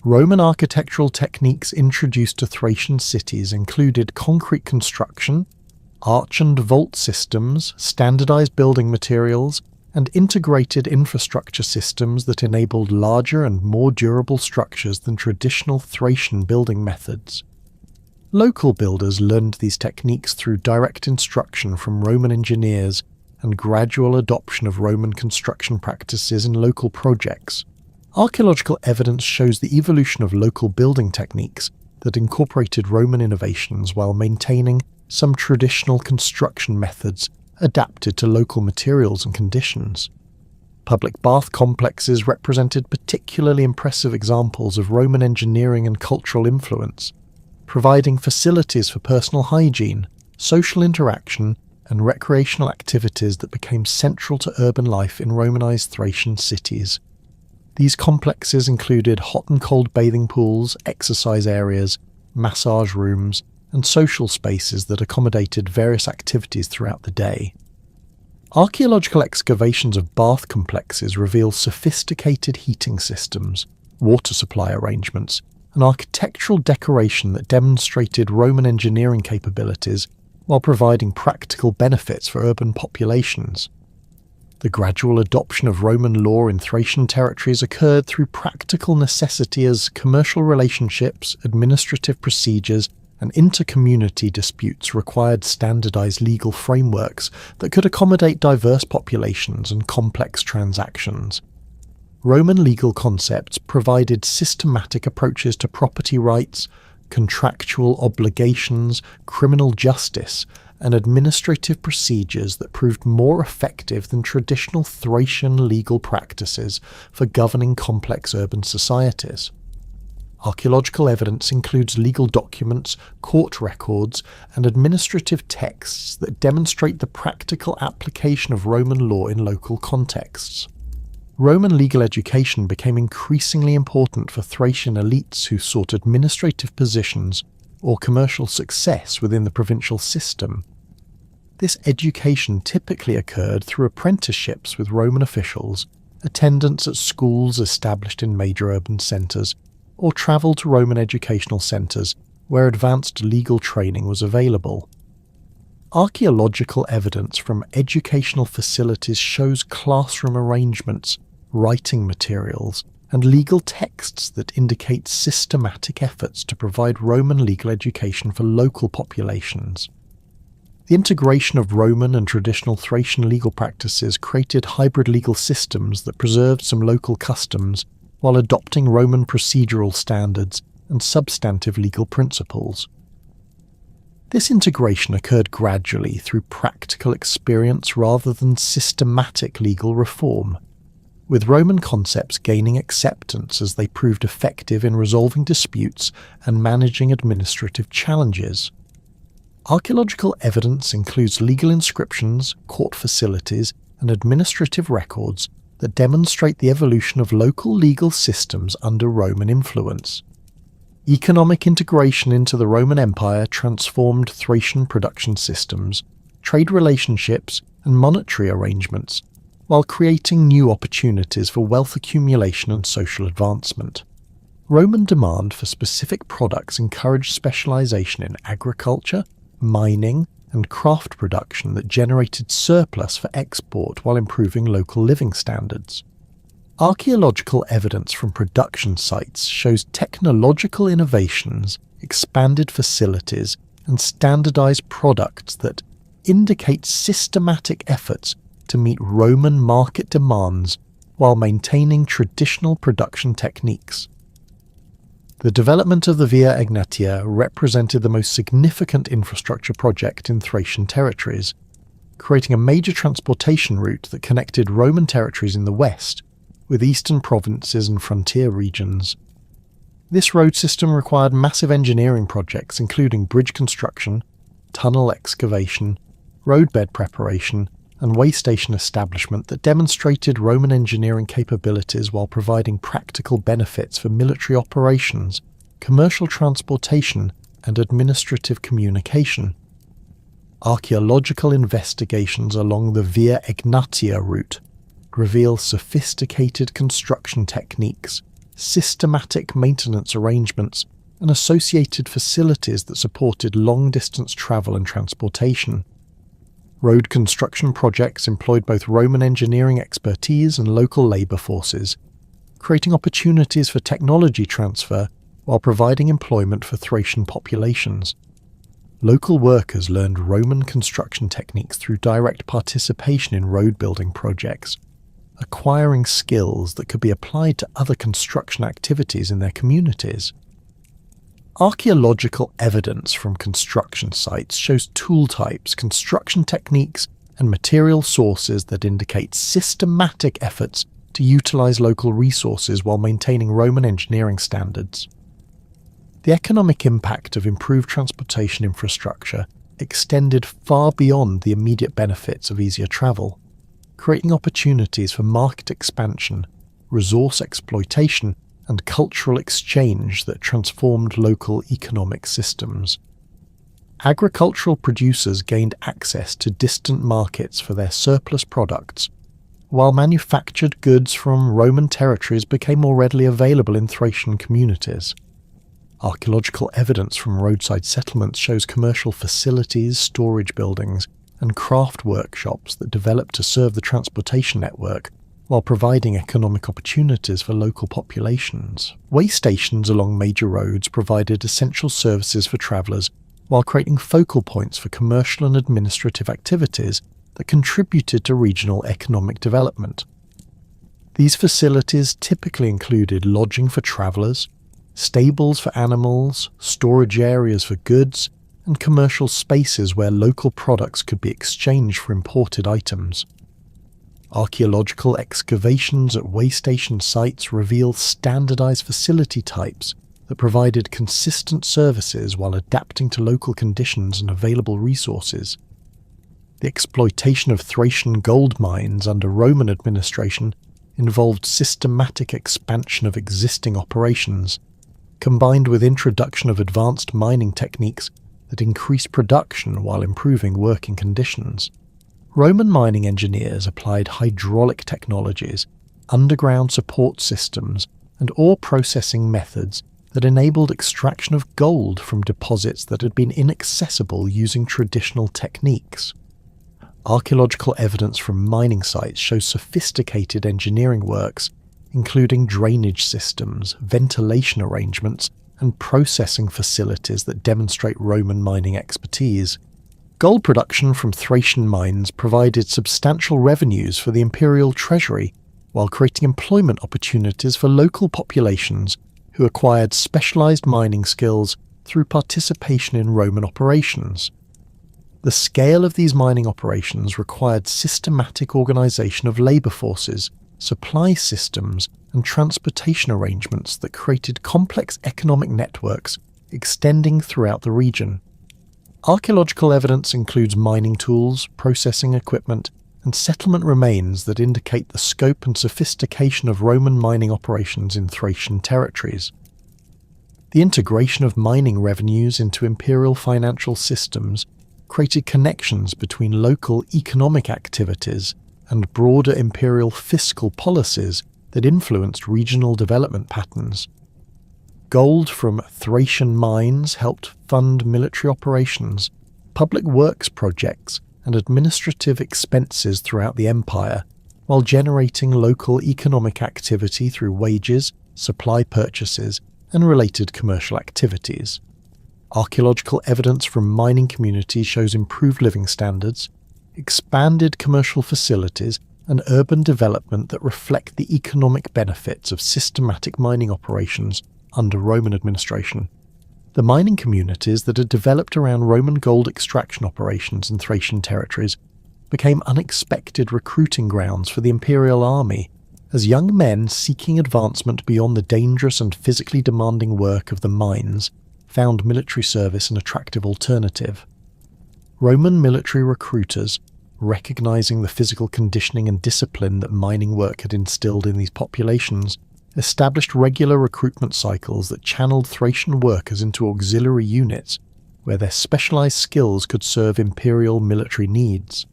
Roman architectural techniques introduced to Thracian cities included concrete construction, arch and vault systems, standardized building materials, and integrated infrastructure systems that enabled larger and more durable structures than traditional Thracian building methods. Local builders learned these techniques through direct instruction from Roman engineers and gradual adoption of Roman construction practices in local projects. Archaeological evidence shows the evolution of local building techniques that incorporated Roman innovations while maintaining some traditional construction methods adapted to local materials and conditions. Public bath complexes represented particularly impressive examples of Roman engineering and cultural influence, providing facilities for personal hygiene, social interaction, and recreational activities that became central to urban life in Romanized Thracian cities. These complexes included hot and cold bathing pools, exercise areas, massage rooms, and social spaces that accommodated various activities throughout the day. Archaeological excavations of bath complexes reveal sophisticated heating systems, water supply arrangements, and architectural decoration that demonstrated Roman engineering capabilities while providing practical benefits for urban populations. The gradual adoption of Roman law in Thracian territories occurred through practical necessity as commercial relationships, administrative procedures, and inter-community disputes required standardized legal frameworks that could accommodate diverse populations and complex transactions. Roman legal concepts provided systematic approaches to property rights, contractual obligations, criminal justice, and administrative procedures that proved more effective than traditional Thracian legal practices for governing complex urban societies. Archaeological evidence includes legal documents, court records, and administrative texts that demonstrate the practical application of Roman law in local contexts. Roman legal education became increasingly important for Thracian elites who sought administrative positions or commercial success within the provincial system. This education typically occurred through apprenticeships with Roman officials, attendance at schools established in major urban centres, or travel to Roman educational centres where advanced legal training was available. Archaeological evidence from educational facilities shows classroom arrangements, writing materials, and legal texts that indicate systematic efforts to provide Roman legal education for local populations. The integration of Roman and traditional Thracian legal practices created hybrid legal systems that preserved some local customs while adopting Roman procedural standards and substantive legal principles. This integration occurred gradually through practical experience rather than systematic legal reform, with Roman concepts gaining acceptance as they proved effective in resolving disputes and managing administrative challenges. Archaeological evidence includes legal inscriptions, court facilities, and administrative records that demonstrate the evolution of local legal systems under Roman influence. Economic integration into the Roman Empire transformed Thracian production systems, trade relationships, and monetary arrangements, while creating new opportunities for wealth accumulation and social advancement. Roman demand for specific products encouraged specialization in agriculture, mining, and craft production that generated surplus for export while improving local living standards. Archaeological evidence from production sites shows technological innovations, expanded facilities, and standardized products that indicate systematic efforts to meet Roman market demands while maintaining traditional production techniques. The development of the Via Egnatia represented the most significant infrastructure project in Thracian territories, creating a major transportation route that connected Roman territories in the west with eastern provinces and frontier regions. This road system required massive engineering projects including bridge construction, tunnel excavation, roadbed preparation, and way station establishment that demonstrated Roman engineering capabilities while providing practical benefits for military operations, commercial transportation, and administrative communication. Archaeological investigations along the Via Egnatia route reveal sophisticated construction techniques, systematic maintenance arrangements, and associated facilities that supported long-distance travel and transportation. Road construction projects employed both Roman engineering expertise and local labour forces, creating opportunities for technology transfer while providing employment for Thracian populations. Local workers learned Roman construction techniques through direct participation in road-building projects, acquiring skills that could be applied to other construction activities in their communities. Archaeological evidence from construction sites shows tool types, construction techniques, and material sources that indicate systematic efforts to utilize local resources while maintaining Roman engineering standards. The economic impact of improved transportation infrastructure extended far beyond the immediate benefits of easier travel, creating opportunities for market expansion, resource exploitation, and cultural exchange that transformed local economic systems. Agricultural producers gained access to distant markets for their surplus products, while manufactured goods from Roman territories became more readily available in Thracian communities. Archaeological evidence from roadside settlements shows commercial facilities, storage buildings, and craft workshops that developed to serve the transportation network while providing economic opportunities for local populations. Way stations along major roads provided essential services for travellers while creating focal points for commercial and administrative activities that contributed to regional economic development. These facilities typically included lodging for travellers, stables for animals, storage areas for goods, and commercial spaces where local products could be exchanged for imported items. Archaeological excavations at way station sites reveal standardized facility types that provided consistent services while adapting to local conditions and available resources. The exploitation of Thracian gold mines under Roman administration involved systematic expansion of existing operations, combined with introduction of advanced mining techniques that increased production while improving working conditions. Roman mining engineers applied hydraulic technologies, underground support systems, and ore processing methods that enabled extraction of gold from deposits that had been inaccessible using traditional techniques. Archaeological evidence from mining sites shows sophisticated engineering works, including drainage systems, ventilation arrangements, and processing facilities that demonstrate Roman mining expertise. Gold production from Thracian mines provided substantial revenues for the imperial treasury, while creating employment opportunities for local populations who acquired specialized mining skills through participation in Roman operations. The scale of these mining operations required systematic organization of labor forces, supply systems, and transportation arrangements that created complex economic networks extending throughout the region. Archaeological evidence includes mining tools, processing equipment, and settlement remains that indicate the scope and sophistication of Roman mining operations in Thracian territories. The integration of mining revenues into imperial financial systems created connections between local economic activities and broader imperial fiscal policies that influenced regional development patterns. Gold from Thracian mines helped fund military operations, public works projects, and administrative expenses throughout the empire, while generating local economic activity through wages, supply purchases, and related commercial activities. Archaeological evidence from mining communities shows improved living standards, expanded commercial facilities, and urban development that reflect the economic benefits of systematic mining operations under Roman administration. The mining communities that had developed around Roman gold extraction operations in Thracian territories became unexpected recruiting grounds for the imperial army, as young men seeking advancement beyond the dangerous and physically demanding work of the mines found military service an attractive alternative. Roman military recruiters, recognizing the physical conditioning and discipline that mining work had instilled in these populations, established regular recruitment cycles that channeled Thracian workers into auxiliary units where their specialized skills could serve imperial military needs.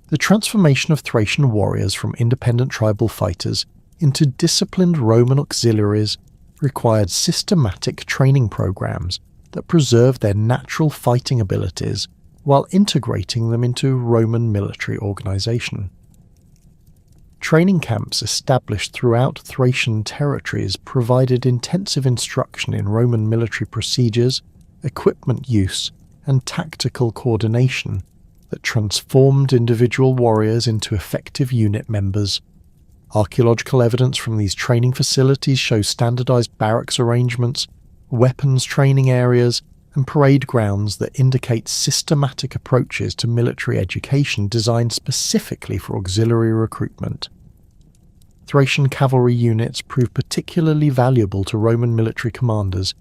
The transformation of Thracian warriors from independent tribal fighters into disciplined Roman auxiliaries required systematic training programs that preserved their natural fighting abilities while integrating them into Roman military organization. Training camps established throughout Thracian territories provided intensive instruction in Roman military procedures, equipment use, and tactical coordination that transformed individual warriors into effective unit members. Archaeological evidence from these training facilities shows standardized barracks arrangements, weapons training areas, and parade grounds that indicate systematic approaches to military education designed specifically for auxiliary recruitment. Thracian cavalry units proved particularly valuable to Roman military commanders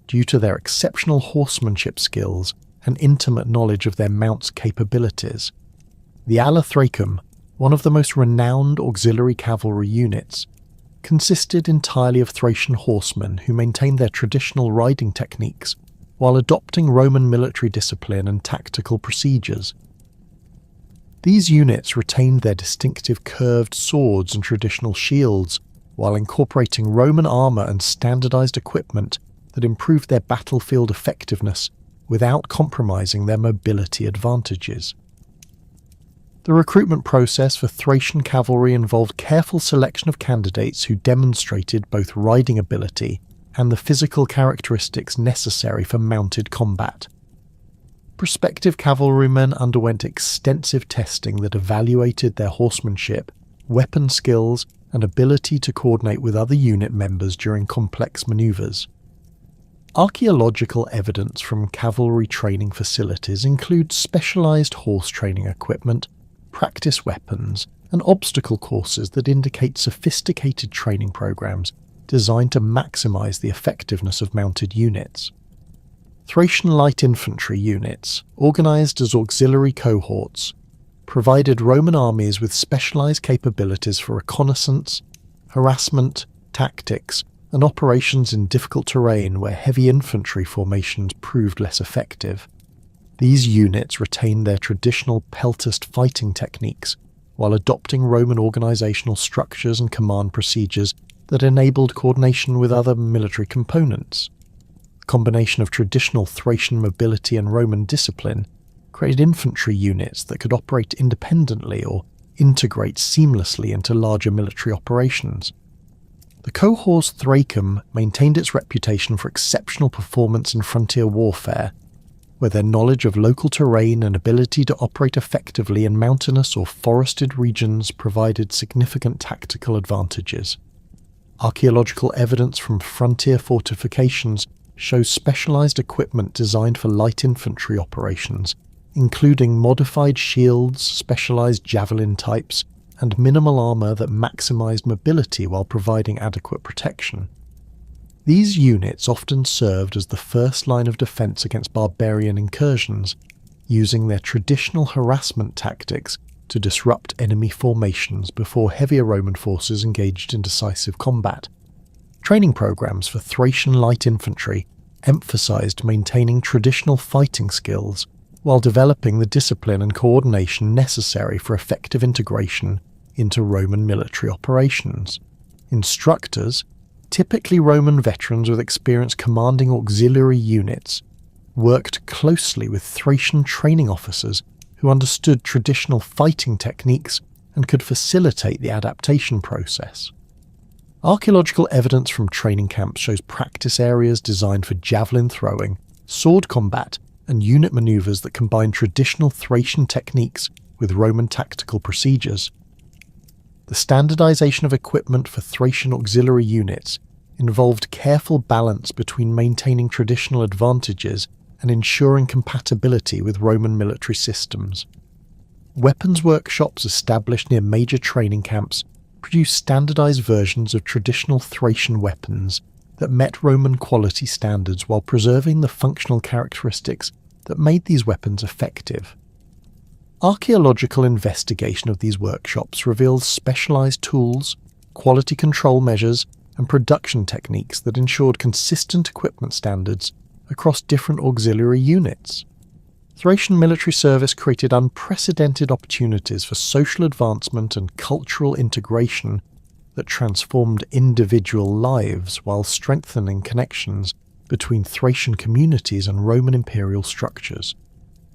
due to their exceptional horsemanship skills and intimate knowledge of their mount's capabilities. The Ala Thracium, one of the most renowned auxiliary cavalry units, consisted entirely of Thracian horsemen who maintained their traditional riding techniques while adopting Roman military discipline and tactical procedures. These units retained their distinctive curved swords and traditional shields while incorporating Roman armor and standardized equipment that improved their battlefield effectiveness without compromising their mobility advantages. The recruitment process for Thracian cavalry involved careful selection of candidates who demonstrated both riding ability and the physical characteristics necessary for mounted combat. Prospective cavalrymen underwent extensive testing that evaluated their horsemanship, weapon skills, and ability to coordinate with other unit members during complex maneuvers. Archaeological evidence from cavalry training facilities includes specialized horse training equipment, practice weapons, and obstacle courses that indicate sophisticated training programs designed to maximize the effectiveness of mounted units. Thracian light infantry units, organized as auxiliary cohorts, provided Roman armies with specialized capabilities for reconnaissance, harassment, tactics, and operations in difficult terrain where heavy infantry formations proved less effective. These units retained their traditional peltast fighting techniques while adopting Roman organizational structures and command procedures that enabled coordination with other military components. The combination of traditional Thracian mobility and Roman discipline created infantry units that could operate independently or integrate seamlessly into larger military operations. The cohors Thracium maintained its reputation for exceptional performance in frontier warfare, where their knowledge of local terrain and ability to operate effectively in mountainous or forested regions provided significant tactical advantages. Archaeological evidence from frontier fortifications shows specialized equipment designed for light infantry operations, including modified shields, specialized javelin types, and minimal armor that maximized mobility while providing adequate protection. These units often served as the first line of defense against barbarian incursions, using their traditional harassment tactics to disrupt enemy formations before heavier Roman forces engaged in decisive combat. Training programs for Thracian light infantry emphasized maintaining traditional fighting skills while developing the discipline and coordination necessary for effective integration into Roman military operations. Instructors, typically Roman veterans with experience commanding auxiliary units, worked closely with Thracian training officers who understood traditional fighting techniques and could facilitate the adaptation process. Archaeological evidence from training camps shows practice areas designed for javelin throwing, sword combat, and unit maneuvers that combine traditional Thracian techniques with Roman tactical procedures. The standardization of equipment for Thracian auxiliary units involved careful balance between maintaining traditional advantages and ensuring compatibility with Roman military systems. Weapons workshops established near major training camps produced standardized versions of traditional Thracian weapons that met Roman quality standards while preserving the functional characteristics that made these weapons effective. Archaeological investigation of these workshops reveals specialized tools, quality control measures, and production techniques that ensured consistent equipment standards across different auxiliary units. Thracian military service created unprecedented opportunities for social advancement and cultural integration that transformed individual lives while strengthening connections between Thracian communities and Roman imperial structures.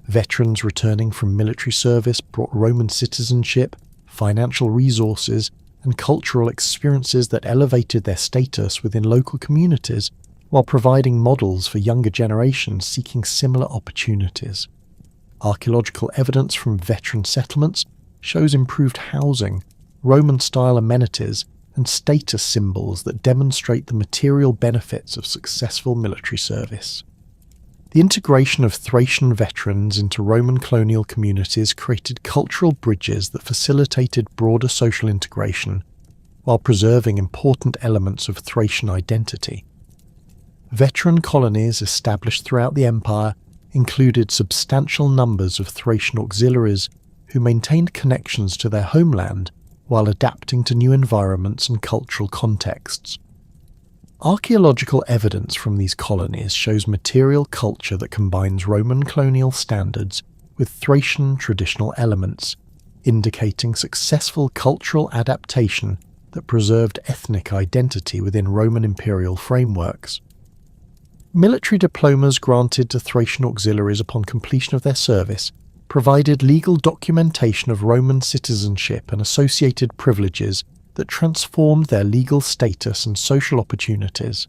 Veterans returning from military service brought Roman citizenship, financial resources, and cultural experiences that elevated their status within local communities while providing models for younger generations seeking similar opportunities. Archaeological evidence from veteran settlements shows improved housing, Roman-style amenities, and status symbols that demonstrate the material benefits of successful military service. The integration of Thracian veterans into Roman colonial communities created cultural bridges that facilitated broader social integration, while preserving important elements of Thracian identity. Veteran colonies established throughout the empire included substantial numbers of Thracian auxiliaries who maintained connections to their homeland while adapting to new environments and cultural contexts. Archaeological evidence from these colonies shows material culture that combines Roman colonial standards with Thracian traditional elements, indicating successful cultural adaptation that preserved ethnic identity within Roman imperial frameworks. Military diplomas granted to Thracian auxiliaries upon completion of their service provided legal documentation of Roman citizenship and associated privileges that transformed their legal status and social opportunities.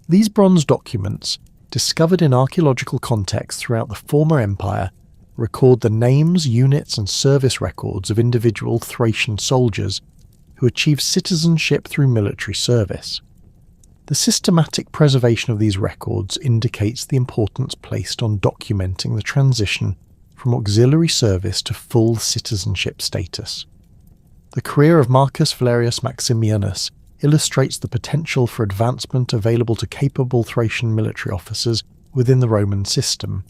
These bronze documents, discovered in archaeological contexts throughout the former empire, record the names, units, and service records of individual Thracian soldiers who achieved citizenship through military service. The systematic preservation of these records indicates the importance placed on documenting the transition from auxiliary service to full citizenship status. The career of Marcus Valerius Maximianus illustrates the potential for advancement available to capable Thracian military officers within the Roman system.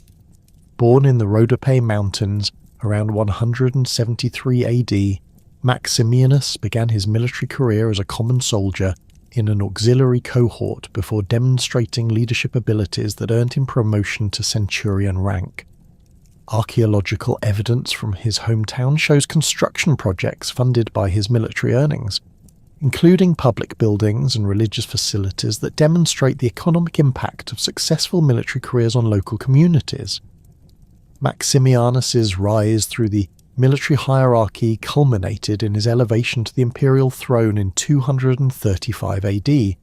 Born in the Rhodope Mountains around 173 AD, Maximianus began his military career as a common soldier in an auxiliary cohort before demonstrating leadership abilities that earned him promotion to centurion rank. Archaeological evidence from his hometown shows construction projects funded by his military earnings, including public buildings and religious facilities that demonstrate the economic impact of successful military careers on local communities. Maximianus's rise through the military hierarchy culminated in his elevation to the imperial throne in 235 AD,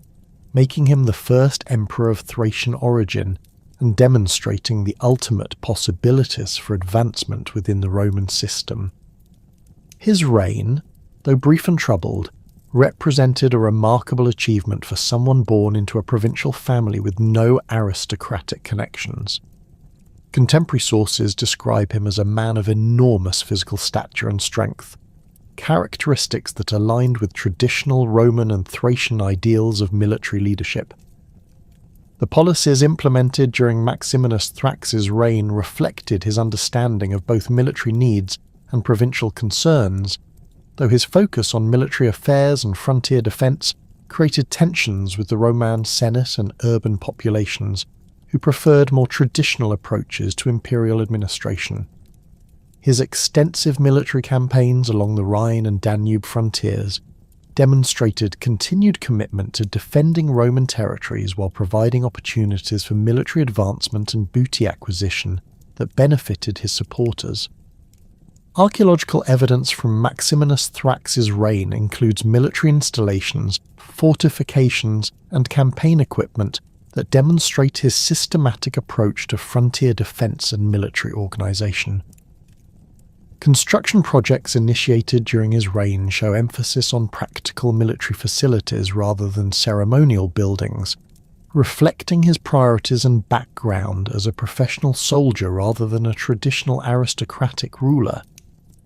making him the first emperor of Thracian origin and demonstrating the ultimate possibilities for advancement within the Roman system. His reign, though brief and troubled, represented a remarkable achievement for someone born into a provincial family with no aristocratic connections. Contemporary sources describe him as a man of enormous physical stature and strength, characteristics that aligned with traditional Roman and Thracian ideals of military leadership. The policies implemented during Maximinus Thrax's reign reflected his understanding of both military needs and provincial concerns, though his focus on military affairs and frontier defence created tensions with the Roman Senate and urban populations, who preferred more traditional approaches to imperial administration. His extensive military campaigns along the Rhine and Danube frontiers demonstrated continued commitment to defending Roman territories while providing opportunities for military advancement and booty acquisition that benefited his supporters. Archaeological evidence from Maximinus Thrax's reign includes military installations, fortifications, and campaign equipment that demonstrate his systematic approach to frontier defence and military organisation. Construction projects initiated during his reign show emphasis on practical military facilities rather than ceremonial buildings, reflecting his priorities and background as a professional soldier rather than a traditional aristocratic ruler.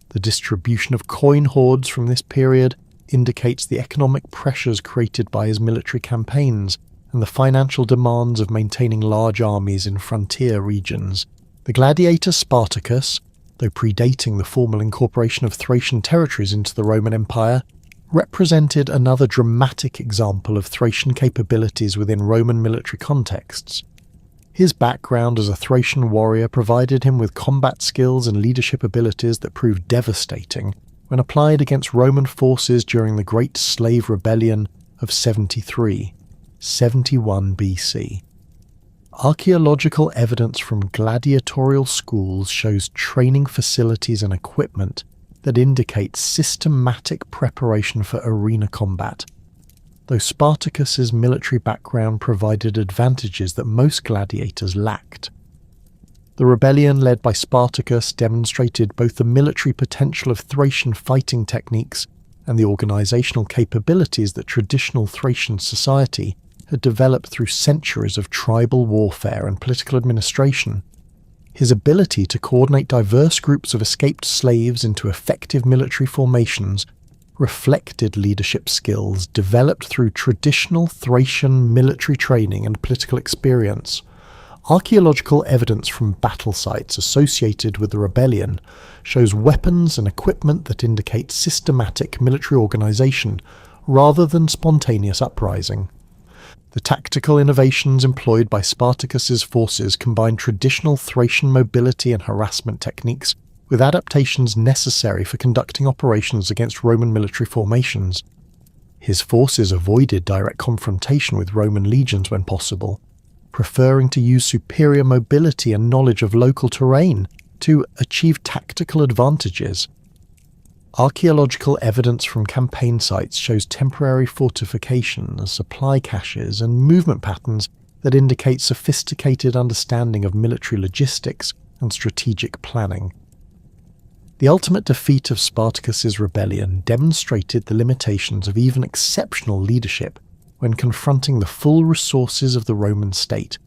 The distribution of coin hoards from this period indicates the economic pressures created by his military campaigns and the financial demands of maintaining large armies in frontier regions. The gladiator Spartacus, though predating the formal incorporation of Thracian territories into the Roman Empire, represented another dramatic example of Thracian capabilities within Roman military contexts. His background as a Thracian warrior provided him with combat skills and leadership abilities that proved devastating when applied against Roman forces during the Great Slave Rebellion of 71 BC. Archaeological evidence from gladiatorial schools shows training facilities and equipment that indicate systematic preparation for arena combat, though Spartacus's military background provided advantages that most gladiators lacked. The rebellion led by Spartacus demonstrated both the military potential of Thracian fighting techniques and the organizational capabilities that traditional Thracian society had developed through centuries of tribal warfare and political administration. His ability to coordinate diverse groups of escaped slaves into effective military formations reflected leadership skills developed through traditional Thracian military training and political experience. Archaeological evidence from battle sites associated with the rebellion shows weapons and equipment that indicate systematic military organization rather than spontaneous uprising. The tactical innovations employed by Spartacus's forces combined traditional Thracian mobility and harassment techniques with adaptations necessary for conducting operations against Roman military formations. His forces avoided direct confrontation with Roman legions when possible, preferring to use superior mobility and knowledge of local terrain to achieve tactical advantages. Archaeological evidence from campaign sites shows temporary fortifications, supply caches, and movement patterns that indicate sophisticated understanding of military logistics and strategic planning. The ultimate defeat of Spartacus's rebellion demonstrated the limitations of even exceptional leadership when confronting the full resources of the Roman state,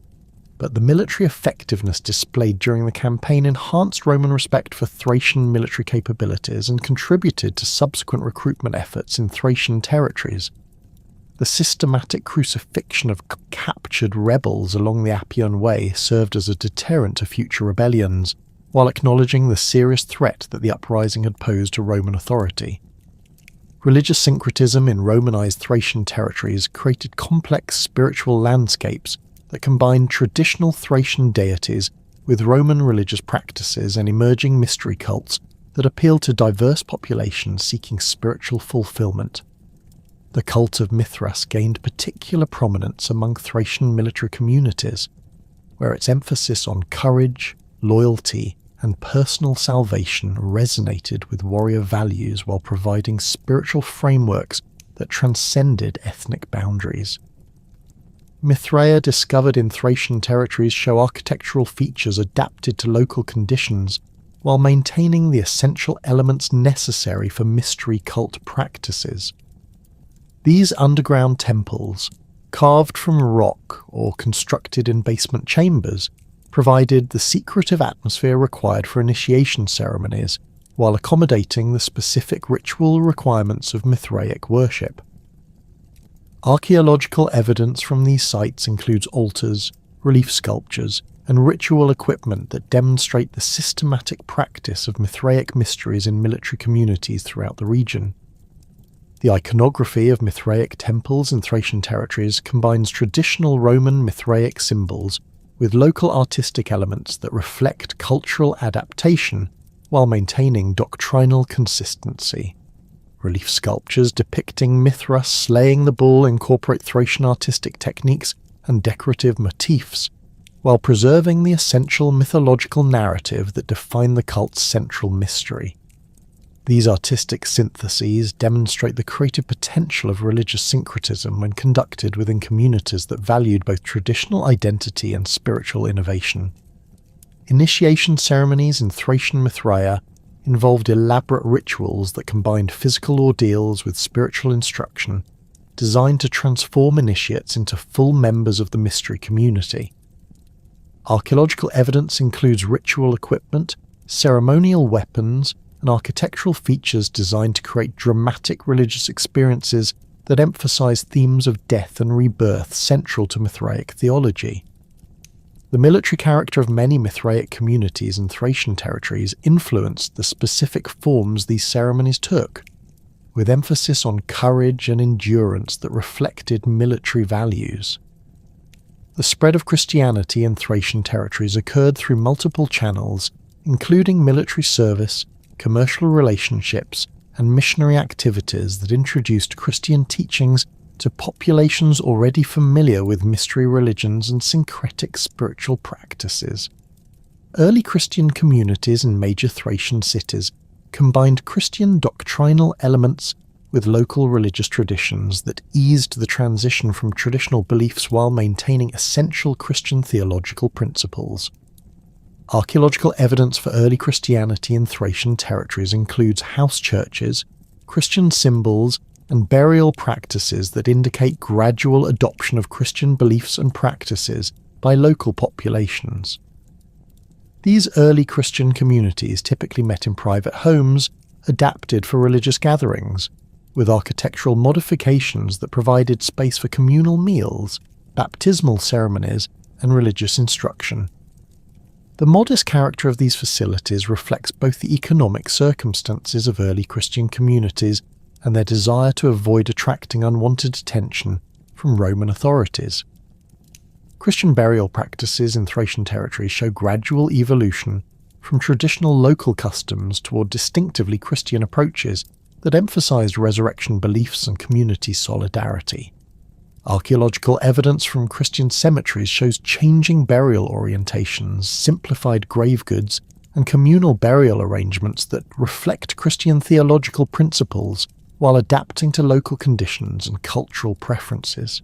but the military effectiveness displayed during the campaign enhanced Roman respect for Thracian military capabilities and contributed to subsequent recruitment efforts in Thracian territories. The systematic crucifixion of captured rebels along the Appian Way served as a deterrent to future rebellions, while acknowledging the serious threat that the uprising had posed to Roman authority. Religious syncretism in Romanized Thracian territories created complex spiritual landscapes that combined traditional Thracian deities with Roman religious practices and emerging mystery cults that appealed to diverse populations seeking spiritual fulfillment. The cult of Mithras gained particular prominence among Thracian military communities, where its emphasis on courage, loyalty, and personal salvation resonated with warrior values while providing spiritual frameworks that transcended ethnic boundaries. Mithraea discovered in Thracian territories show architectural features adapted to local conditions while maintaining the essential elements necessary for mystery cult practices. These underground temples, carved from rock or constructed in basement chambers, provided the secretive atmosphere required for initiation ceremonies while accommodating the specific ritual requirements of Mithraic worship. Archaeological evidence from these sites includes altars, relief sculptures, and ritual equipment that demonstrate the systematic practice of Mithraic mysteries in military communities throughout the region. The iconography of Mithraic temples in Thracian territories combines traditional Roman Mithraic symbols with local artistic elements that reflect cultural adaptation while maintaining doctrinal consistency. Relief sculptures depicting Mithras slaying the bull incorporate Thracian artistic techniques and decorative motifs, while preserving the essential mythological narrative that define the cult's central mystery. These artistic syntheses demonstrate the creative potential of religious syncretism when conducted within communities that valued both traditional identity and spiritual innovation. Initiation ceremonies in Thracian Mithraea involved elaborate rituals that combined physical ordeals with spiritual instruction, designed to transform initiates into full members of the mystery community. Archaeological evidence includes ritual equipment, ceremonial weapons, and architectural features designed to create dramatic religious experiences that emphasize themes of death and rebirth central to Mithraic theology. The military character of many Mithraic communities in Thracian territories influenced the specific forms these ceremonies took, with emphasis on courage and endurance that reflected military values. The spread of Christianity in Thracian territories occurred through multiple channels, including military service, commercial relationships, and missionary activities that introduced Christian teachings to populations already familiar with mystery religions and syncretic spiritual practices. Early Christian communities in major Thracian cities combined Christian doctrinal elements with local religious traditions that eased the transition from traditional beliefs while maintaining essential Christian theological principles. Archaeological evidence for early Christianity in Thracian territories includes house churches, Christian symbols, and burial practices that indicate gradual adoption of Christian beliefs and practices by local populations. These early Christian communities typically met in private homes, adapted for religious gatherings, with architectural modifications that provided space for communal meals, baptismal ceremonies, and religious instruction. The modest character of these facilities reflects both the economic circumstances of early Christian communities and their desire to avoid attracting unwanted attention from Roman authorities. Christian burial practices in Thracian territory show gradual evolution from traditional local customs toward distinctively Christian approaches that emphasized resurrection beliefs and community solidarity. Archaeological evidence from Christian cemeteries shows changing burial orientations, simplified grave goods, and communal burial arrangements that reflect Christian theological principles while adapting to local conditions and cultural preferences.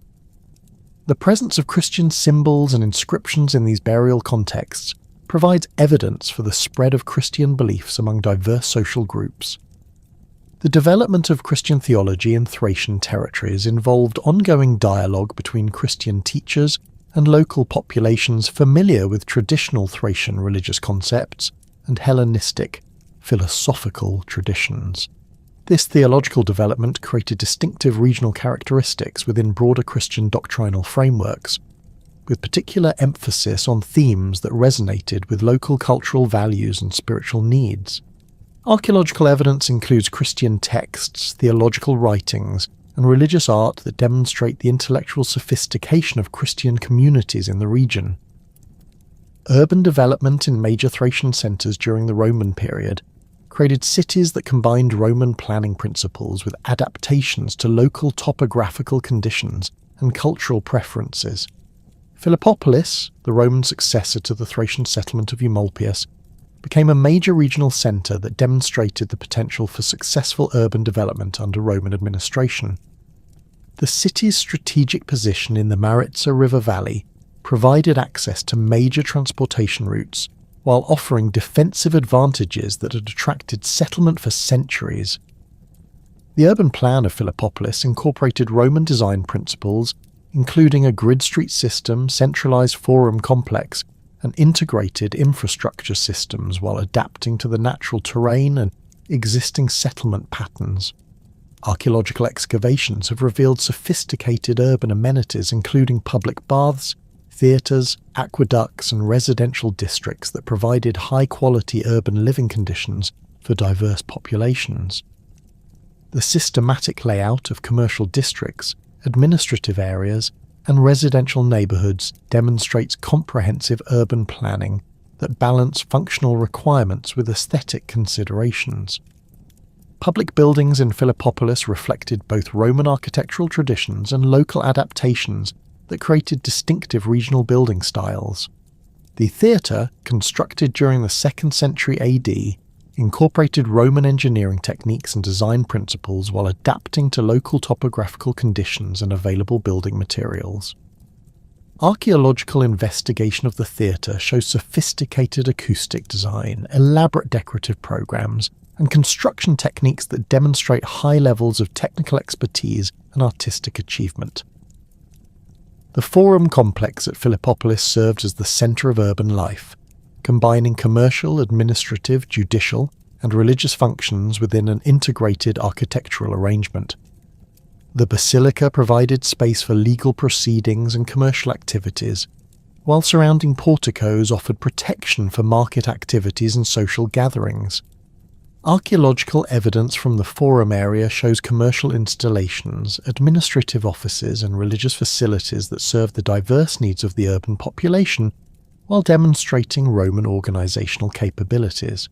The presence of Christian symbols and inscriptions in these burial contexts provides evidence for the spread of Christian beliefs among diverse social groups. The development of Christian theology in Thracian territories involved ongoing dialogue between Christian teachers and local populations familiar with traditional Thracian religious concepts and Hellenistic philosophical traditions. This theological development created distinctive regional characteristics within broader Christian doctrinal frameworks, with particular emphasis on themes that resonated with local cultural values and spiritual needs. Archaeological evidence includes Christian texts, theological writings, and religious art that demonstrate the intellectual sophistication of Christian communities in the region. Urban development in major Thracian centres during the Roman period created cities that combined Roman planning principles with adaptations to local topographical conditions and cultural preferences. Philippopolis, the Roman successor to the Thracian settlement of Eumolpius, became a major regional centre that demonstrated the potential for successful urban development under Roman administration. The city's strategic position in the Maritsa River Valley provided access to major transportation routes while offering defensive advantages that had attracted settlement for centuries. The urban plan of Philippopolis incorporated Roman design principles, including a grid street system, centralised forum complex, and integrated infrastructure systems while adapting to the natural terrain and existing settlement patterns. Archaeological excavations have revealed sophisticated urban amenities including public baths, theatres, aqueducts and residential districts that provided high-quality urban living conditions for diverse populations. The systematic layout of commercial districts, administrative areas, and residential neighbourhoods demonstrates comprehensive urban planning that balance functional requirements with aesthetic considerations. Public buildings in Philippopolis reflected both Roman architectural traditions and local adaptations that created distinctive regional building styles. The theatre, constructed during the 2nd century AD, incorporated Roman engineering techniques and design principles while adapting to local topographical conditions and available building materials. Archaeological investigation of the theatre shows sophisticated acoustic design, elaborate decorative programs, and construction techniques that demonstrate high levels of technical expertise and artistic achievement. The Forum complex at Philippopolis served as the centre of urban life, combining commercial, administrative, judicial, and religious functions within an integrated architectural arrangement. The basilica provided space for legal proceedings and commercial activities, while surrounding porticos offered protection for market activities and social gatherings. Archaeological evidence from the Forum area shows commercial installations, administrative offices, and religious facilities that serve the diverse needs of the urban population, while demonstrating Roman organisational capabilities.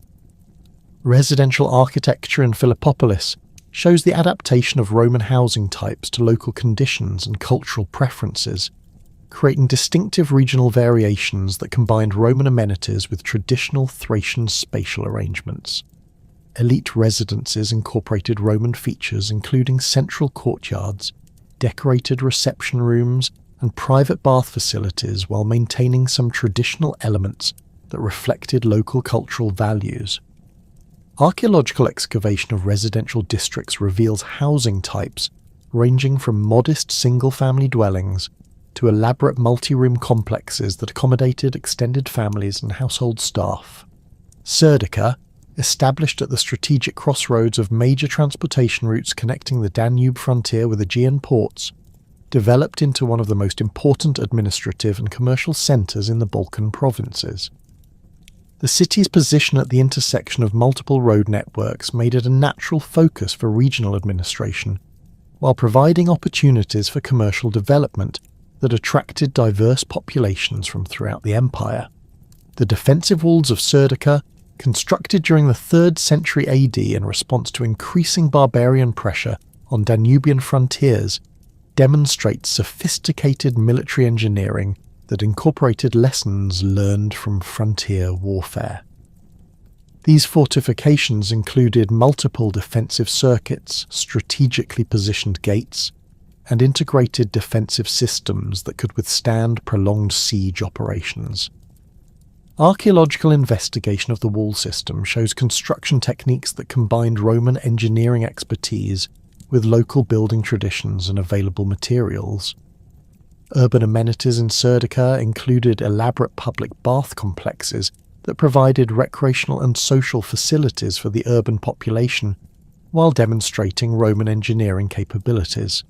Residential architecture in Philippopolis shows the adaptation of Roman housing types to local conditions and cultural preferences, creating distinctive regional variations that combined Roman amenities with traditional Thracian spatial arrangements. Elite residences incorporated Roman features including central courtyards, decorated reception rooms, and private bath facilities while maintaining some traditional elements that reflected local cultural values. Archaeological excavation of residential districts reveals housing types ranging from modest single-family dwellings to elaborate multi-room complexes that accommodated extended families and household staff. Serdica, established at the strategic crossroads of major transportation routes connecting the Danube frontier with Aegean ports, developed into one of the most important administrative and commercial centres in the Balkan provinces. The city's position at the intersection of multiple road networks made it a natural focus for regional administration, while providing opportunities for commercial development that attracted diverse populations from throughout the empire. The defensive walls of Serdica, constructed during the 3rd century AD in response to increasing barbarian pressure on Danubian frontiers, demonstrate sophisticated military engineering that incorporated lessons learned from frontier warfare. These fortifications included multiple defensive circuits, strategically positioned gates, and integrated defensive systems that could withstand prolonged siege operations. Archaeological investigation of the wall system shows construction techniques that combined Roman engineering expertise with local building traditions and available materials. Urban amenities in Serdica included elaborate public bath complexes that provided recreational and social facilities for the urban population, while demonstrating Roman engineering capabilities.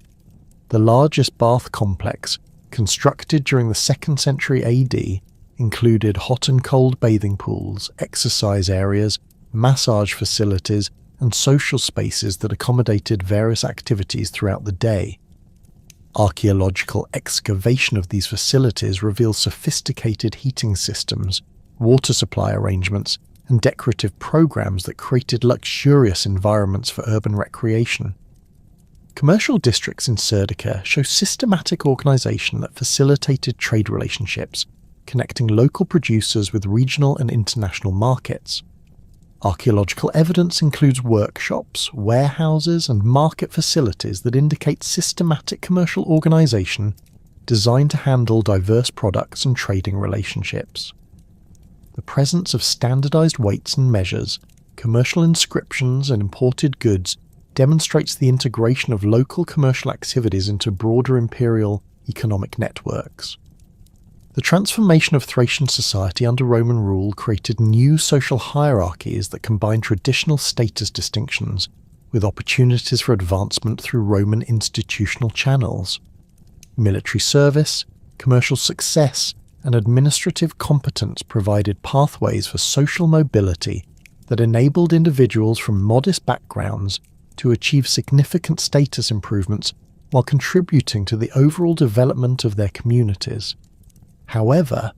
The largest bath complex, constructed during the 2nd century AD, included hot and cold bathing pools, exercise areas, massage facilities, and social spaces that accommodated various activities throughout the day. Archaeological excavation of these facilities reveals sophisticated heating systems, water supply arrangements, and decorative programs that created luxurious environments for urban recreation. Commercial districts in Serdica show systematic organization that facilitated trade relationships, connecting local producers with regional and international markets. Archaeological evidence includes workshops, warehouses, and market facilities that indicate systematic commercial organization designed to handle diverse products and trading relationships. The presence of standardized weights and measures, commercial inscriptions, and imported goods demonstrates the integration of local commercial activities into broader imperial economic networks. The transformation of Thracian society under Roman rule created new social hierarchies that combined traditional status distinctions with opportunities for advancement through Roman institutional channels. Military service, commercial success, and administrative competence provided pathways for social mobility that enabled individuals from modest backgrounds to achieve significant status improvements while contributing to the overall development of their communities. However,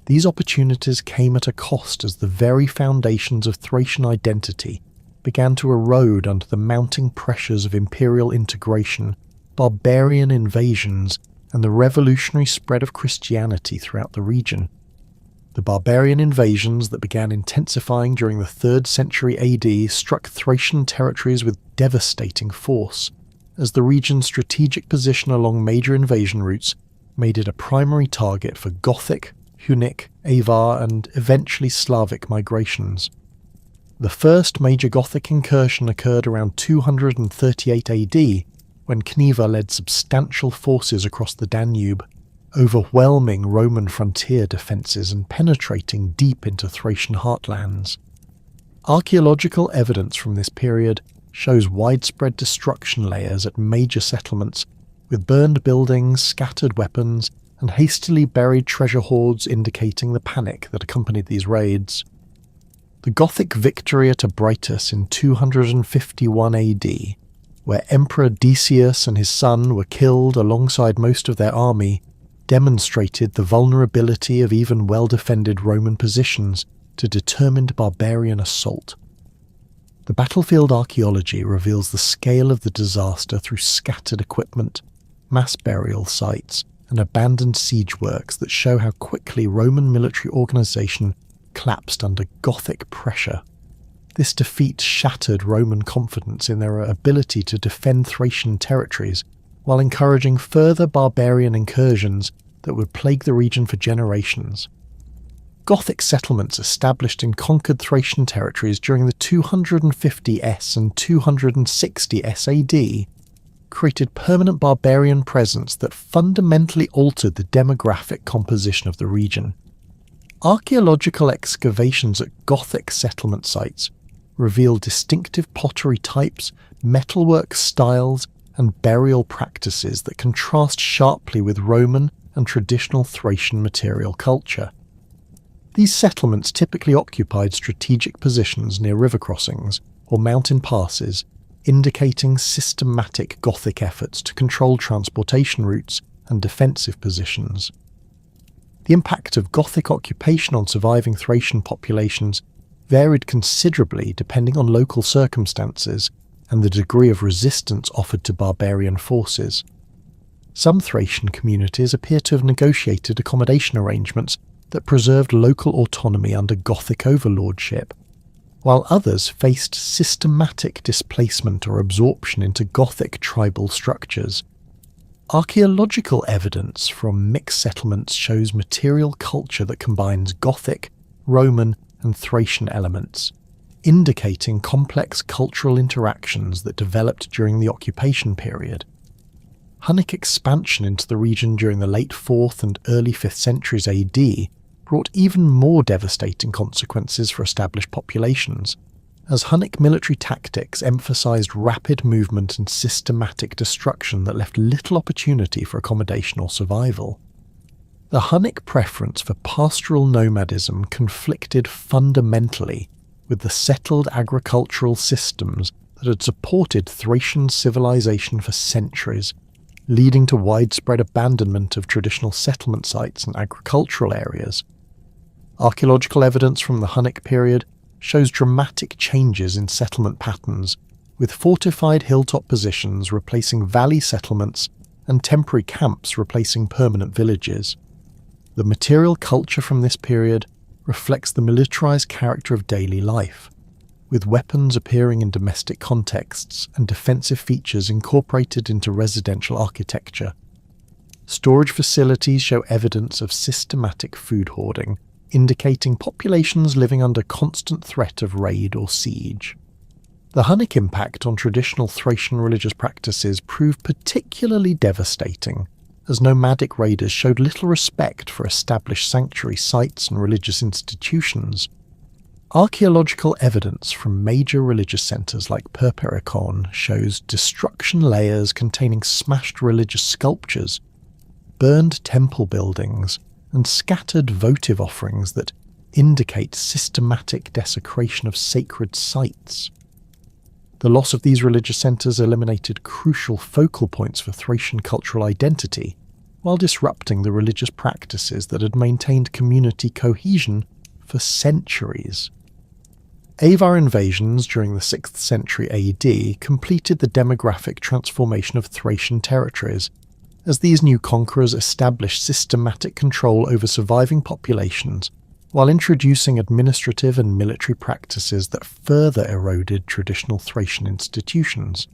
these opportunities came at a cost as the very foundations of Thracian identity began to erode under the mounting pressures of imperial integration, barbarian invasions, and the revolutionary spread of Christianity throughout the region. The barbarian invasions that began intensifying during the 3rd century AD struck Thracian territories with devastating force, as the region's strategic position along major invasion routes made it a primary target for Gothic, Hunnic, Avar, and eventually Slavic migrations. The first major Gothic incursion occurred around 238 AD, when Cniva led substantial forces across the Danube, overwhelming Roman frontier defences and penetrating deep into Thracian heartlands. Archaeological evidence from this period shows widespread destruction layers at major settlements, with burned buildings, scattered weapons, and hastily buried treasure hoards indicating the panic that accompanied these raids. The Gothic victory at Abritus in 251 AD, where Emperor Decius and his son were killed alongside most of their army, demonstrated the vulnerability of even well-defended Roman positions to determined barbarian assault. The battlefield archaeology reveals the scale of the disaster through scattered equipment, mass burial sites, and abandoned siege works that show how quickly Roman military organisation collapsed under Gothic pressure. This defeat shattered Roman confidence in their ability to defend Thracian territories, while encouraging further barbarian incursions that would plague the region for generations. Gothic settlements established in conquered Thracian territories during the 250 S and 260 S AD created permanent barbarian presence that fundamentally altered the demographic composition of the region. Archaeological excavations at Gothic settlement sites reveal distinctive pottery types, metalwork styles, and burial practices that contrast sharply with Roman and traditional Thracian material culture. These settlements typically occupied strategic positions near river crossings or mountain passes, indicating systematic Gothic efforts to control transportation routes and defensive positions. The impact of Gothic occupation on surviving Thracian populations varied considerably depending on local circumstances and the degree of resistance offered to barbarian forces. Some Thracian communities appear to have negotiated accommodation arrangements that preserved local autonomy under Gothic overlordship, while others faced systematic displacement or absorption into Gothic tribal structures. Archaeological evidence from mixed settlements shows material culture that combines Gothic, Roman, and Thracian elements, indicating complex cultural interactions that developed during the occupation period. Hunnic expansion into the region during the late 4th and early 5th centuries AD brought even more devastating consequences for established populations, as Hunnic military tactics emphasized rapid movement and systematic destruction that left little opportunity for accommodation or survival. The Hunnic preference for pastoral nomadism conflicted fundamentally with the settled agricultural systems that had supported Thracian civilization for centuries, leading to widespread abandonment of traditional settlement sites and agricultural areas. Archaeological evidence from the Hunnic period shows dramatic changes in settlement patterns, with fortified hilltop positions replacing valley settlements and temporary camps replacing permanent villages. The material culture from this period reflects the militarized character of daily life, with weapons appearing in domestic contexts and defensive features incorporated into residential architecture. Storage facilities show evidence of systematic food hoarding, indicating populations living under constant threat of raid or siege. The Hunnic impact on traditional Thracian religious practices proved particularly devastating, as nomadic raiders showed little respect for established sanctuary sites and religious institutions. Archaeological evidence from major religious centres like Perperikon shows destruction layers containing smashed religious sculptures, burned temple buildings, and scattered votive offerings that indicate systematic desecration of sacred sites. The loss of these religious centres eliminated crucial focal points for Thracian cultural identity, while disrupting the religious practices that had maintained community cohesion for centuries. Avar invasions during the 6th century AD completed the demographic transformation of Thracian territories, as these new conquerors established systematic control over surviving populations, while introducing administrative and military practices that further eroded traditional Thracian institutions.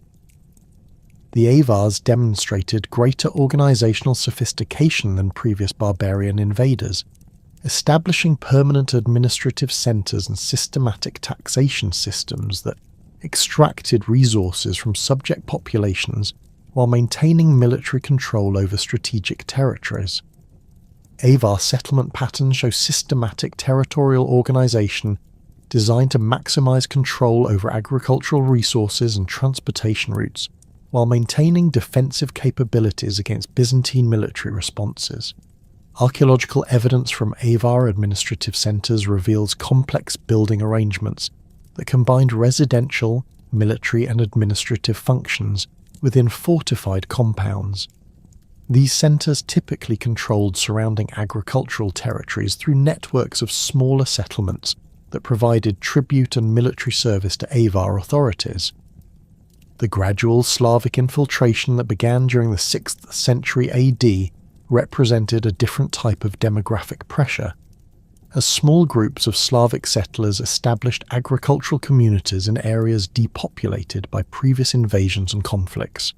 the Avars demonstrated greater organizational sophistication than previous barbarian invaders, establishing permanent administrative centers and systematic taxation systems that extracted resources from subject populations while maintaining military control over strategic territories. Avar settlement patterns show systematic territorial organization designed to maximize control over agricultural resources and transportation routes, while maintaining defensive capabilities against Byzantine military responses. Archaeological evidence from Avar administrative centers reveals complex building arrangements that combined residential, military and administrative functions within fortified compounds. These centers typically controlled surrounding agricultural territories through networks of smaller settlements that provided tribute and military service to Avar authorities. The gradual Slavic infiltration that began during the 6th century AD represented a different type of demographic pressure, as small groups of Slavic settlers established agricultural communities in areas depopulated by previous invasions and conflicts.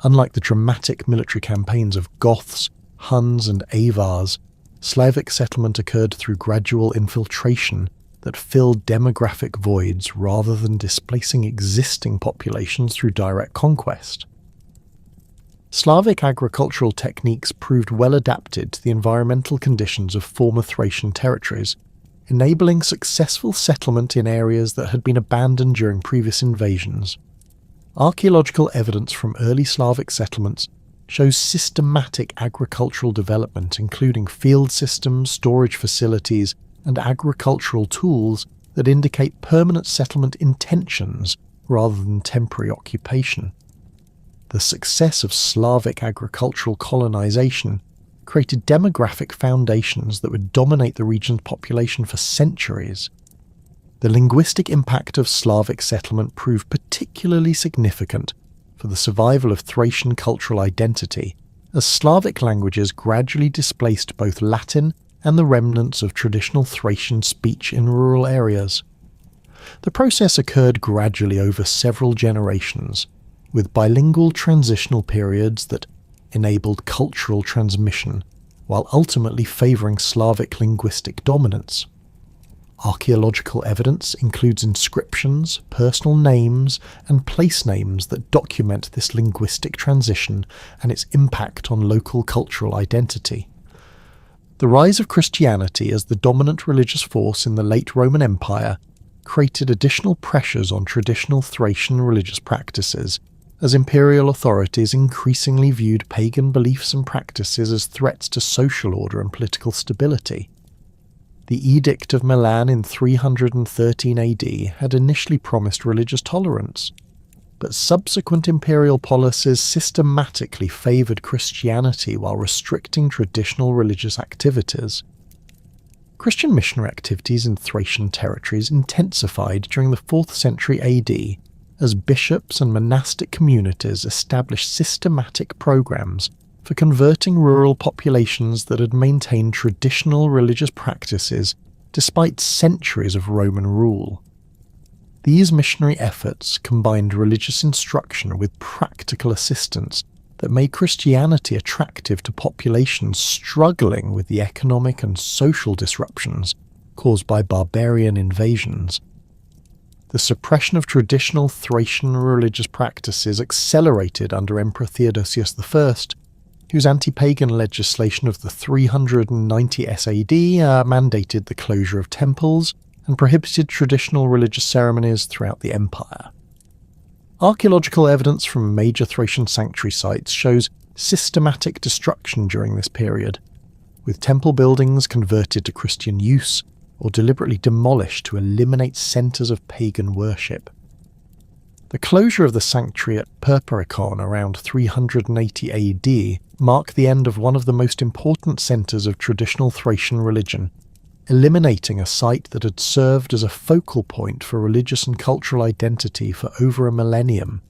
Unlike the dramatic military campaigns of Goths, Huns and Avars, Slavic settlement occurred through gradual infiltration that filled demographic voids rather than displacing existing populations through direct conquest. Slavic agricultural techniques proved well adapted to the environmental conditions of former Thracian territories, enabling successful settlement in areas that had been abandoned during previous invasions. Archaeological evidence from early Slavic settlements shows systematic agricultural development, including field systems, storage facilities, and agricultural tools that indicate permanent settlement intentions rather than temporary occupation. The success of Slavic agricultural colonization created demographic foundations that would dominate the region's population for centuries. The linguistic impact of Slavic settlement proved particularly significant for the survival of Thracian cultural identity, as Slavic languages gradually displaced both Latin and the remnants of traditional Thracian speech in rural areas. The process occurred gradually over several generations, with bilingual transitional periods that enabled cultural transmission, while ultimately favouring Slavic linguistic dominance. Archaeological evidence includes inscriptions, personal names, and place names that document this linguistic transition and its impact on local cultural identity. The rise of Christianity as the dominant religious force in the late Roman Empire created additional pressures on traditional Thracian religious practices, as imperial authorities increasingly viewed pagan beliefs and practices as threats to social order and political stability. The Edict of Milan in 313 AD had initially promised religious tolerance, but subsequent imperial policies systematically favoured Christianity while restricting traditional religious activities. Christian missionary activities in Thracian territories intensified during the 4th century AD as bishops and monastic communities established systematic programs for converting rural populations that had maintained traditional religious practices despite centuries of Roman rule. These missionary efforts combined religious instruction with practical assistance that made Christianity attractive to populations struggling with the economic and social disruptions caused by barbarian invasions. The suppression of traditional Thracian religious practices accelerated under Emperor Theodosius I, whose anti-pagan legislation of the 390 SAD mandated the closure of temples and prohibited traditional religious ceremonies throughout the empire. Archaeological evidence from major Thracian sanctuary sites shows systematic destruction during this period, with temple buildings converted to Christian use or deliberately demolished to eliminate centres of pagan worship. The closure of the sanctuary at Perperikon around 380 AD marked the end of one of the most important centres of traditional Thracian religion, eliminating a site that had served as a focal point for religious and cultural identity for over a millennium.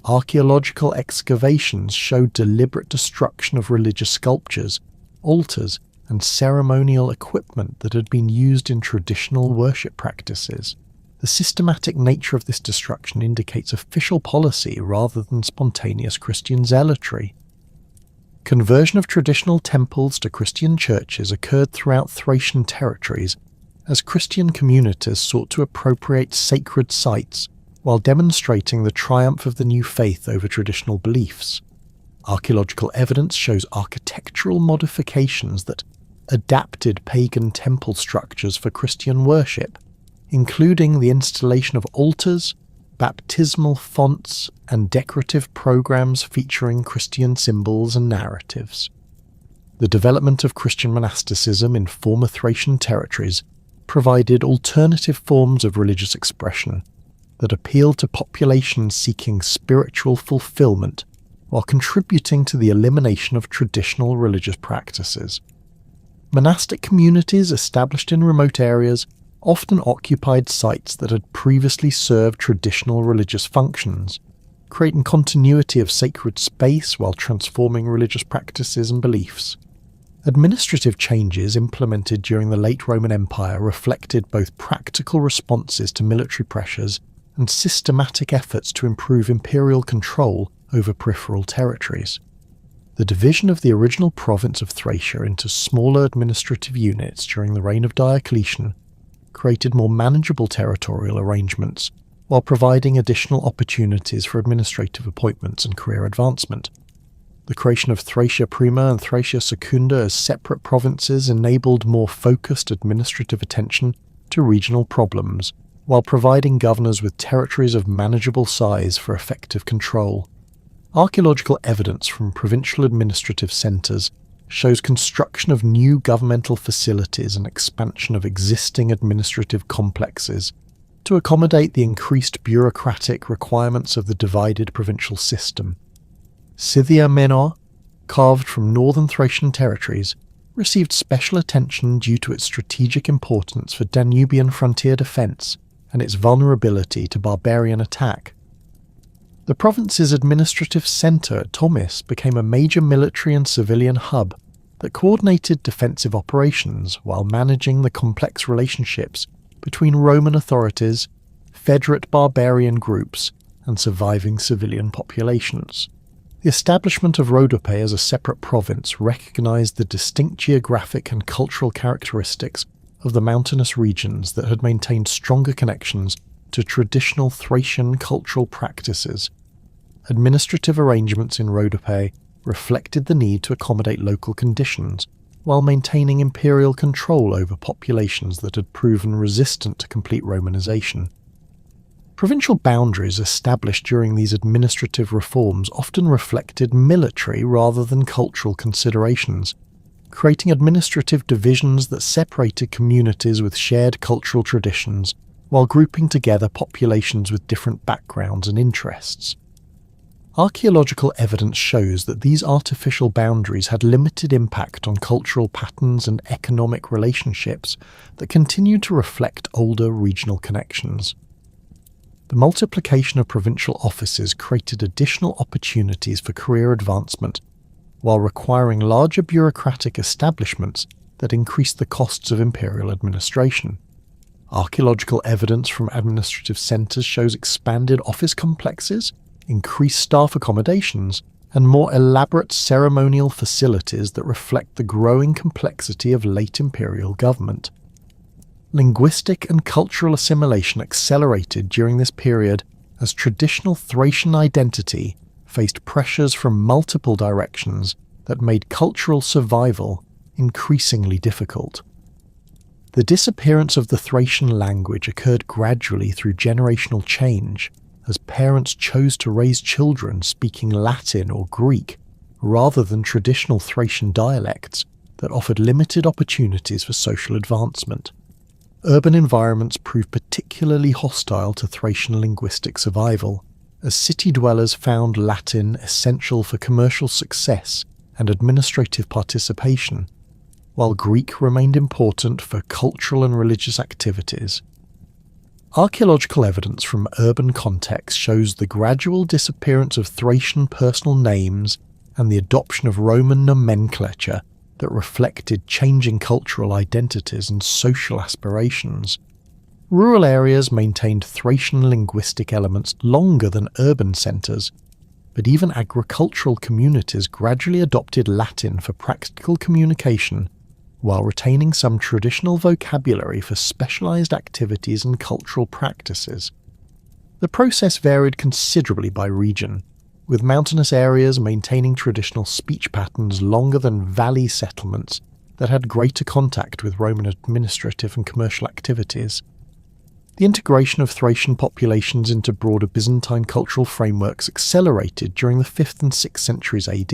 Archaeological excavations showed deliberate destruction of religious sculptures, altars, and ceremonial equipment that had been used in traditional worship practices. The systematic nature of this destruction indicates official policy rather than spontaneous Christian zealotry. Conversion of traditional temples to Christian churches occurred throughout Thracian territories as Christian communities sought to appropriate sacred sites while demonstrating the triumph of the new faith over traditional beliefs. Archaeological evidence shows architectural modifications that adapted pagan temple structures for Christian worship, including the installation of altars, baptismal fonts, and decorative programs featuring Christian symbols and narratives. The development of Christian monasticism in former Thracian territories provided alternative forms of religious expression that appealed to populations seeking spiritual fulfillment while contributing to the elimination of traditional religious practices. Monastic communities established in remote areas often occupied sites that had previously served traditional religious functions, creating continuity of sacred space while transforming religious practices and beliefs. Administrative changes implemented during the late Roman Empire reflected both practical responses to military pressures and systematic efforts to improve imperial control over peripheral territories. The division of the original province of Thracia into smaller administrative units during the reign of Diocletian created more manageable territorial arrangements while providing additional opportunities for administrative appointments and career advancement. The creation of Thracia Prima and Thracia Secunda as separate provinces enabled more focused administrative attention to regional problems, while providing governors with territories of manageable size for effective control. Archaeological evidence from provincial administrative centres shows construction of new governmental facilities and expansion of existing administrative complexes to accommodate the increased bureaucratic requirements of the divided provincial system. Scythia Menor, carved from northern Thracian territories, received special attention due to its strategic importance for Danubian frontier defence and its vulnerability to barbarian attack. The province's administrative centre, Tomis, became a major military and civilian hub that coordinated defensive operations while managing the complex relationships between Roman authorities, federate barbarian groups, and surviving civilian populations. The establishment of Rhodope as a separate province recognised the distinct geographic and cultural characteristics of the mountainous regions that had maintained stronger connections to traditional Thracian cultural practices. Administrative arrangements in Rhodope reflected the need to accommodate local conditions while maintaining imperial control over populations that had proven resistant to complete Romanization. Provincial boundaries established during these administrative reforms often reflected military rather than cultural considerations, creating administrative divisions that separated communities with shared cultural traditions while grouping together populations with different backgrounds and interests. Archaeological evidence shows that these artificial boundaries had limited impact on cultural patterns and economic relationships that continued to reflect older regional connections. The multiplication of provincial offices created additional opportunities for career advancement, while requiring larger bureaucratic establishments that increased the costs of imperial administration. Archaeological evidence from administrative centres shows expanded office complexes, increased staff accommodations, and more elaborate ceremonial facilities that reflect the growing complexity of late imperial government. Linguistic and cultural assimilation accelerated during this period as traditional Thracian identity faced pressures from multiple directions that made cultural survival increasingly difficult. The disappearance of the Thracian language occurred gradually through generational change, as parents chose to raise children speaking Latin or Greek rather than traditional Thracian dialects that offered limited opportunities for social advancement. Urban environments proved particularly hostile to Thracian linguistic survival, as city dwellers found Latin essential for commercial success and administrative participation, while Greek remained important for cultural and religious activities. Archaeological evidence from urban contexts shows the gradual disappearance of Thracian personal names and the adoption of Roman nomenclature that reflected changing cultural identities and social aspirations. Rural areas maintained Thracian linguistic elements longer than urban centres, but even agricultural communities gradually adopted Latin for practical communication while retaining some traditional vocabulary for specialised activities and cultural practices. The process varied considerably by region, with mountainous areas maintaining traditional speech patterns longer than valley settlements that had greater contact with Roman administrative and commercial activities. The integration of Thracian populations into broader Byzantine cultural frameworks accelerated during the 5th and 6th centuries AD,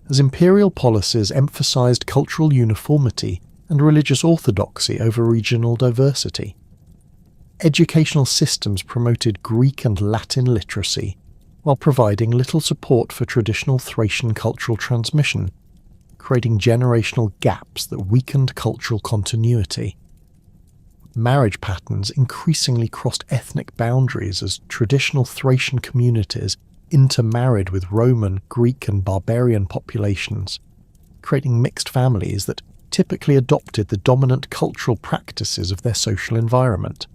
as imperial policies emphasized cultural uniformity and religious orthodoxy over regional diversity. Educational systems promoted Greek and Latin literacy, while providing little support for traditional Thracian cultural transmission, creating generational gaps that weakened cultural continuity. Marriage patterns increasingly crossed ethnic boundaries as traditional Thracian communities intermarried with Roman, Greek and barbarian populations, creating mixed families that typically adopted the dominant cultural practices of their social environment.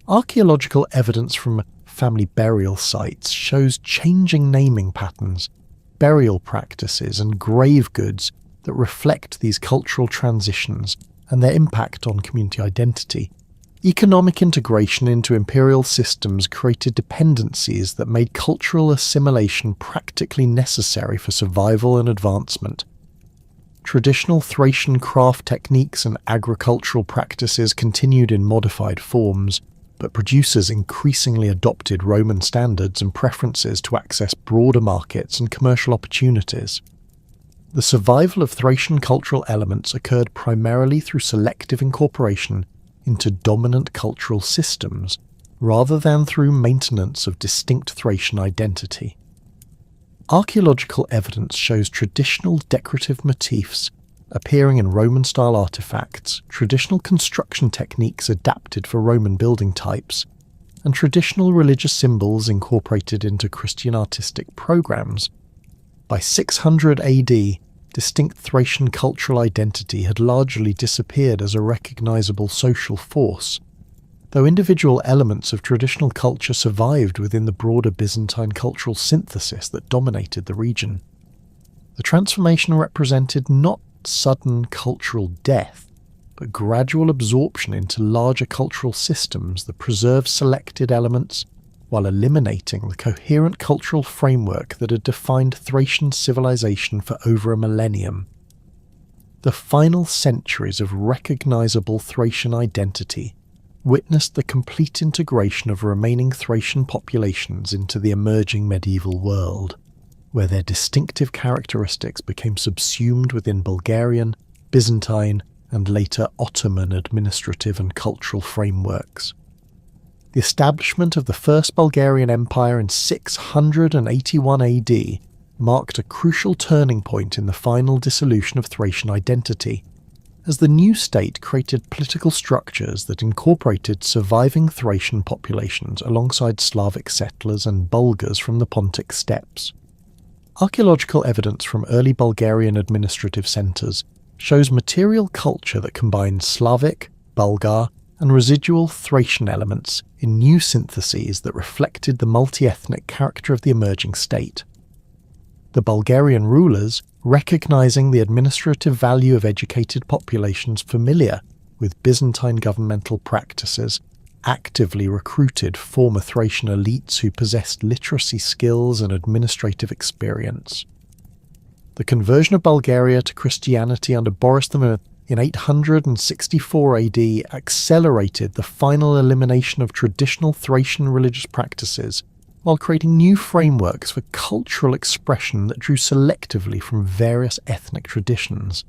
Archaeological evidence from family burial sites shows changing naming patterns, burial practices and grave goods that reflect these cultural transitions and their impact on community identity. Economic integration into imperial systems created dependencies that made cultural assimilation practically necessary for survival and advancement. Traditional Thracian craft techniques and agricultural practices continued in modified forms, but producers increasingly adopted Roman standards and preferences to access broader markets and commercial opportunities. The survival of Thracian cultural elements occurred primarily through selective incorporation into dominant cultural systems, rather than through maintenance of distinct Thracian identity. Archaeological evidence shows traditional decorative motifs appearing in Roman-style artifacts, traditional construction techniques adapted for Roman building types, and traditional religious symbols incorporated into Christian artistic programs. By 600 AD, distinct Thracian cultural identity had largely disappeared as a recognizable social force, though individual elements of traditional culture survived within the broader Byzantine cultural synthesis that dominated the region. The transformation represented not sudden cultural death, but gradual absorption into larger cultural systems that preserved selected elements while eliminating the coherent cultural framework that had defined Thracian civilization for over a millennium. The final centuries of recognizable Thracian identity witnessed the complete integration of remaining Thracian populations into the emerging medieval world, where their distinctive characteristics became subsumed within Bulgarian, Byzantine, and later Ottoman administrative and cultural frameworks. The establishment of the First Bulgarian Empire in 681 AD marked a crucial turning point in the final dissolution of Thracian identity, as the new state created political structures that incorporated surviving Thracian populations alongside Slavic settlers and Bulgars from the Pontic steppes. Archaeological evidence from early Bulgarian administrative centres shows material culture that combined Slavic, Bulgar, and residual Thracian elements in new syntheses that reflected the multi-ethnic character of the emerging state. The Bulgarian rulers, recognizing the administrative value of educated populations familiar with Byzantine governmental practices, actively recruited former Thracian elites who possessed literacy skills and administrative experience. The conversion of Bulgaria to Christianity under Boris I in 864 AD accelerated the final elimination of traditional Thracian religious practices, while creating new frameworks for cultural expression that drew selectively from various ethnic traditions.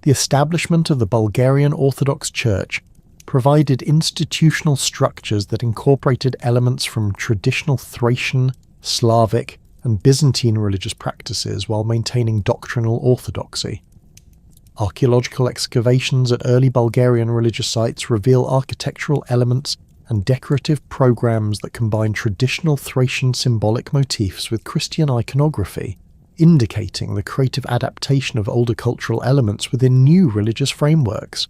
The establishment of the Bulgarian Orthodox Church provided institutional structures that incorporated elements from traditional Thracian, Slavic, and Byzantine religious practices while maintaining doctrinal orthodoxy. Archaeological excavations at early Bulgarian religious sites reveal architectural elements and decorative programs that combine traditional Thracian symbolic motifs with Christian iconography, indicating the creative adaptation of older cultural elements within new religious frameworks.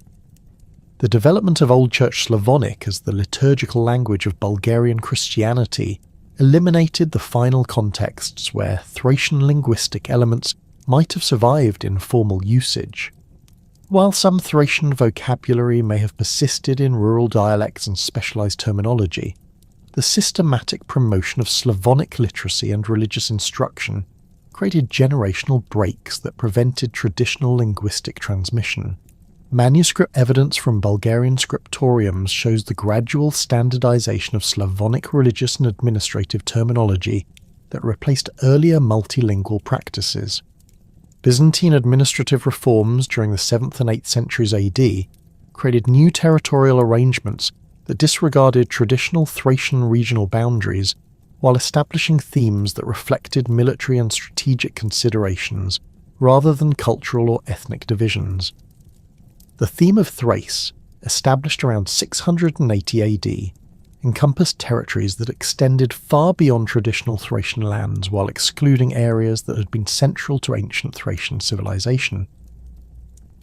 The development of Old Church Slavonic as the liturgical language of Bulgarian Christianity eliminated the final contexts where Thracian linguistic elements might have survived in formal usage. While some Thracian vocabulary may have persisted in rural dialects and specialized terminology, the systematic promotion of Slavonic literacy and religious instruction created generational breaks that prevented traditional linguistic transmission. Manuscript evidence from Bulgarian scriptoriums shows the gradual standardization of Slavonic religious and administrative terminology that replaced earlier multilingual practices. Byzantine administrative reforms during the 7th and 8th centuries AD created new territorial arrangements that disregarded traditional Thracian regional boundaries while establishing themes that reflected military and strategic considerations rather than cultural or ethnic divisions. The theme of Thrace, established around 680 AD, encompassed territories that extended far beyond traditional Thracian lands while excluding areas that had been central to ancient Thracian civilization.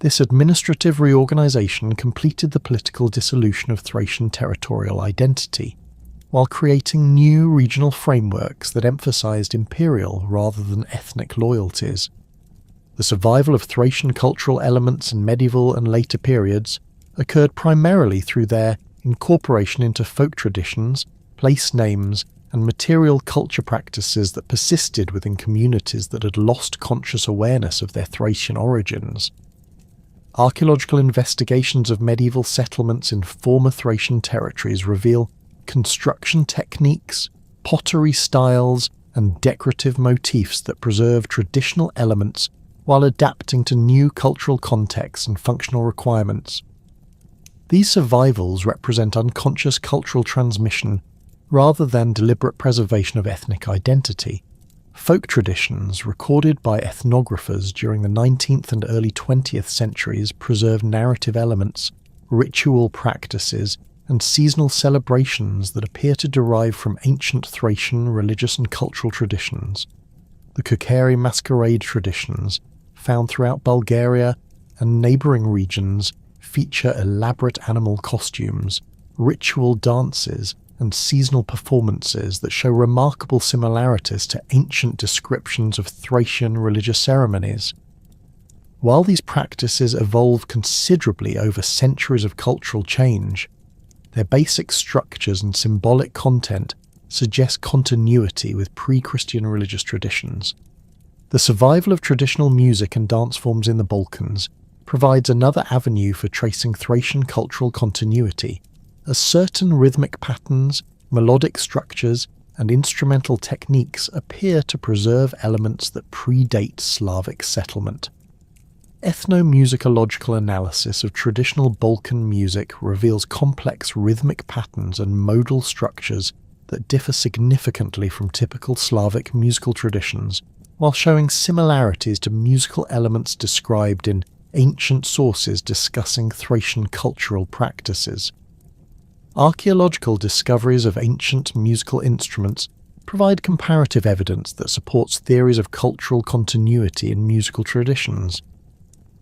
This administrative reorganization completed the political dissolution of Thracian territorial identity, while creating new regional frameworks that emphasized imperial rather than ethnic loyalties. The survival of Thracian cultural elements in medieval and later periods occurred primarily through their incorporation into folk traditions, place names, and material culture practices that persisted within communities that had lost conscious awareness of their Thracian origins. Archaeological investigations of medieval settlements in former Thracian territories reveal construction techniques, pottery styles, and decorative motifs that preserve traditional elements while adapting to new cultural contexts and functional requirements. These survivals represent unconscious cultural transmission rather than deliberate preservation of ethnic identity. Folk traditions recorded by ethnographers during the 19th and early 20th centuries preserve narrative elements, ritual practices, and seasonal celebrations that appear to derive from ancient Thracian religious and cultural traditions. The Kukeri masquerade traditions, found throughout Bulgaria and neighbouring regions, feature elaborate animal costumes, ritual dances, and seasonal performances that show remarkable similarities to ancient descriptions of Thracian religious ceremonies. While these practices evolved considerably over centuries of cultural change, their basic structures and symbolic content suggest continuity with pre-Christian religious traditions. The survival of traditional music and dance forms in the Balkans provides another avenue for tracing Thracian cultural continuity, as certain rhythmic patterns, melodic structures, and instrumental techniques appear to preserve elements that predate Slavic settlement. Ethnomusicological analysis of traditional Balkan music reveals complex rhythmic patterns and modal structures that differ significantly from typical Slavic musical traditions, while showing similarities to musical elements described in ancient sources discussing Thracian cultural practices. Archaeological discoveries of ancient musical instruments provide comparative evidence that supports theories of cultural continuity in musical traditions.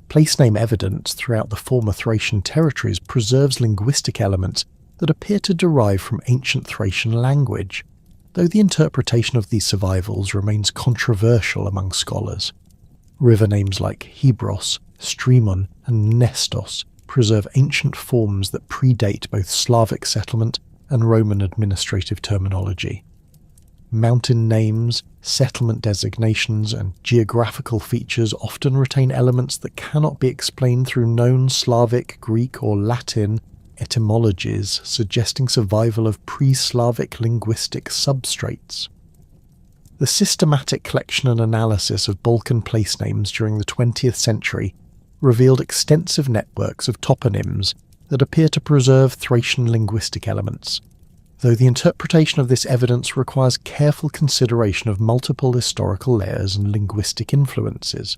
Place-name evidence throughout the former Thracian territories preserves linguistic elements that appear to derive from ancient Thracian language, though the interpretation of these survivals remains controversial among scholars. River names like Hebros, Strymon, and Nestos preserve ancient forms that predate both Slavic settlement and Roman administrative terminology. Mountain names, settlement designations, and geographical features often retain elements that cannot be explained through known Slavic, Greek, or Latin etymologies, suggesting survival of pre-Slavic linguistic substrates. The systematic collection and analysis of Balkan place names during the 20th century revealed extensive networks of toponyms that appear to preserve Thracian linguistic elements, though the interpretation of this evidence requires careful consideration of multiple historical layers and linguistic influences.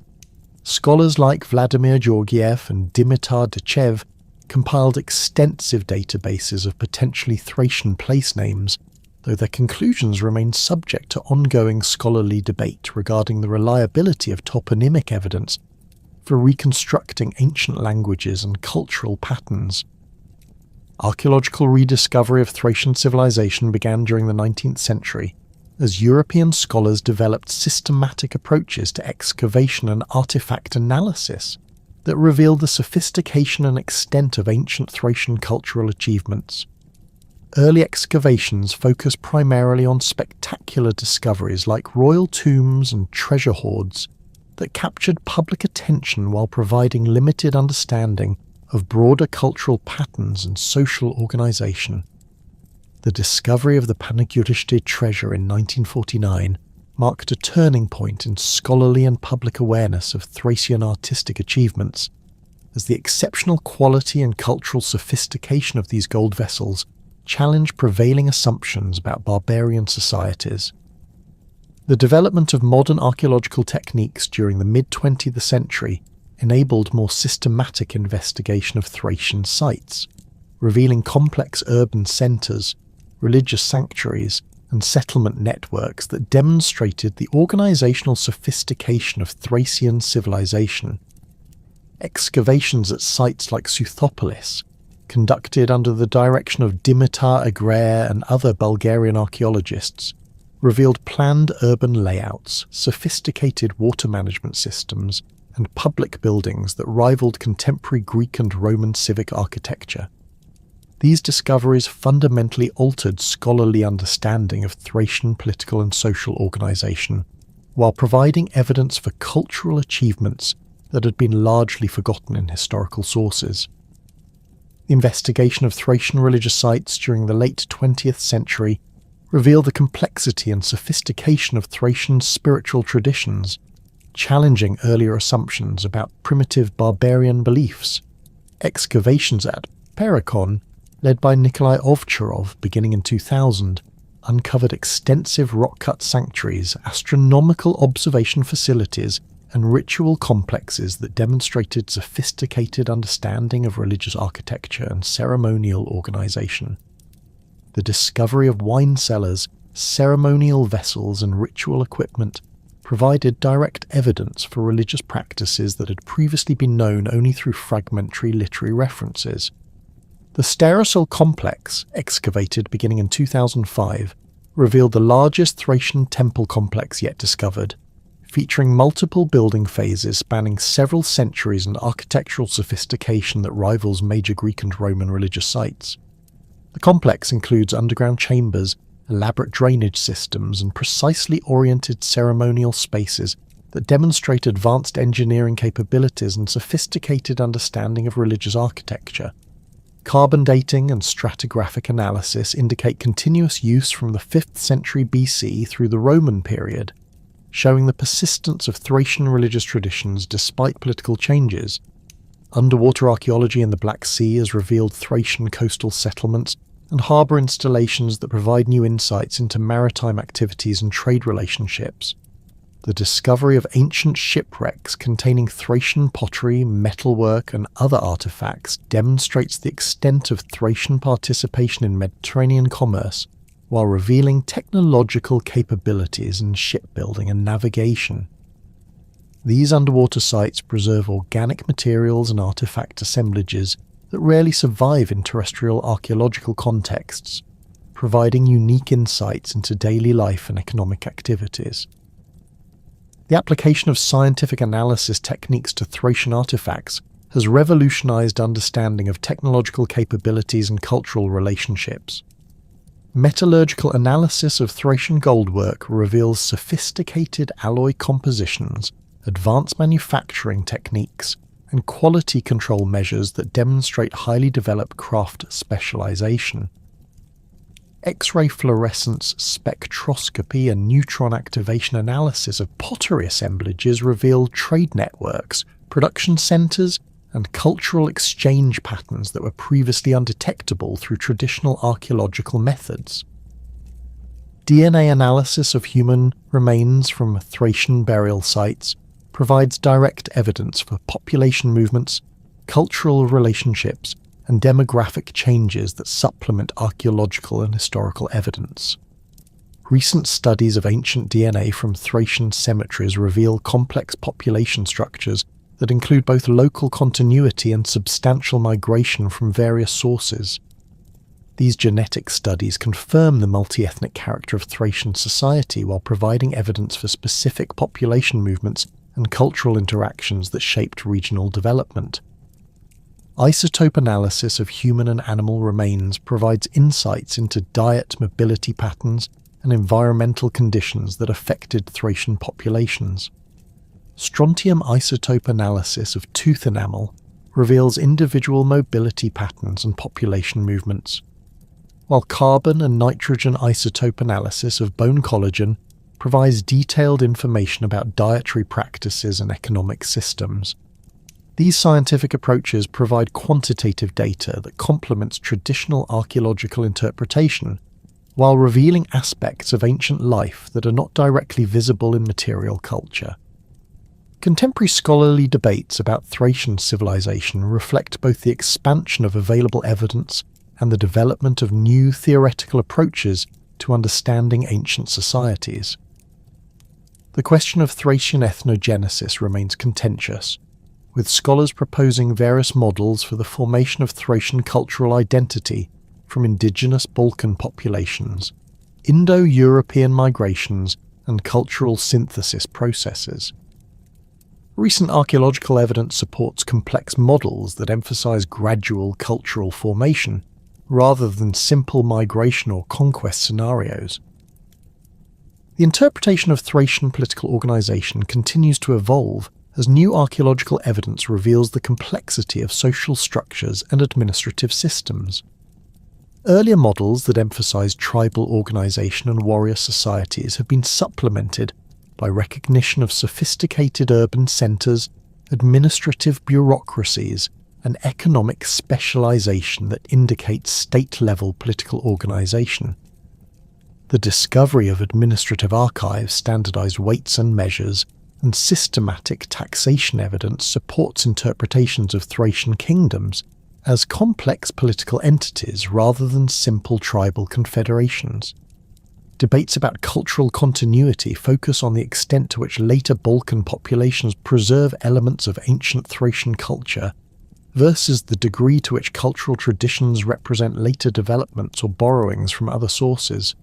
Scholars like Vladimir Georgiev and Dimitar Dechev compiled extensive databases of potentially Thracian place names, though their conclusions remain subject to ongoing scholarly debate regarding the reliability of toponymic evidence for reconstructing ancient languages and cultural patterns. Archaeological rediscovery of Thracian civilization began during the 19th century, as European scholars developed systematic approaches to excavation and artifact analysis that revealed the sophistication and extent of ancient Thracian cultural achievements. Early excavations focused primarily on spectacular discoveries like royal tombs and treasure hoards that captured public attention while providing limited understanding of broader cultural patterns and social organization. The discovery of the Panagurishte treasure in 1949 marked a turning point in scholarly and public awareness of Thracian artistic achievements, as the exceptional quality and cultural sophistication of these gold vessels challenged prevailing assumptions about barbarian societies. The development of modern archaeological techniques during the mid-20th century enabled more systematic investigation of Thracian sites, revealing complex urban centres, religious sanctuaries, and settlement networks that demonstrated the organizational sophistication of Thracian civilization. Excavations at sites like Southopolis, conducted under the direction of Dimitar Agrare and other Bulgarian archaeologists, revealed planned urban layouts, sophisticated water management systems, and public buildings that rivaled contemporary Greek and Roman civic architecture. These discoveries fundamentally altered scholarly understanding of Thracian political and social organization, while providing evidence for cultural achievements that had been largely forgotten in historical sources. The investigation of Thracian religious sites during the late 20th century revealed the complexity and sophistication of Thracian spiritual traditions, challenging earlier assumptions about primitive barbarian beliefs. Excavations at Perikon, led by Nikolai Ovcharov beginning in 2000, uncovered extensive rock-cut sanctuaries, astronomical observation facilities, and ritual complexes that demonstrated sophisticated understanding of religious architecture and ceremonial organization. The discovery of wine cellars, ceremonial vessels, and ritual equipment provided direct evidence for religious practices that had previously been known only through fragmentary literary references. The Starosil complex, excavated beginning in 2005, revealed the largest Thracian temple complex yet discovered, featuring multiple building phases spanning several centuries and architectural sophistication that rivals major Greek and Roman religious sites. The complex includes underground chambers, elaborate drainage systems, and precisely oriented ceremonial spaces that demonstrate advanced engineering capabilities and sophisticated understanding of religious architecture. Carbon dating and stratigraphic analysis indicate continuous use from the 5th century BC through the Roman period, showing the persistence of Thracian religious traditions despite political changes. Underwater archaeology in the Black Sea has revealed Thracian coastal settlements and harbour installations that provide new insights into maritime activities and trade relationships. The discovery of ancient shipwrecks containing Thracian pottery, metalwork, and other artefacts demonstrates the extent of Thracian participation in Mediterranean commerce, while revealing technological capabilities in shipbuilding and navigation. These underwater sites preserve organic materials and artifact assemblages that rarely survive in terrestrial archaeological contexts, providing unique insights into daily life and economic activities. The application of scientific analysis techniques to Thracian artifacts has revolutionized understanding of technological capabilities and cultural relationships. Metallurgical analysis of Thracian goldwork reveals sophisticated alloy compositions, advanced manufacturing techniques, and quality control measures that demonstrate highly developed craft specialization. X-ray fluorescence spectroscopy and neutron activation analysis of pottery assemblages reveal trade networks, production centers, and cultural exchange patterns that were previously undetectable through traditional archaeological methods. DNA analysis of human remains from Thracian burial sites provides direct evidence for population movements, cultural relationships, and demographic changes that supplement archaeological and historical evidence. Recent studies of ancient DNA from Thracian cemeteries reveal complex population structures that include both local continuity and substantial migration from various sources. These genetic studies confirm the multi-ethnic character of Thracian society while providing evidence for specific population movements and cultural interactions that shaped regional development. Isotope analysis of human and animal remains provides insights into diet, mobility patterns, and environmental conditions that affected Thracian populations. Strontium isotope analysis of tooth enamel reveals individual mobility patterns and population movements, while carbon and nitrogen isotope analysis of bone collagen provides detailed information about dietary practices and economic systems. These scientific approaches provide quantitative data that complements traditional archaeological interpretation, while revealing aspects of ancient life that are not directly visible in material culture. Contemporary scholarly debates about Thracian civilization reflect both the expansion of available evidence and the development of new theoretical approaches to understanding ancient societies. The question of Thracian ethnogenesis remains contentious, with scholars proposing various models for the formation of Thracian cultural identity from indigenous Balkan populations, Indo-European migrations, and cultural synthesis processes. Recent archaeological evidence supports complex models that emphasize gradual cultural formation rather than simple migration or conquest scenarios. The interpretation of Thracian political organization continues to evolve as new archaeological evidence reveals the complexity of social structures and administrative systems. Earlier models that emphasized tribal organization and warrior societies have been supplemented by recognition of sophisticated urban centers, administrative bureaucracies, and economic specialization that indicates state-level political organization. The discovery of administrative archives, standardized weights and measures, and systematic taxation evidence supports interpretations of Thracian kingdoms as complex political entities rather than simple tribal confederations. Debates about cultural continuity focus on the extent to which later Balkan populations preserve elements of ancient Thracian culture versus the degree to which cultural traditions represent later developments or borrowings from other sources.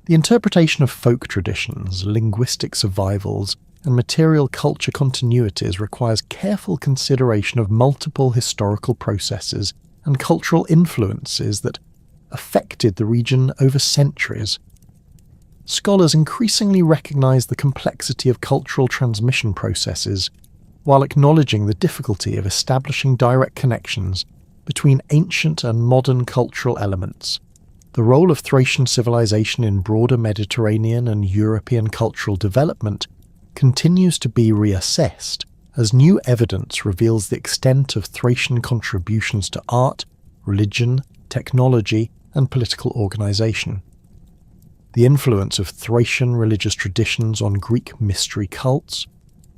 The interpretation of folk traditions, linguistic survivals, and material culture continuities requires careful consideration of multiple historical processes and cultural influences that affected the region over centuries. Scholars increasingly recognize the complexity of cultural transmission processes, while acknowledging the difficulty of establishing direct connections between ancient and modern cultural elements. The role of Thracian civilization in broader Mediterranean and European cultural development continues to be reassessed as new evidence reveals the extent of Thracian contributions to art, religion, technology, and political organization. The influence of Thracian religious traditions on Greek mystery cults,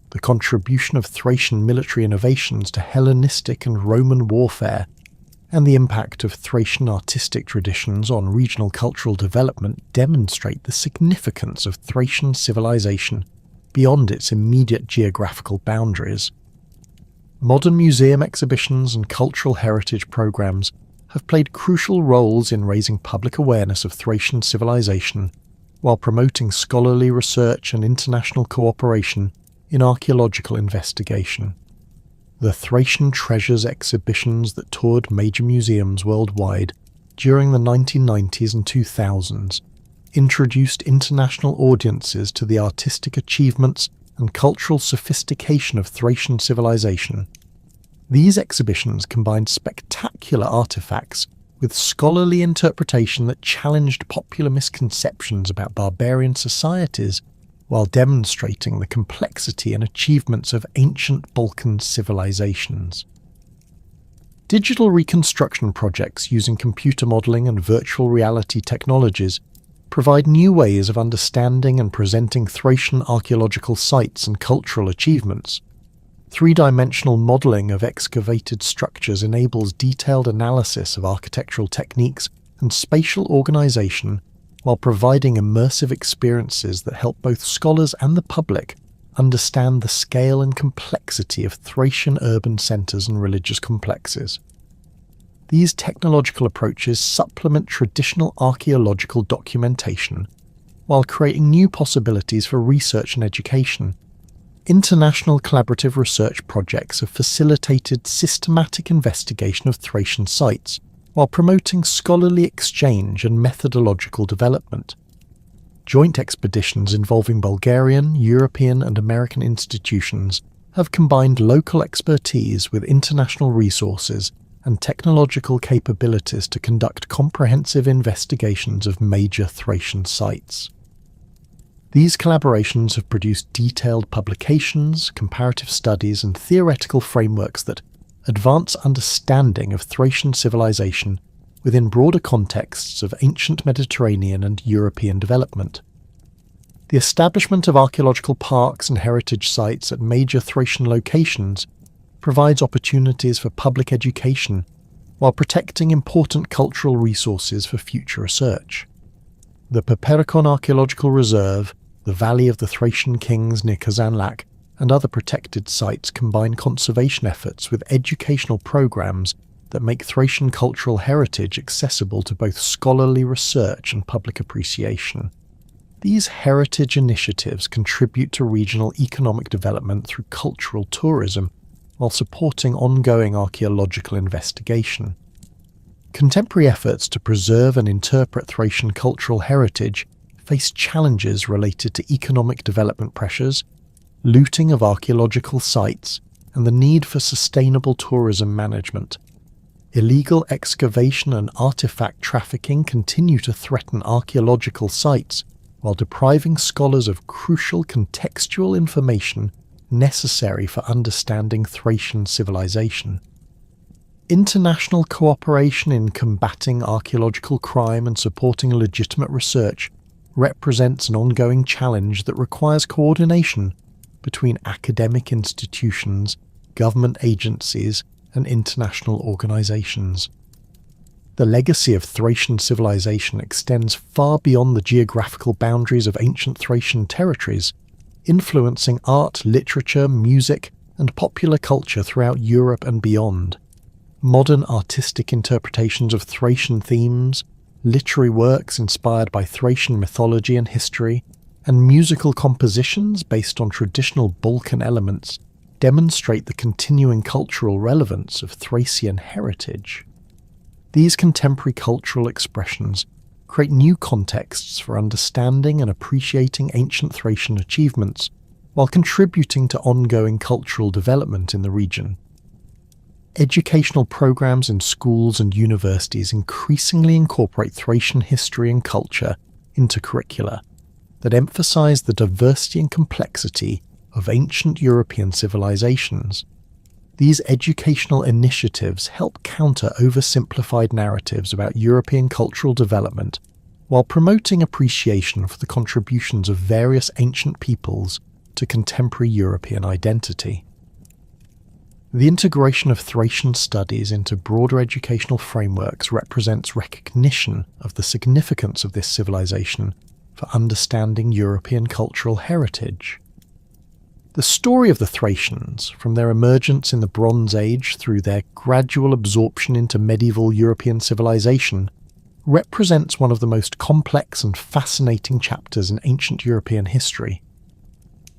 the contribution of Thracian military innovations to Hellenistic and Roman warfare, and the impact of Thracian artistic traditions on regional cultural development demonstrate the significance of Thracian civilization beyond its immediate geographical boundaries. Modern museum exhibitions and cultural heritage programs have played crucial roles in raising public awareness of Thracian civilization while promoting scholarly research and international cooperation in archaeological investigation. The Thracian Treasures exhibitions that toured major museums worldwide during the 1990s and 2000s introduced international audiences to the artistic achievements and cultural sophistication of Thracian civilization. These exhibitions combined spectacular artifacts with scholarly interpretation that challenged popular misconceptions about barbarian societies while demonstrating the complexity and achievements of ancient Balkan civilizations. Digital reconstruction projects using computer modeling and virtual reality technologies provide new ways of understanding and presenting Thracian archaeological sites and cultural achievements. Three-dimensional modeling of excavated structures enables detailed analysis of architectural techniques and spatial organization while providing immersive experiences that help both scholars and the public understand the scale and complexity of Thracian urban centers and religious complexes. These technological approaches supplement traditional archaeological documentation while creating new possibilities for research and education. International collaborative research projects have facilitated systematic investigation of Thracian sites while promoting scholarly exchange and methodological development. Joint expeditions involving Bulgarian, European, and American institutions have combined local expertise with international resources and technological capabilities to conduct comprehensive investigations of major Thracian sites. These collaborations have produced detailed publications, comparative studies, and theoretical frameworks that advance understanding of Thracian civilization within broader contexts of ancient Mediterranean and European development. The establishment of archaeological parks and heritage sites at major Thracian locations provides opportunities for public education while protecting important cultural resources for future research. The Perperikon Archaeological Reserve, the Valley of the Thracian Kings near Kazanlak, and other protected sites combine conservation efforts with educational programs that make Thracian cultural heritage accessible to both scholarly research and public appreciation. These heritage initiatives contribute to regional economic development through cultural tourism, while supporting ongoing archaeological investigation. Contemporary efforts to preserve and interpret Thracian cultural heritage face challenges related to economic development pressures, looting of archaeological sites, and the need for sustainable tourism management. Illegal excavation and artifact trafficking continue to threaten archaeological sites, while depriving scholars of crucial contextual information necessary for understanding Thracian civilization. International cooperation in combating archaeological crime and supporting legitimate research represents an ongoing challenge that requires coordination between academic institutions, government agencies, and international organizations. The legacy of Thracian civilization extends far beyond the geographical boundaries of ancient Thracian territories, influencing art, literature, music, and popular culture throughout Europe and beyond. Modern artistic interpretations of Thracian themes, literary works inspired by Thracian mythology and history, and musical compositions based on traditional Balkan elements demonstrate the continuing cultural relevance of Thracian heritage. These contemporary cultural expressions create new contexts for understanding and appreciating ancient Thracian achievements, while contributing to ongoing cultural development in the region. Educational programs in schools and universities increasingly incorporate Thracian history and culture into curricula that emphasize the diversity and complexity of ancient European civilizations. These educational initiatives help counter oversimplified narratives about European cultural development while promoting appreciation for the contributions of various ancient peoples to contemporary European identity. The integration of Thracian studies into broader educational frameworks represents recognition of the significance of this civilization for understanding European cultural heritage. The story of the Thracians, from their emergence in the Bronze Age through their gradual absorption into medieval European civilization, represents one of the most complex and fascinating chapters in ancient European history.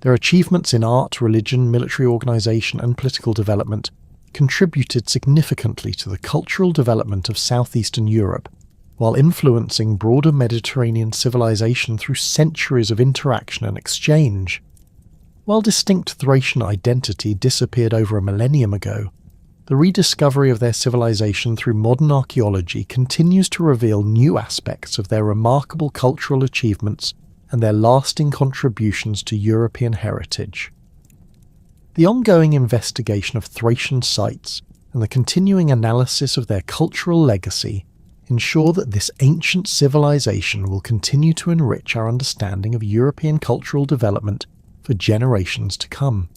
Their achievements in art, religion, military organization, and political development contributed significantly to the cultural development of Southeastern Europe, while influencing broader Mediterranean civilization through centuries of interaction and exchange. While distinct Thracian identity disappeared over a millennium ago, the rediscovery of their civilization through modern archaeology continues to reveal new aspects of their remarkable cultural achievements and their lasting contributions to European heritage. The ongoing investigation of Thracian sites and the continuing analysis of their cultural legacy ensure that this ancient civilization will continue to enrich our understanding of European cultural development for generations to come.